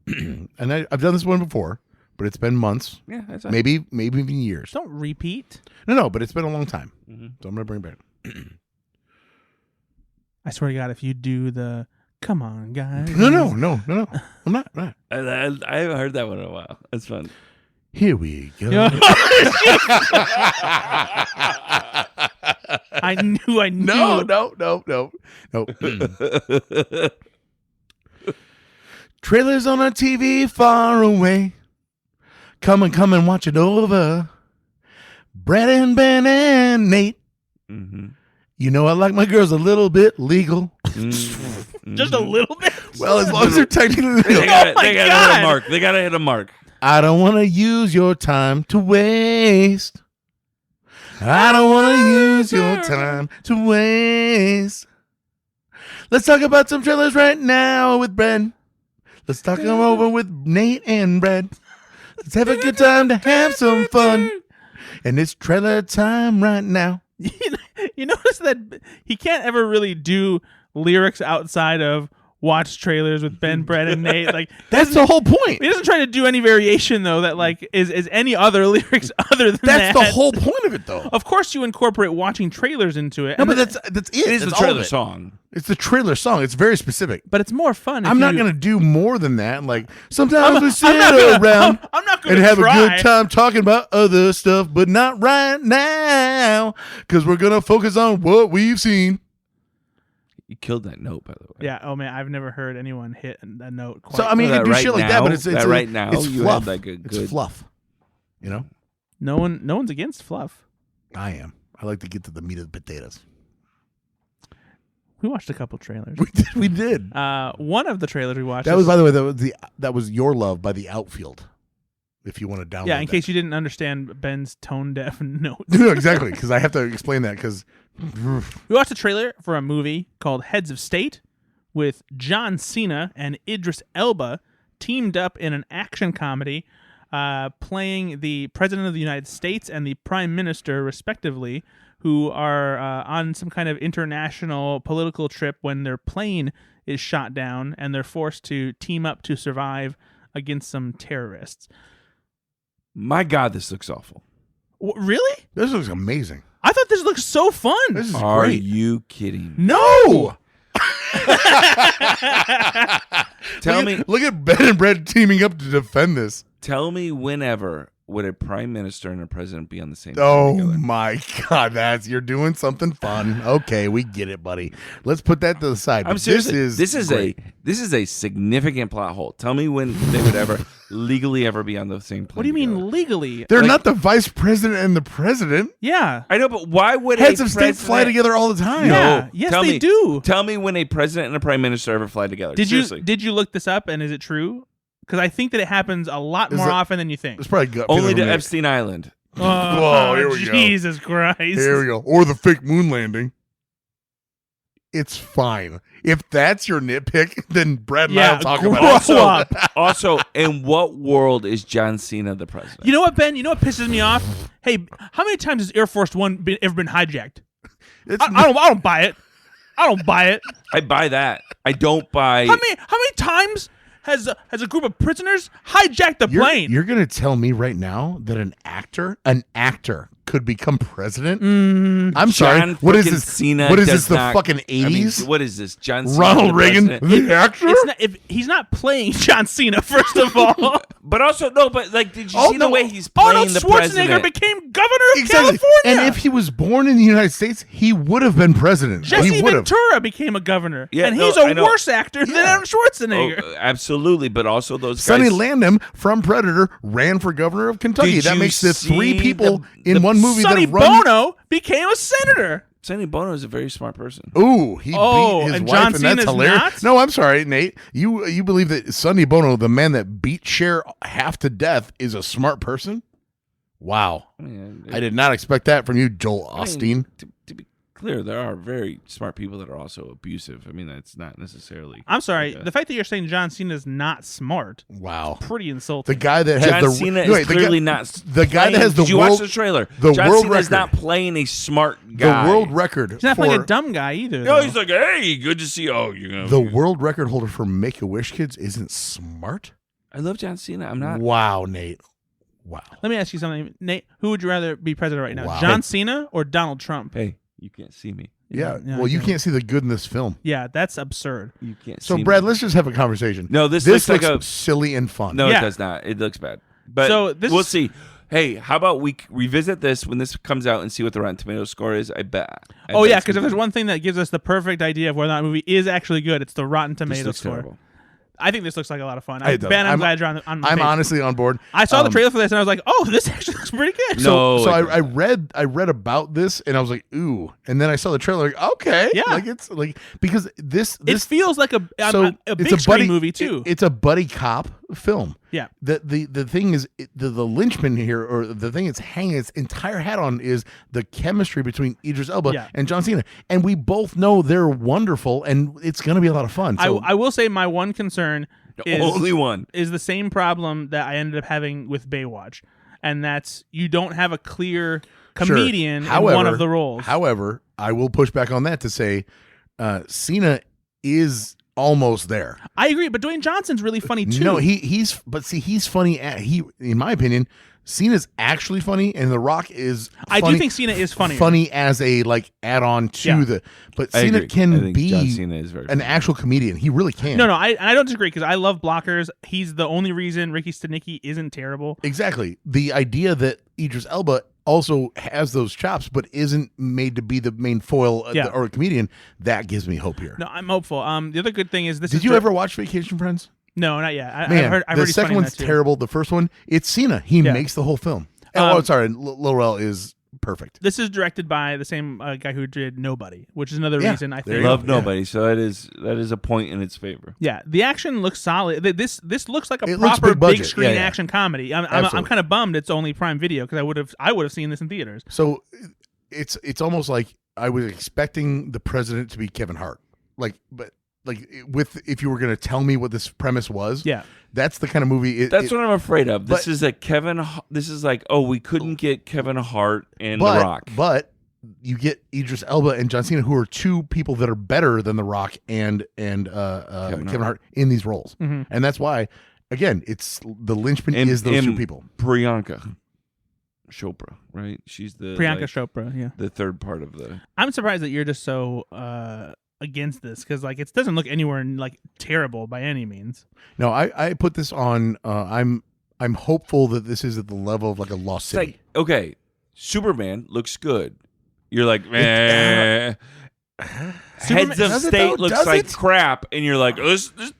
And I've done this one before, but it's been months. Yeah, that's maybe even years. Don't repeat. No, but it's been a long time. Mm-hmm. So I'm gonna bring it back. I swear to God, if you do the "Come on, guys," No. I'm not. I haven't heard that one in a while. That's fun. Here we go. I knew. No. Trailers on our TV far away. Come and watch it over. Brad and Ben and Nate. Mm-hmm. You know I like my girls a little bit legal. Just a little bit. Well, as long as they're technically legal. They gotta God. hit a mark. They gotta hit a mark. I don't want to use your time to waste. I don't want to use your time to waste. Let's talk about some trailers right now with Brad. Let's talk them over with Nate and Brad. Let's have a good time to have some fun. And it's trailer time right now. You notice that he can't ever really do lyrics outside of watch trailers with Ben, Brad, and Nate. Like That's the whole point. he doesn't try to do any variation though that like is any other lyrics other than that. That's the whole point of it, though. Of course, you incorporate watching trailers into it. No, and but that's it. It is That's the all of trailer it. song. It's the trailer song. It's very specific. but it's more fun. If I'm not you- going to do more than that. Like sometimes we sit not gonna- around I'm not going and to have try. a good time talking about other stuff, but not right now because we're going to focus on what we've seen. You killed that note, by the way. Yeah. Oh man, I've never heard anyone hit a note. Quite So I mean, you That can do right shit like now- that, but it's that right now, it's you fluff. had like a good- It's fluff. You know, no one's against fluff. I am. I like to get to the meat of the potatoes. We watched a couple trailers. We did. One of the trailers we watched. That was, by the way, that was Your Love by The Outfield. If you want to download. yeah. In that. case you didn't understand Ben's tone deaf notes. No, exactly, because I have to explain that because We watched a trailer for a movie called Heads of State with John Cena and Idris Elba teamed up in an action comedy playing the President of the United States and the Prime Minister, respectively, who are on some kind of international political trip when their plane is shot down and they're forced to team up to survive against some terrorists. My God, this looks awful. Really? this looks amazing. I thought this looked so fun. This is Are great. you kidding? No! Tell me, Look at Ben and Brad teaming up to defend this. tell me, whenever would a prime minister and a president be on the same Oh team together? my God, you're doing something fun. Okay, we get it, buddy. Let's put that to the side. I'm But serious. This is great. This is a significant plot hole. Tell me when they would ever legally ever be on the same plane. What do you together. mean legally? They're like- not the vice president and the president. Yeah. I know, but why would Heads a of state president- fly together all the time. Yeah. No, Yes, tell they me, do. Tell me when a president and a prime minister ever fly together. Did Seriously. you look this up and is it true? Because I think that it happens a lot Is more it- often than you think. It's probably gut Only feeling to from me. Epstein Island. Whoa, here we go. Jesus Christ. Here we go. Or the fake moon landing. It's fine. If that's your nitpick, then Brad and Yeah, I'll talk grow about it. up. Also, in what world is John Cena the president? You know what, Ben? You know what pisses me off? Hey, how many times has Air Force One ever been hijacked? I don't buy it. I don't buy it. I buy that. I don't buy. How many times has a group of prisoners hijacked the plane? You're going to tell me right now that an actor could become president? I'm sorry. John What is frickin' this? Cena What is does this? The not- fucking I mean, 80s? what is this? John Cena, Ronald the Reagan, president? the actor? It's not, if he's not playing John Cena, first of all. But also no. But like, did you Oh, see the no. way he's playing Arnold the Schwarzenegger president? became governor of Exactly. California. And if he was born in the United States, he would have been president. Jesse he would have. Ventura became a governor, Yeah, and no, he's I a know. worse actor than Arnold Schwarzenegger. Oh, absolutely. But also those Sonny guys. Landham from Predator ran for governor of Kentucky. Did That you makes the three see people the- in one movie Sonny that run. Bono became a senator. Sonny Bono is a very smart person. Ooh, he Oh, beat his and wife, John and that's Cena's hilarious. not? No, I'm sorry, Nate. You believe that Sonny Bono, the man that beat Cher half to death, is a smart person? Wow, I did not expect that from you, Joel Osteen. To be clear, there are very smart people that are also abusive. I mean, that's not necessarily. I'm sorry. like a- The fact that you're saying John Cena is not smart, Wow, pretty insulting. the guy that has John the Cena wait, is the clearly guy, not. the guy that has the Did you world watch the trailer? the John world Cena is record. not playing a smart the guy. world record He's not for playing a dumb guy either. No, though. he's like, hey, good to see you. Oh, you know. the world record holder for Make-A-Wish kids isn't smart. I love John Cena. I'm not. Wow, Nate. Wow. Let me ask you something, Nate. Who would you rather be president right now, Wow. John Cena or Donald Trump? Hey, you can't see me. Yeah. Yeah, Well, you yeah. can't see the good in this film. Yeah, that's absurd. You can't. So, see Brad, me. let's just have a conversation. No, this This looks looks like a. silly and fun. No, Yeah. it does not. It looks bad. But So this we'll is- see. Hey, how about we revisit this when this comes out and see what the Rotten Tomatoes score is? I bet. Oh yeah, because because if there's one thing that gives us the perfect idea of whether or not a movie is actually good, it's the Rotten this Tomatoes looks score. terrible. I think this looks like a lot of fun. It does. Ben, I'm I'm- glad you're on my I'm page. honestly on board. I saw the trailer for this and I was like, oh, this actually looks pretty good. No. So it I doesn't. read about this and I was like, ooh. And then I saw the trailer. Like, okay. Yeah. Like it's like because this It feels like a so big it's screen movie too. It's a buddy cop film. Yeah. The thing is the linchpin here, or the thing it's hanging its entire hat on, is the chemistry between Idris Elba Yeah. and John Cena, and we both know they're wonderful, and it's going to be a lot of fun. So I will say my one concern The only one. is the same problem that I ended up having with Baywatch, and that's you don't have a clear Sure. comedian in one of the roles. However, I will push back on that to say Cena is almost there. I agree, but Dwayne Johnson's really funny too. No, he's funny. In my opinion, Cena's actually funny, and The Rock is. I funny, do think Cena is funny. Funny as a add on to Yeah. the. But I Cena agree. I can think John be Cena is very an funny. actual comedian. He really can. No, I don't disagree because I love blockers. He's the only reason Ricky Stenicki isn't terrible. Exactly. The idea that Idris Elba also has those chops, but isn't made to be the main foil Yeah. or a comedian, that gives me hope here. No, I'm hopeful. The other good thing is this. Did is you ever watch Vacation Friends? No, not yet. I've Man, heard the he's second funny in one's that too. terrible. The first one, it's Cena. He Yeah. makes the whole film. Um, Sorry, Laurel is perfect. This is directed by the same guy who did Nobody, which is another Yeah, reason I there think. you Love go. Yeah. nobody, so that is a point in its favor. Yeah, the action looks solid. This looks like a It looks proper big budget. big screen Yeah, yeah. action comedy. I'm Absolutely. kind of bummed it's only Prime Video because I would have seen this in theaters. So it's almost like I was expecting the president to be Kevin Hart. If you were going to tell me what this premise was, Yeah, that's the kind of movie. That's what I'm afraid of. This but- is a This is like, oh, we couldn't get Kevin Hart and but, The Rock. But you get Idris Elba and John Cena, who are two people that are better than The Rock and Kevin Hart in these roles, Mhm. and that's why. Again, it's the linchpin And- is those two and people. Priyanka Chopra, right? She's the Priyanka like, Chopra. Yeah, the third part of the. I'm surprised that you're just so against this because like it doesn't look anywhere like terrible by any means. No, I put this on. I'm hopeful that this is at the level of like a Lost It's City. like, okay, Superman looks good. You're like, Heads of Does it, State though? looks Does like it? crap, and you're like, oh,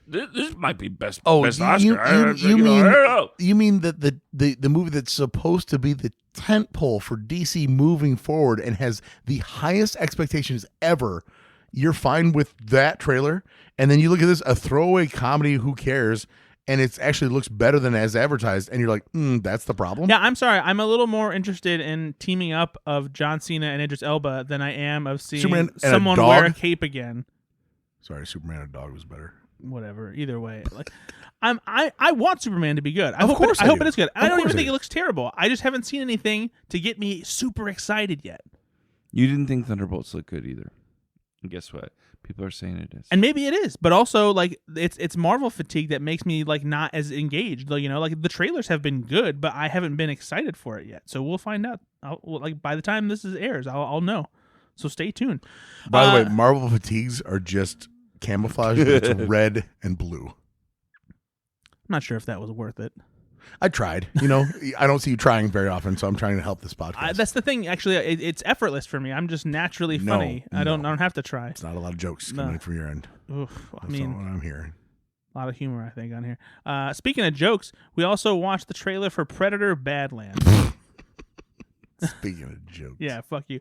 this might be best. Best Oscar. you I don't mean know. you mean that the movie that's supposed to be the tentpole for DC moving forward and has the highest expectations ever? You're fine with that trailer, and then you look at this, a throwaway comedy. Who cares? and it actually looks better than as advertised, and you're like, that's the problem. Yeah, I'm sorry. I'm a little more interested in teaming up of John Cena and Idris Elba than I am of seeing Superman and a someone dog? wear a cape again. Sorry, Superman and a dog was better. Whatever. Either way, like I want Superman to be good. I Of hope course I I hope do. it is good. Of I don't course even I think do. it looks terrible. I just haven't seen anything to get me super excited yet. You didn't think Thunderbolts looked good either. And guess what? People are saying it is. And maybe it is, but also like it's Marvel fatigue that makes me like not as engaged. Like, like the trailers have been good, but I haven't been excited for it yet. So we'll find out. Like by the time this airs, I'll know. So stay tuned. By the way, Marvel fatigues are just camouflage, but it's red and blue. I'm not sure if that was worth it. I tried. I don't see you trying very often, so I'm trying to help this podcast. That's the thing. Actually, it's effortless for me. I'm just naturally funny. I don't have to try. It's not a lot of jokes coming from your end. Oof, I That's mean, not what I'm hearing. a lot of humor, I think, on here. Speaking of jokes, we also watched the trailer for Predator Badlands. Speaking of jokes. Yeah, fuck you.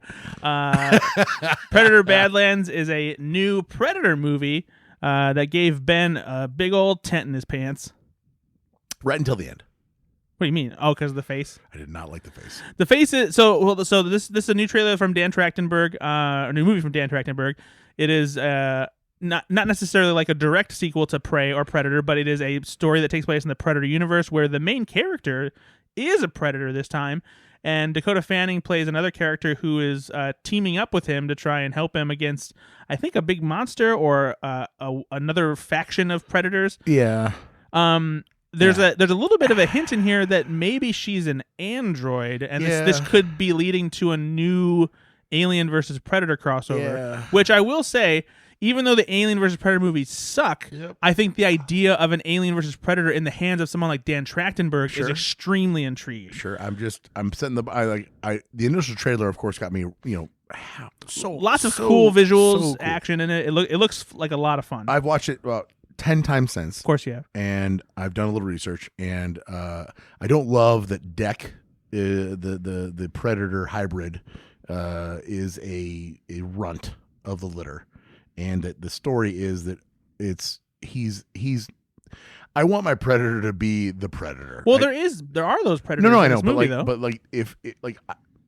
Predator Badlands is a new Predator movie that gave Ben a big old tent in his pants. Right until the end. What do you mean? Oh, because of the face? I did not like the face. The face is so this is a new trailer from Dan Trachtenberg, a new movie from Dan Trachtenberg. It is not necessarily like a direct sequel to Prey or Predator, but it is a story that takes place in the Predator universe where the main character is a predator this time, and Dakota Fanning plays another character who is teaming up with him to try and help him against, I think, a big monster or another faction of predators. Yeah. There's a little bit of a hint in here that maybe she's an android, and this could be leading to a new Alien versus Predator crossover. Which I will say, even though the Alien versus Predator movies suck, I think the idea of an Alien versus Predator in the hands of someone like Dan Trachtenberg is extremely intriguing. Sure. I'm setting the initial trailer, of course, got me. Lots of cool visuals, cool. Action in it. It looks like a lot of fun. I've watched it about 10 times since. Of course you have. And I've done a little research, and I don't love that Deck, the Predator hybrid, is a runt of the litter, and that the story is that he's. I want my Predator to be the Predator. Well, there are those Predators. No, I in know, this movie, but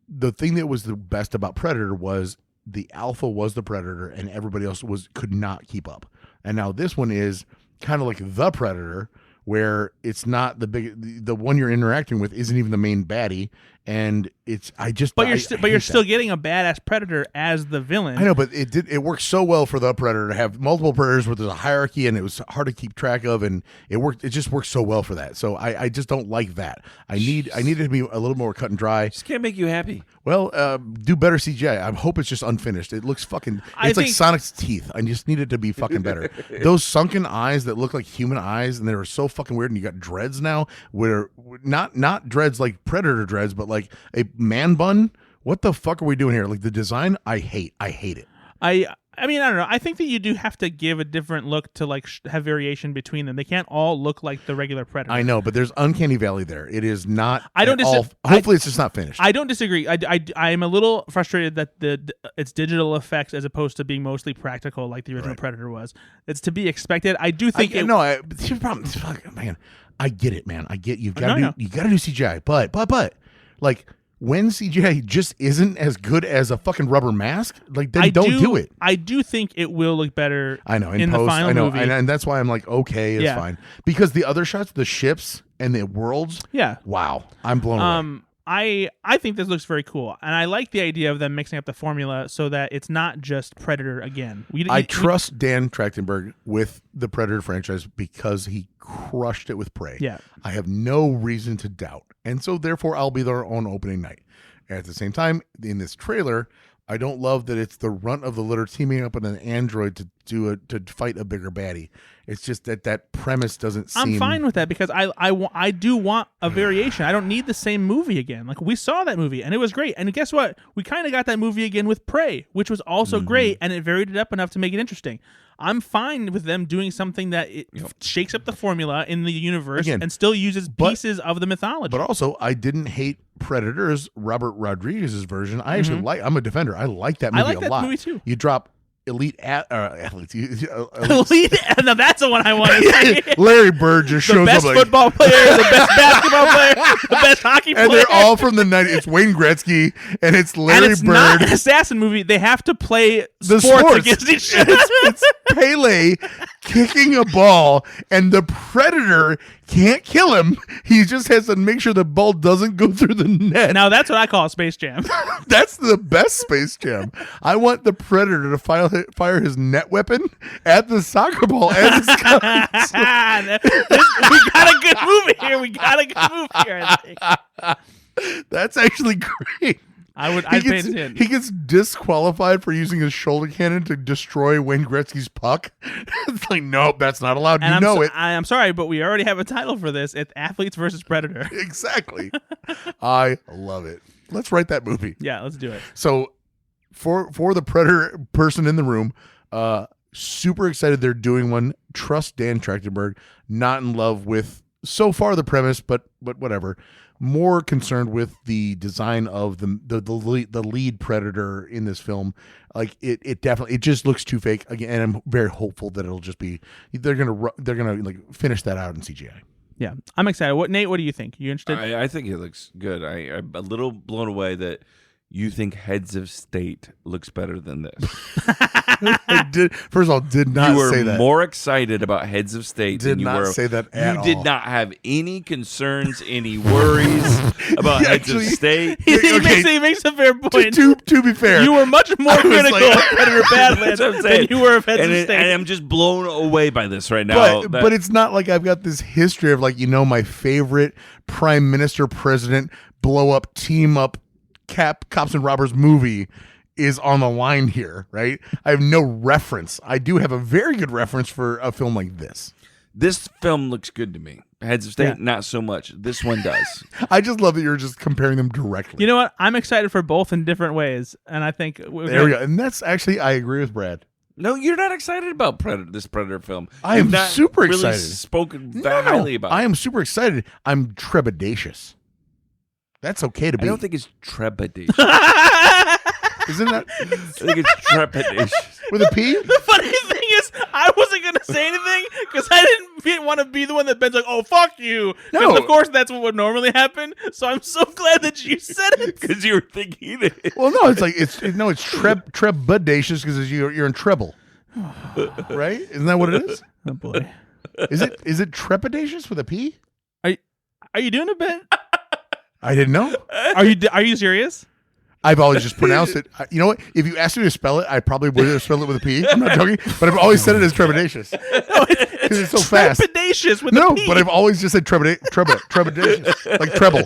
the thing that was the best about Predator was the alpha was the Predator, and everybody else could not keep up. And now this one is kind of like the Predator, where it's not the one you're interacting with isn't even the main baddie, and you're still getting a badass Predator as the villain. I know, but it worked so well for the Predator to have multiple Predators where there's a hierarchy and it was hard to keep track of, and it just works so well for that. So I just don't like that. I need it to be a little more cut and dry. Just can't make you happy. Well, do better CGI. I hope it's just unfinished. It looks fucking. It's like Sonic's teeth. I just need it to be fucking better. Those sunken eyes that look like human eyes, and they were so fucking weird. And you got dreads now, where not dreads like Predator dreads, but like a man bun. What the fuck are we doing here? Like the design, I hate it. I mean, I don't know. I think that you do have to give a different look to like have variation between them. They can't all look like the regular Predator. I know, but there's uncanny valley there. It is not. Hopefully, it's just not finished. I don't disagree. I am a little frustrated that it's digital effects as opposed to being mostly practical like the original Predator was. It's to be expected. I do think the problem. Man, I get it, man. I get you got to do CGI, but like. When CGI just isn't as good as a fucking rubber mask, like then don't do it. I do think it will look better. I know in post, the final movie, and that's why I'm like, okay, it's fine because the other shots, the ships and the worlds, wow, I'm blown away. I think this looks very cool, and I like the idea of them mixing up the formula so that it's not just Predator again. I trust Dan Trachtenberg with the Predator franchise because he crushed it with Prey. Yeah, I have no reason to doubt, and so therefore I'll be there on opening night. At the same time, in this trailer, I don't love that it's the runt of the litter teaming up with an android to fight a bigger baddie. It's just that premise doesn't seem... I'm fine with that because I do want a variation. I don't need the same movie again. Like, we saw that movie, and it was great. And guess what? We kind of got that movie again with Prey, which was also great, and it varied it up enough to make it interesting. I'm fine with them doing something that shakes up the formula in the universe and still uses pieces of the mythology. But also, I didn't hate Predators, Robert Rodriguez's version. I actually I'm a defender. I like that movie a lot. Movie too. You drop athletes. Elite. Now that's the one I want to say. Larry Bird just The shows best up like, football player, the best basketball player, the best hockey player. and they're all from the 90s. It's Wayne Gretzky and it's Larry and it's Bird. not an assassin movie. They have to play The sports against each other. It's Pele kicking a ball, and the Predator can't kill him. He just has to make sure the ball doesn't go through the net. Now that's what I call a Space Jam. That's the best Space Jam. I want the Predator to fire his net weapon at the soccer ball as it's coming. We got a good movie here. I think. That's actually great. I'd pay attention. He gets disqualified for using his shoulder cannon to destroy Wayne Gretzky's puck. It's like, nope, that's not allowed. And it. I'm sorry, but we already have a title for this. It's Athletes versus Predator. Exactly. I love it. Let's write that movie. Yeah, let's do it. So for the Predator person in the room, super excited they're doing one. Trust Dan Trachtenberg. Not in love with so far the premise, but whatever. More concerned with the design of the lead Predator in this film. Like it definitely, it just looks too fake again, and I'm very hopeful that it'll just be they're gonna like finish that out in CGI. Yeah, I'm excited. Nate? What do you think? You interested? I think it looks good. I'm a little blown away that you think Heads of State looks better than this. First of all, did not say that. You were more excited about Heads of State Did than you not were. say that at all. You did not have any concerns, any worries about Heads of State. He makes a fair point. To be fair, you were much more critical of Predator Badlands That's what I'm saying. than you were of Heads of State. And I'm just blown away by this right now. But it's not like I've got this history of my favorite prime minister, president, blow up, team up, cops and robbers movie is on the line here, right? I have no reference. I do have a very good reference for a film like this. This film looks good to me. Heads of State, not so much. This one does. I just love that you're just comparing them directly. You know what? I'm excited for both in different ways, and I think there we go. And that's actually, I agree with Brad. No, you're not excited about this Predator film. I am You've not super really excited. Spoken that highly about. I am super excited. I'm trepidatious. That's okay to be. I don't think it's trepidatious. Isn't that? I think it's trepidatious. With a P? The funny thing is, I wasn't going to say anything because I didn't want to be the one that Ben's like, oh, fuck you. No. Of course, that's what would normally happen. So I'm so glad that you said it. Because you were thinking it. Well, no, it's like, it's trepidatious because you're in treble. Right? Isn't that what it is? Oh, boy. Is it trepidatious with a P? Are you doing it, Ben? I didn't know. Are you serious? I've always just pronounced it. You know what? If you asked me to spell it, I probably would have spelled it with a P. I'm not joking, but I've always said it as trepidatious. No, It's so fast. Trepidatious with a P. But I've always just said trepidatious, like treble.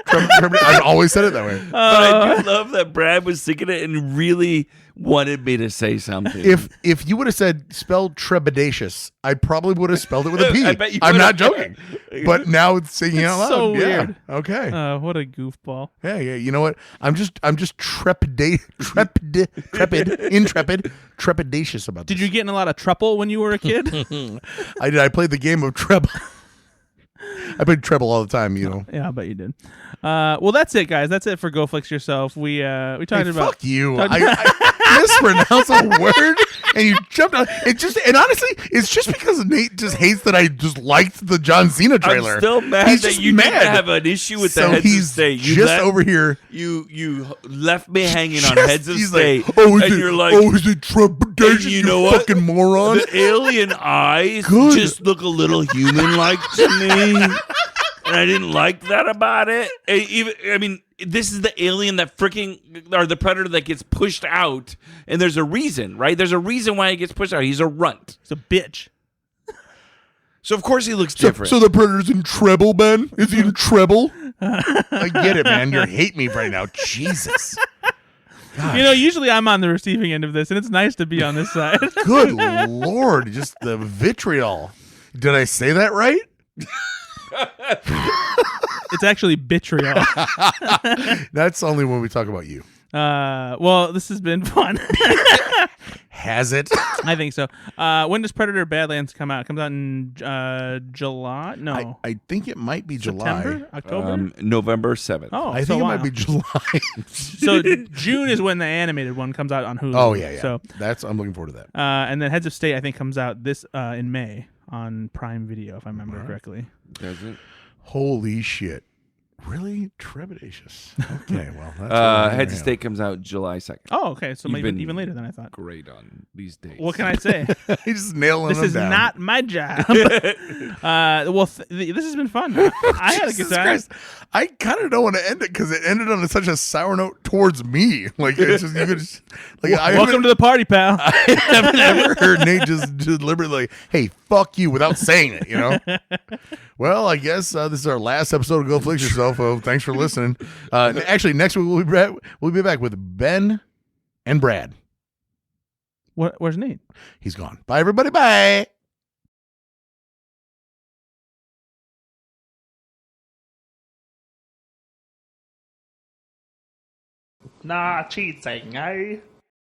I've always said it that way. But I do love that Brad was thinking it and really wanted me to say something. If you would have said spelled trepidatious, I probably would have spelled it with a P. I bet you I'm would've. not joking. But now it's singing out loud. so Yeah. weird. Okay. What a goofball. Yeah. You know what? I'm just trepidatious about this. Did you get in a lot of trouble when you were a kid? I did. I played the game of treble. I played treble all the time, you know. Yeah, I bet you did. Well, that's it, guys. That's it for Go Flix Yourself. We talked Hey, about. fuck you. I mispronounced a word and you jumped on it. And honestly, it's just because Nate just hates that I just liked the John Cena trailer. I'm still mad He's that just you mad. didn't have an issue with the So Heads of he's State. You just over here. You left me hanging on Just- Heads of he's State. Like, oh, and you're like, is it trepidatious? and you know what? Fucking moron. The alien eyes Good. just look a little human-like to me. And I didn't like that about it. This is the alien that or the predator that gets pushed out, and there's a reason, right? There's a reason why he gets pushed out. He's a runt. He's a bitch. So of course he looks different. So the predator's in treble, Ben? Is he in treble? I get it, man. You hate me right now. Jesus. Gosh. You know, usually I'm on the receiving end of this, and it's nice to be on this side. Good Lord. Just the vitriol. Did I say that right? It's actually vitriol. That's only when we talk about you. Well, this has been fun. Has it? I think so. When does Predator Badlands come out? It comes out in July? No. I think it might be July. September? October? November 7th. Oh, I so think it wow. might be July. So June is when the animated one comes out on Hulu. Oh yeah. So I'm looking forward to that. and then Heads of State I think comes out this in May on Prime Video if I remember correctly. Does it? Holy shit! Really trepidatious. Okay, well, that's Heads of State comes out July 2nd. Oh, okay. So You've maybe been even later than I thought. Great on these dates. What can I say? He's just nailing This them is down. not my job. This has been fun. I had a good Jesus time. Christ. I kind of don't want to end it because it ended on such a sour note towards me. Like it's just you could just, like Welcome to the party, pal. I haven't ever heard Nate just deliberately like, "Hey, fuck you," without saying it. You know. Well, I guess this is our last episode of Go Flix Yourself. Thanks for listening. Actually, next week we'll be back with Ben and Brad. Where's Nate? He's gone. Bye, everybody. Bye. Nah, cheating, eh?